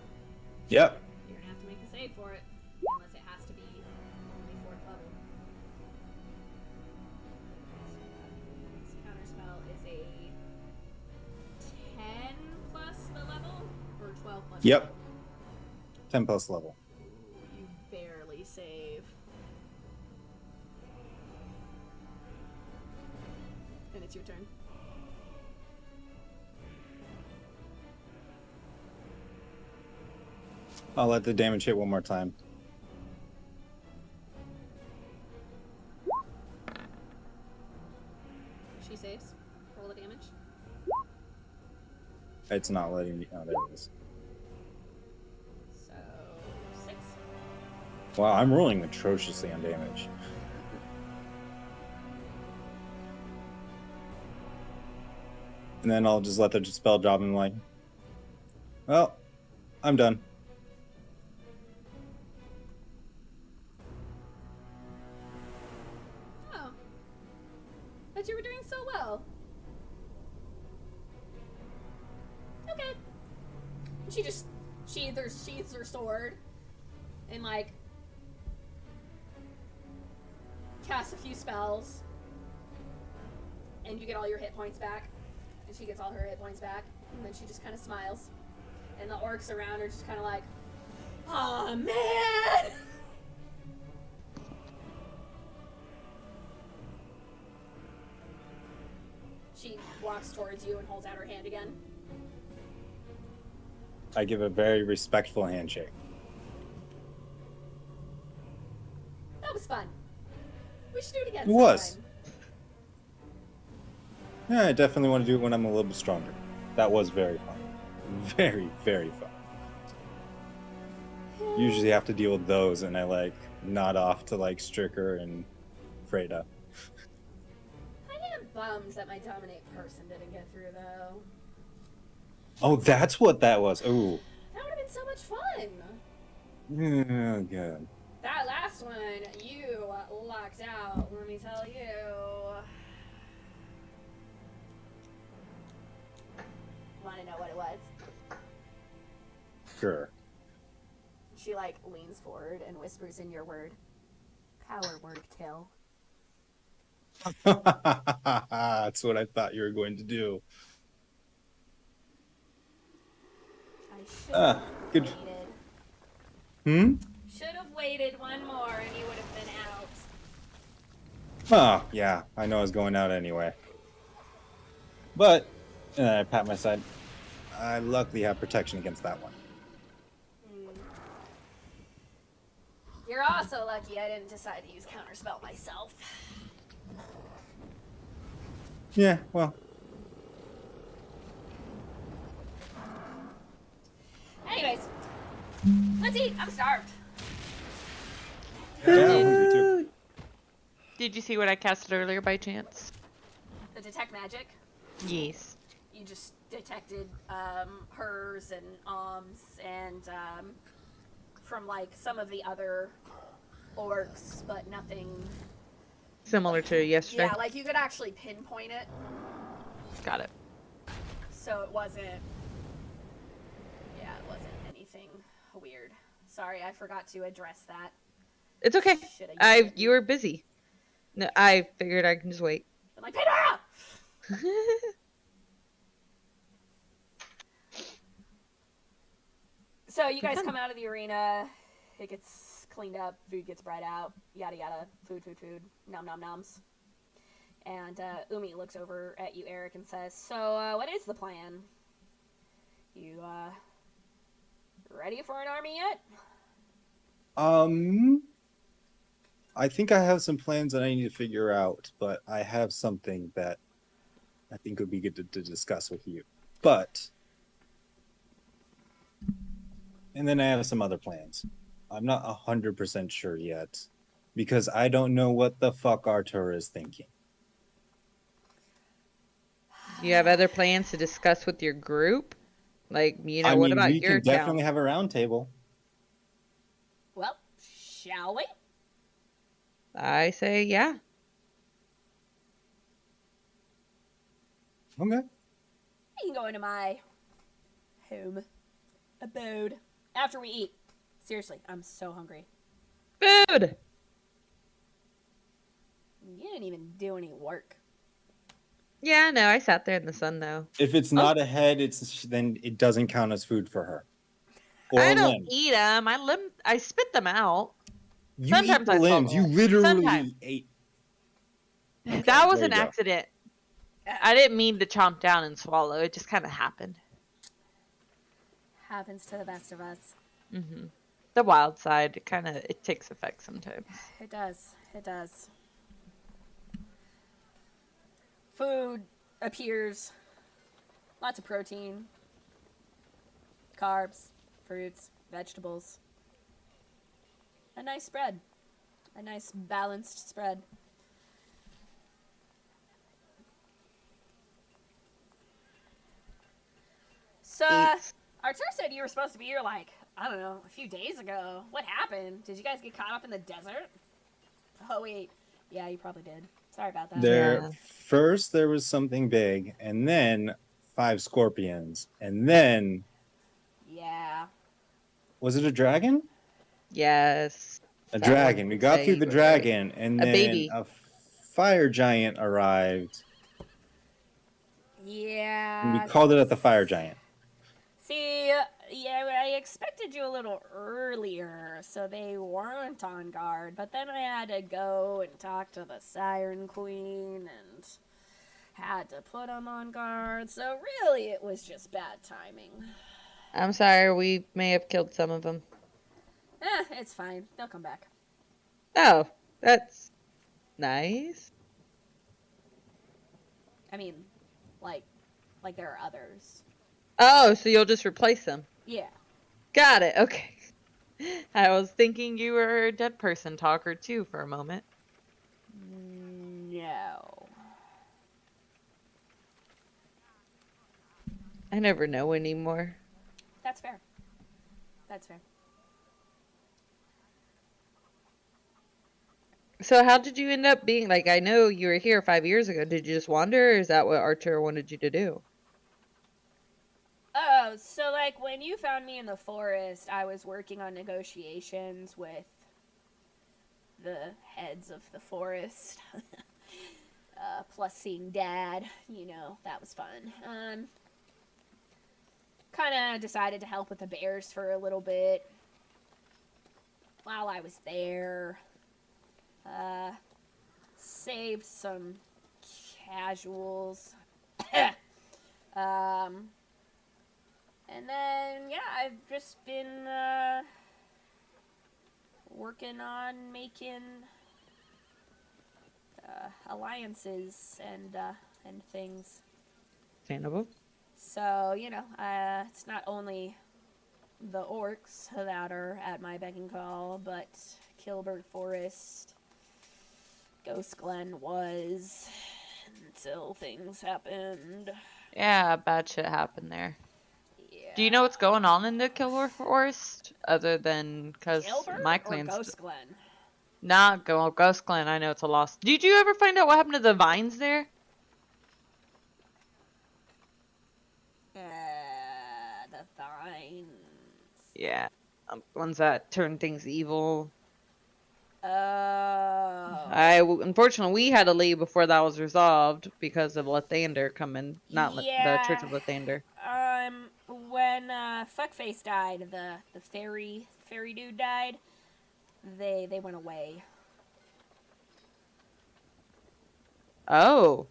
Yep. You're gonna have to make a save for it, unless it has to be only 4th level. So counterspell is a 10 plus the level, or 12 plus. Yep. The level? 10 plus level. You barely save. And it's your turn. I'll let the damage hit one more time. She saves. Roll the damage. It's not letting me. Oh, there it is. So 6. Wow, I'm rolling atrociously on damage. And then I'll just let the spell drop and like, well, I'm done. Oh. But you were doing so well. Okay. She either sheathes her sword and like casts a few spells and you get all your hit points back. And she gets all her hit points back. And then she just kind of smiles. And the orcs around are just kind of like, aw, man! She walks towards you and holds out her hand again. I give a very respectful handshake. That was fun. We should do it again. It was. sometime. Yeah, I definitely want to do it when I'm a little bit stronger. That was very fun. Very, very fun. Usually have to deal with those, and I like nod off to like Stricker and Freda. I am bummed that my dominate person didn't get through though. Oh, that's what that was. Oh, That would have been so much fun. yeah, good. That last one, you locked out. Let me tell you. Want to know what it was? Sure. She like leans forward and whispers in your word. Power word kill. That's what I thought you were going to do. I should Ah, have good. waited. Should have waited one more and you would have been out. Oh, yeah. I know I was going out anyway. But, I pat my side. I luckily have protection against that one. You're also lucky I didn't decide to use counterspell myself. Yeah, well. Anyways, let's eat. I'm starved. Yeah, I'm hungry too. Did you see what I casted earlier by chance? The detect magic. Yes. You just detected hers and and from like some of the other orcs, but nothing Similar to yesterday. Yeah, like you could actually pinpoint it, Got it. so it wasn't anything weird. Sorry, I forgot to address that. It's okay. You were busy. No, I figured I can just wait. I'm like, Pandora! So you guys come out of the arena, it gets cleaned up, food gets brought out, yada yada, food, nom nom noms. And Umi looks over at you, Eric, and says, so, what is the plan? You, ready for an army yet? I think I have some plans that I need to figure out, but I have something that I think would be good to discuss with you. And then I have some other plans. I'm not 100% sure yet, because I don't know what the fuck Artur is thinking. Do you have other plans to discuss with your group? Like, what about we your can definitely town? have a round table. Well, shall we? I say yeah. Okay. You can go into my home abode after we eat. Seriously, I'm so hungry. Food! You didn't even do any work. Yeah, no, I sat there in the sun, though. If it's not a head, then it doesn't count as food for her. Or I a don't limb. eat them. I spit them out. You Sometimes eat the I limbs. You swallow. literally Sometimes. ate. That was there an you go. accident. I didn't mean to chomp down and swallow. It just kind of happened. Happens to the best of us. Mm-hmm. The wild side, it takes effect sometimes. It does. It does. Food appears. Lots of protein. Carbs. Fruits. Vegetables. A nice spread. A nice balanced spread. So, Artur said you were supposed to be here like, I don't know, a few days ago. What happened? Did you guys get caught up in the desert? Oh, wait. Yeah, you probably did. Sorry about that. First, there was something big, and then 5 scorpions, and then... Yeah. Was it a dragon? Yes. A dragon. We got through the dragon, and then a fire giant arrived. Yeah. And we called it at the fire giant. See, yeah, I expected you a little earlier, so they weren't on guard. But then I had to go and talk to the Siren Queen and had to put them on guard. So really, it was just bad timing. I'm sorry, we may have killed some of them. It's fine. They'll come back. Oh, that's nice. I mean, like there are others. Oh, so you'll just replace them? Yeah. Got it, okay. I was thinking you were a dead person talker too for a moment. No. I never know anymore. That's fair. That's fair. So how did you end up being, like, I know you were here 5 years ago. Did you just wander, or is that what Artur wanted you to do? Oh, so, like, when you found me in the forest, I was working on negotiations with the heads of the forest. Plus seeing Dad, that was fun. Kind of decided to help with the bears for a little bit. while I was there, saved some casuals. And then, yeah, I've just been, working on making, alliances and things. Understandable. So, it's not only the orcs that are at my beck and call, but Kilburg Forest, Ghost Glen was, until things happened. Yeah, bad shit happened there. Yeah. Do you know what's going on in the Kilgore Forest? Other than, because Kilburg my or clan's Ghost Glen? not go Ghost Clan. I know it's a loss. Did you ever find out what happened to the vines there? The vines. Yeah, ones that turn things evil. Oh. Unfortunately, we had to leave before that was resolved because of Lathander coming, not the Church Yeah. of Lathander. When Fuckface died, the fairy dude died. They went away. Oh,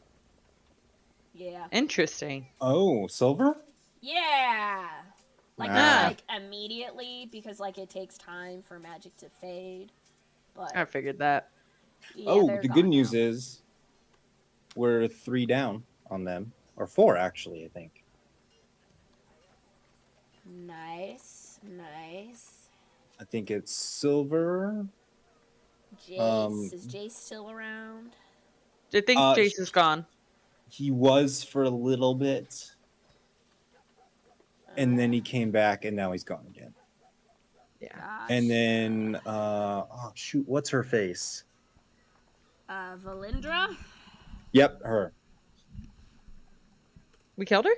Yeah. interesting. Oh, silver? Yeah. Like not Ah. like immediately because like it takes time for magic to fade. But I figured that. yeah, Oh, they're the good gone news now. is we're 3 down on them, or 4 actually, I think. Nice. I think it's silver. Jace, is Jace still around? I think Uh, Jace is gone. He was for a little bit, and then he came back, and now he's gone again. Yeah. Gotcha. And then, oh shoot, what's her face? Valindra? Yep, her. We killed her?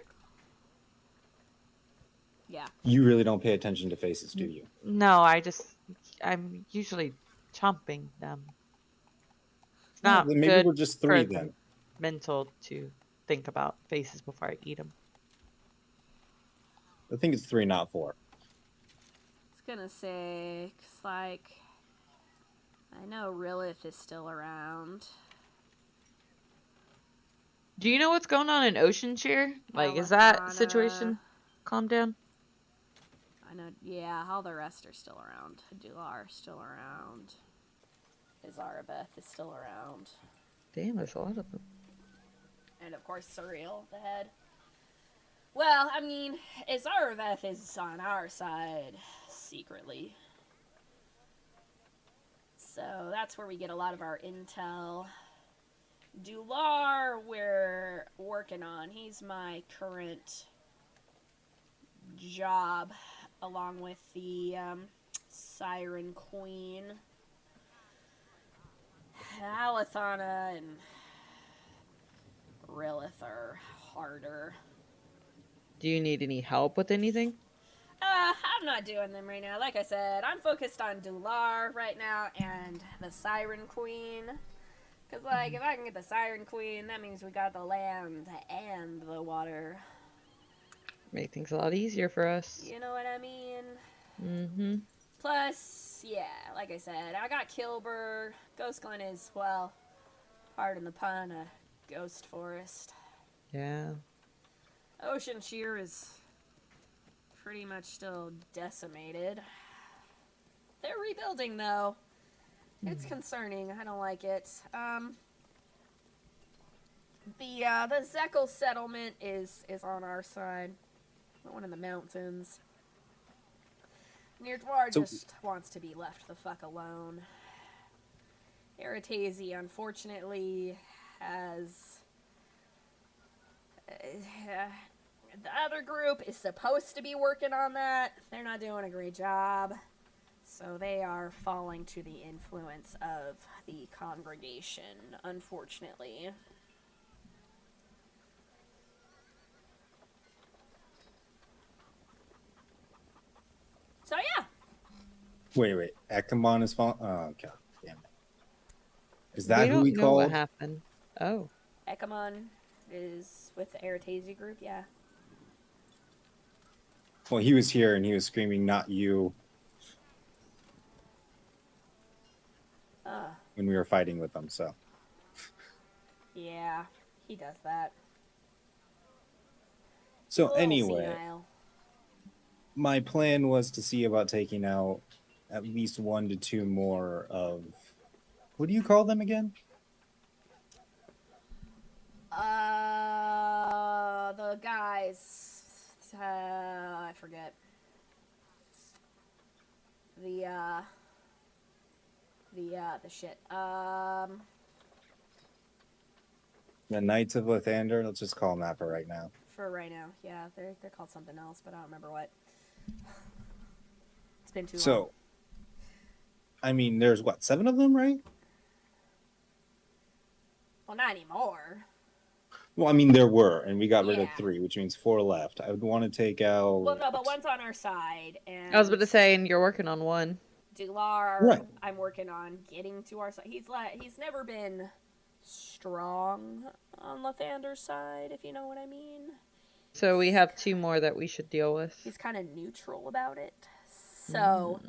Yeah. You really don't pay attention to faces, do you? No, I'm usually chomping them. It's Well, not then maybe good we're just 3 for then. the mental to think about faces before I eat them. I think it's 3, not 4. I was gonna say, 'cause, like, I know Rilith is still around. Do you know what's going on in Ocean Shear? Like, is that Alethana. situation calmed down? I know, yeah, all the rest are still around. Dular still around. Izarabeth is still around. Damn, there's a lot of them. And of course, Surreal, the head. Well, I mean, Izarabeth is on our side, secretly. So that's where we get a lot of our intel. Dular, we're working on. He's my current job, along with the Siren Queen. Alethana and Rilith are harder. Do you need any help with anything? I'm not doing them right now. Like I said, I'm focused on Dular right now and the Siren Queen. Because, like, if I can get the Siren Queen, that means we got the land and the water. Make things a lot easier for us. You know what I mean? Mm-hmm. Plus, yeah, like I said, I got Kilburg. Ghost Glen is, well, pardon the pun, a ghost forest. Yeah. Ocean Shear is pretty much still decimated. They're rebuilding, though. It's concerning. I don't like it. The Zekel settlement is on our side. One in the mountains. Nirtwar So- just wants to be left the fuck alone. Eritazi, unfortunately, has... the other group is supposed to be working on that. They're not doing a great job. So they are falling to the influence of the congregation, unfortunately. So yeah. Wait. Akamon is falling. Oh, God damn it. Is that We who don't we know what called? happened. Oh. Ekamon is with the Eritazi group, yeah. Well, he was here and he was screaming, "Not you." when we were fighting with them. So Yeah, he does that. so A little anyway, senile. my plan was to see about taking out at least 1 to 2 more of what do you call them again? The guys. I forget. The shit. The Knights of Lathander. Let's just call them that for right now. For right now, yeah, they're called something else, but I don't remember what. It's been too long. So, I mean, there's what, 7 of them, right? Well, not anymore. Well, I mean, there were, and we got rid of Yeah. 3, which means 4 left. I would want to take out. Well, no, but one's on our side, and I was about to say, and you're working on one. Dular, Right. I'm working on getting to our side. He's never been strong on Lathander's side, if you know what I mean. So we have 2 more that we should deal with. He's kind of neutral about it. So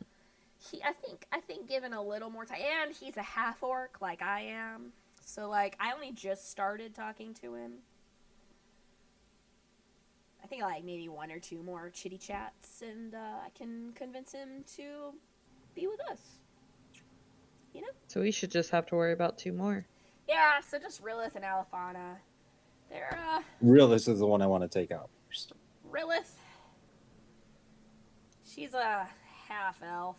I think given a little more time, and he's a half orc like I am. So like I only just started talking to him. I think like maybe 1 or 2 more chitty chats, and I can convince him to be with us. You know? So we should just have to worry about 2 more. Yeah. So just Rilith and Alifana. They're Realist is the one I want to take out first. Rilith. She's a half elf.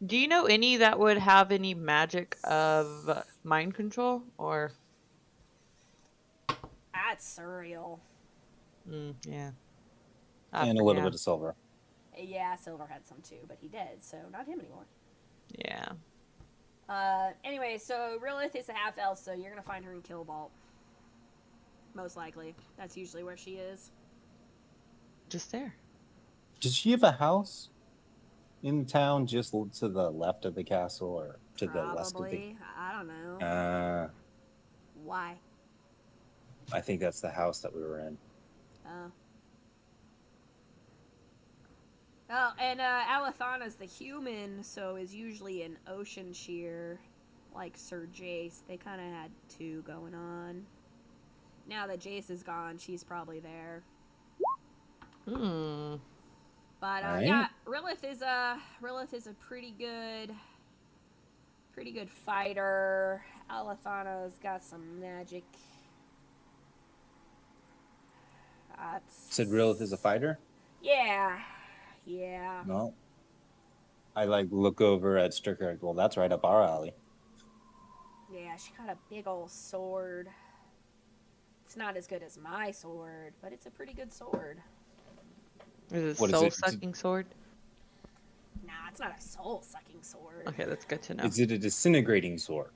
Do you know any that would have any magic of mind control? Or, That's surreal. yeah. And a little bit of silver. Yeah, Silver had some too, but he did, so not him anymore. Yeah. Anyway, so Rilith is a half elf, so you're gonna find her in Kill Vault. Most likely. That's usually where she is. Just there. Does she have a house in town just to the left of the castle or to the west of the? Probably. I don't know. Why? I think that's the house that we were in. Oh, and Alithana's the human, so is usually an ocean shear, like Sir Jace. They kind of had 2 going on. Now that Jace is gone, she's probably there. But Right. yeah, Rilith is a pretty good fighter. Alithana's got some magic. Said Rilith is a fighter? Yeah. No. I look over at Stricker. Well, that's right up our alley. Yeah, she got a big old sword. It's not as good as my sword, but it's a pretty good sword. Is it What a is it? soul-sucking sword? Nah, it's not a soul-sucking sword. Okay, that's good to know. Is it a disintegrating sword?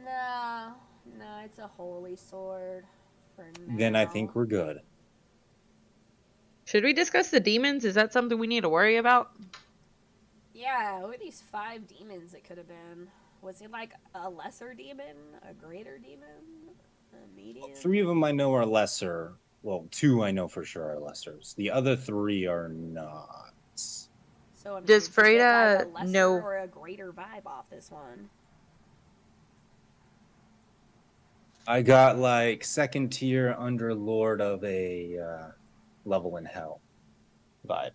No, it's a holy sword. For now. Then I think we're good. Should we discuss the demons? Is that something we need to worry about? Yeah, who are these 5 demons it could have been? Was it like a lesser demon, a greater demon, a medium? 3 of them I know are lesser. Well, 2 I know for sure are lessers. The other 3 are not. So I'm Does trying to get, like, Freda a lesser know- or a greater vibe off this one? I got 2nd tier under Lord of a level in hell vibe.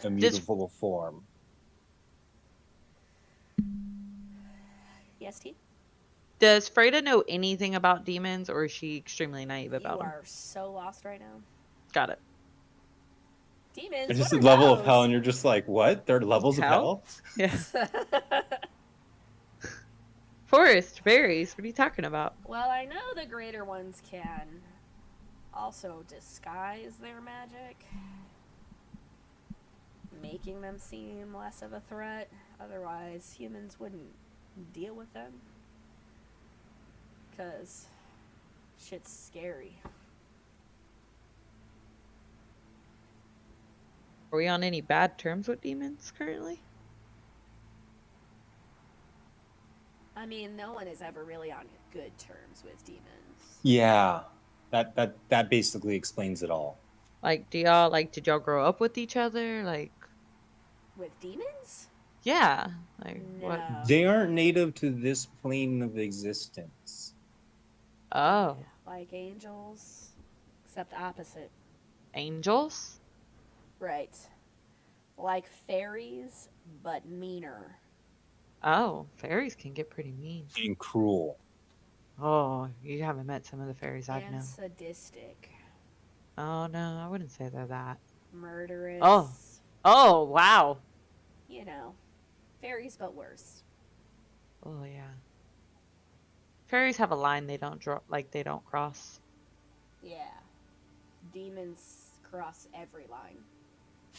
Immutable form. Yes, T? Does Freda know anything about demons, or is she extremely naive You about them? are so lost right now. Got it. Demons. It's just what a are level of those? hell, and you're just like, what? They're levels of hell? Yeah. Forest, berries. What are you talking about? Well, I know the greater ones can also disguise their magic, making them seem less of a threat. Otherwise, humans wouldn't deal with them. Because shit's scary. Are we on any bad terms with demons currently? I mean, no one is ever really on good terms with demons. Yeah. That basically explains it all. Like, did y'all grow up with each other? Like, With demons? yeah. Like, what? No. They aren't native to this plane of existence. Oh, Like angels, except opposite. angels? Right. Like fairies, but meaner. Oh, fairies can get pretty mean. And cruel. Oh, you haven't met some of the fairies I've And known. sadistic. Oh, no, I wouldn't say they're that. Murderous. Oh, wow. You know. Fairies, but worse. Oh, yeah. Fairies have a line they don't draw, like they don't cross. Yeah. Demons cross every line.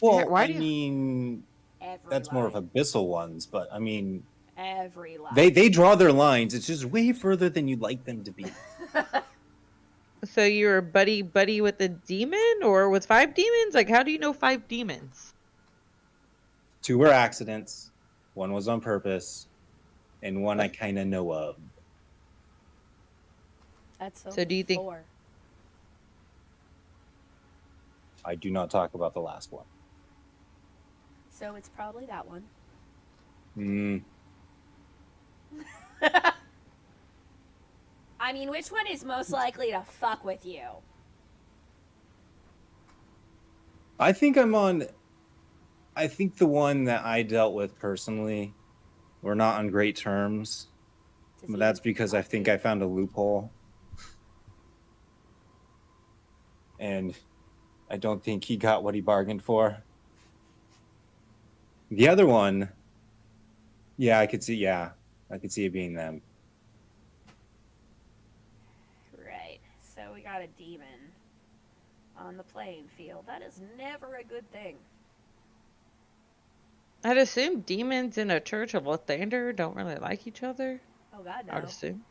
Well, Why I do you- mean, Every that's line. more of abyssal ones, but I mean, Every line. they draw their lines. It's just way further than you'd like them to be. So you're buddy with a demon or with 5 demons? Like, how do you know 5 demons? 2 were accidents, 1 was on purpose, and 1 I kind of know of. That's So only do you think- 4. I do not talk about the last one. So it's probably that one. Mm, I mean, which one is most likely to fuck with you? I think I'm on. I think the one that I dealt with personally, we're not on great terms. Does But he that's even because I fuck think you? I found a loophole. And I don't think he got what he bargained for. The other one, I could see it being them. Right. So we got a demon on the playing field. That is never a good thing. I'd assume demons in a church of Lathander don't really like each other. Oh god, no. I'd assume.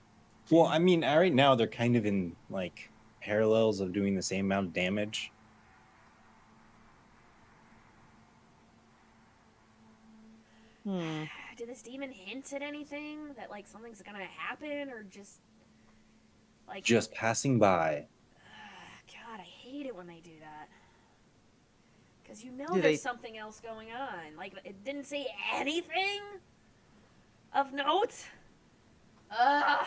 Well, I mean, right now they're kind of in like parallels of doing the same amount of damage. Did this demon hint at anything? That like something's gonna happen or just like Just passing by. God, I hate it when they do that. Because you know Do there's they- something else going on. Like, it didn't say anything of note. Ugh.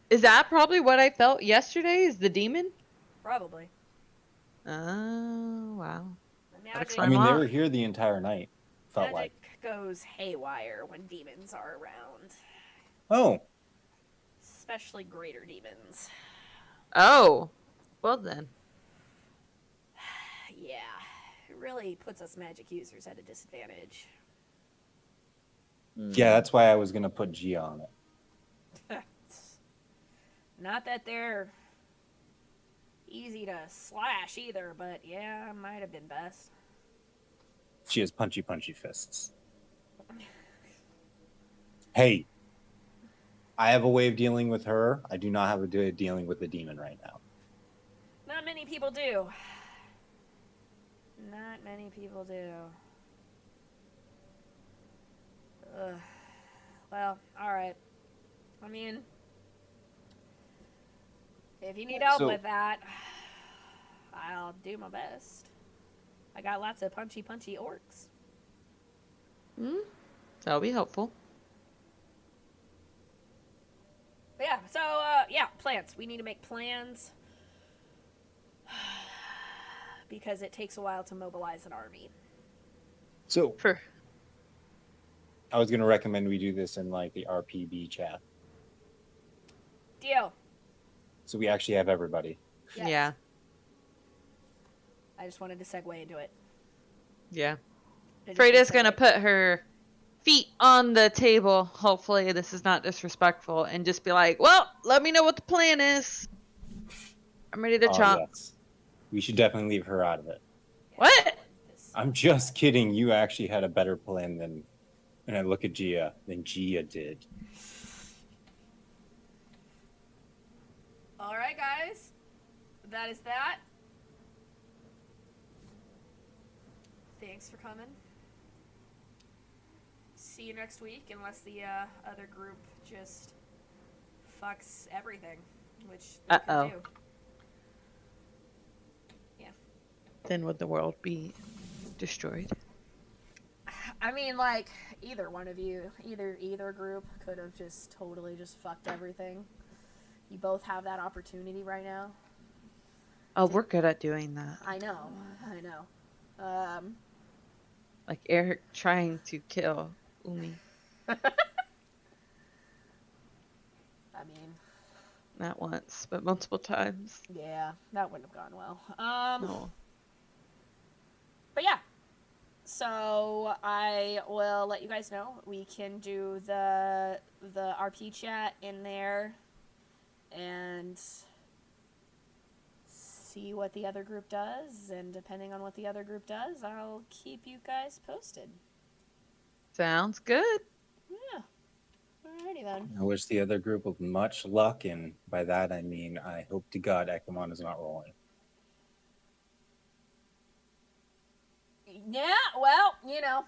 Is that probably what I felt yesterday? Is the demon? Probably. Oh, wow. The Gotta magic, explain I mean, they Mom. were here the entire night. Felt magic like. goes haywire when demons are around. Oh, Especially greater demons. Oh, well then. Yeah. It really puts us magic users at a disadvantage. yeah, that's why I was gonna put Gia on it. Not that they're easy to slash either, but yeah, might have been best. She has punchy fists. Hey, I have a way of dealing with her. I do not have a way of dealing with the demon right now. Not many people do. Not many people do. Ugh. Well, alright. I mean, if you need help So- with that, I'll do my best. I got lots of punchy orcs. That'll be helpful. But yeah, so, yeah, plans. We need to make plans. Because it takes a while to mobilize an army. So For I was gonna recommend we do this in like the RPB chat, Deal. so we actually have everybody. Yes. yeah. I just wanted to segue into it. Yeah. It just Freda's segue. gonna put her feet on the table. Hopefully this is not disrespectful, and just be like, "Well, let me know what the plan is. I'm ready to Oh, chop." yes. We should definitely leave her out of it. What? I'm just kidding. You actually had a better plan than, and I look at Gia, than Gia did. All right, guys. That is that. Thanks for coming. See you next week, unless the other group just fucks everything, which they could Uh-oh. do. then would the world be destroyed? I mean, like, either one of you, either group could have just totally just fucked everything. You both have that opportunity right now. Oh, we're good at doing that. I know. Like Eric trying to kill Umi. I mean, Not once, but multiple times. yeah, that wouldn't have gone well. No. But yeah. So I will let you guys know. We can do the RP chat in there and see what the other group does, and depending on what the other group does, I'll keep you guys posted. Sounds good. Yeah. Alrighty then. I wish the other group of much luck, and by that I mean I hope to God Ekimon is not rolling. Yeah, well, you know.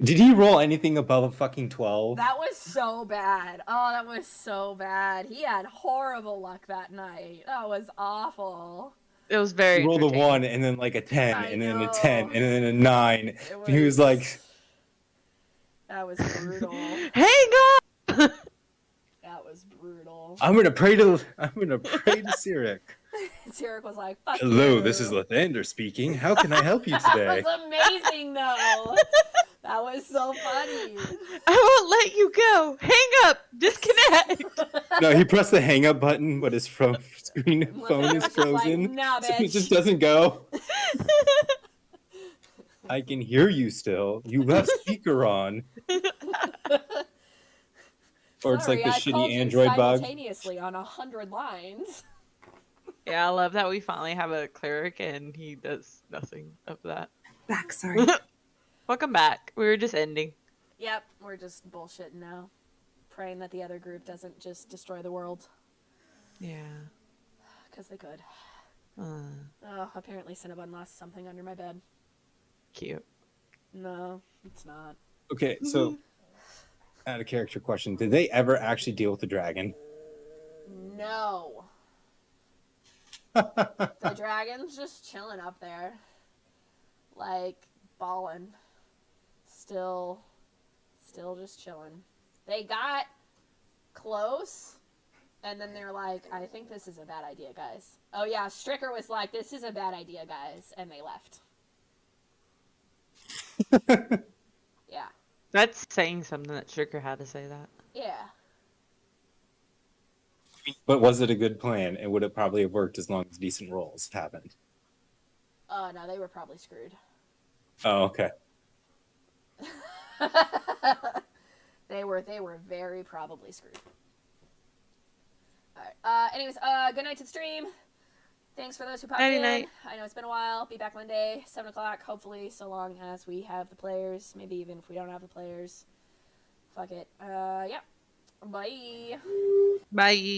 Did he roll anything above a fucking 12? That was so bad. Oh, that was so bad. He had horrible luck that night. That was awful. It was very He rolled a entertaining. 1 and then like a 10 I and then a know. 10 and then a 9. He was like, That was brutal. Hang up! That was brutal. I'm gonna pray to Sirik. Sirik was like, fuck Hello, you. this is Lathander speaking. How can I help you That today? was amazing, though. That was so funny. I won't let you go. Hang up. Disconnect. No, he pressed the hang up button, but his phone is Just like, frozen. nah, So it bitch. just doesn't go. I can hear you still. You left speaker on. Or it's like the Sorry, I called shitty you Android bug. simultaneously on 100 lines. Yeah, I love that we finally have a cleric and he does nothing of that. Back, sorry. Welcome back. We were just ending. Yep, we're just bullshitting now. Praying that the other group doesn't just destroy the world. Yeah. Because they could. Uh, Oh, apparently Cinnabon lost something under my bed. cute. No, it's not. Okay, so out of character question. Did they ever actually deal with the dragon? No. The dragon's just chilling up there. Like, ballin'. Still just chilling. They got close, and then they're like, I think this is a bad idea, guys. Oh yeah, Stricker was like, this is a bad idea, guys, and they left. Yeah. That's saying something that Stricker had to say that. Yeah. But was it a good plan? And would it probably have worked as long as decent rolls happened? Oh, no, they were probably screwed. Oh, okay. They were very probably screwed. Alright. Anyways, good night to the stream. Thanks for those who popped Nighty in. night. I know it's been a while. Be back Monday, 7 o'clock, hopefully, so long as we have the players. Maybe even if we don't have the players. Fuck it. Yeah. Bye. Bye.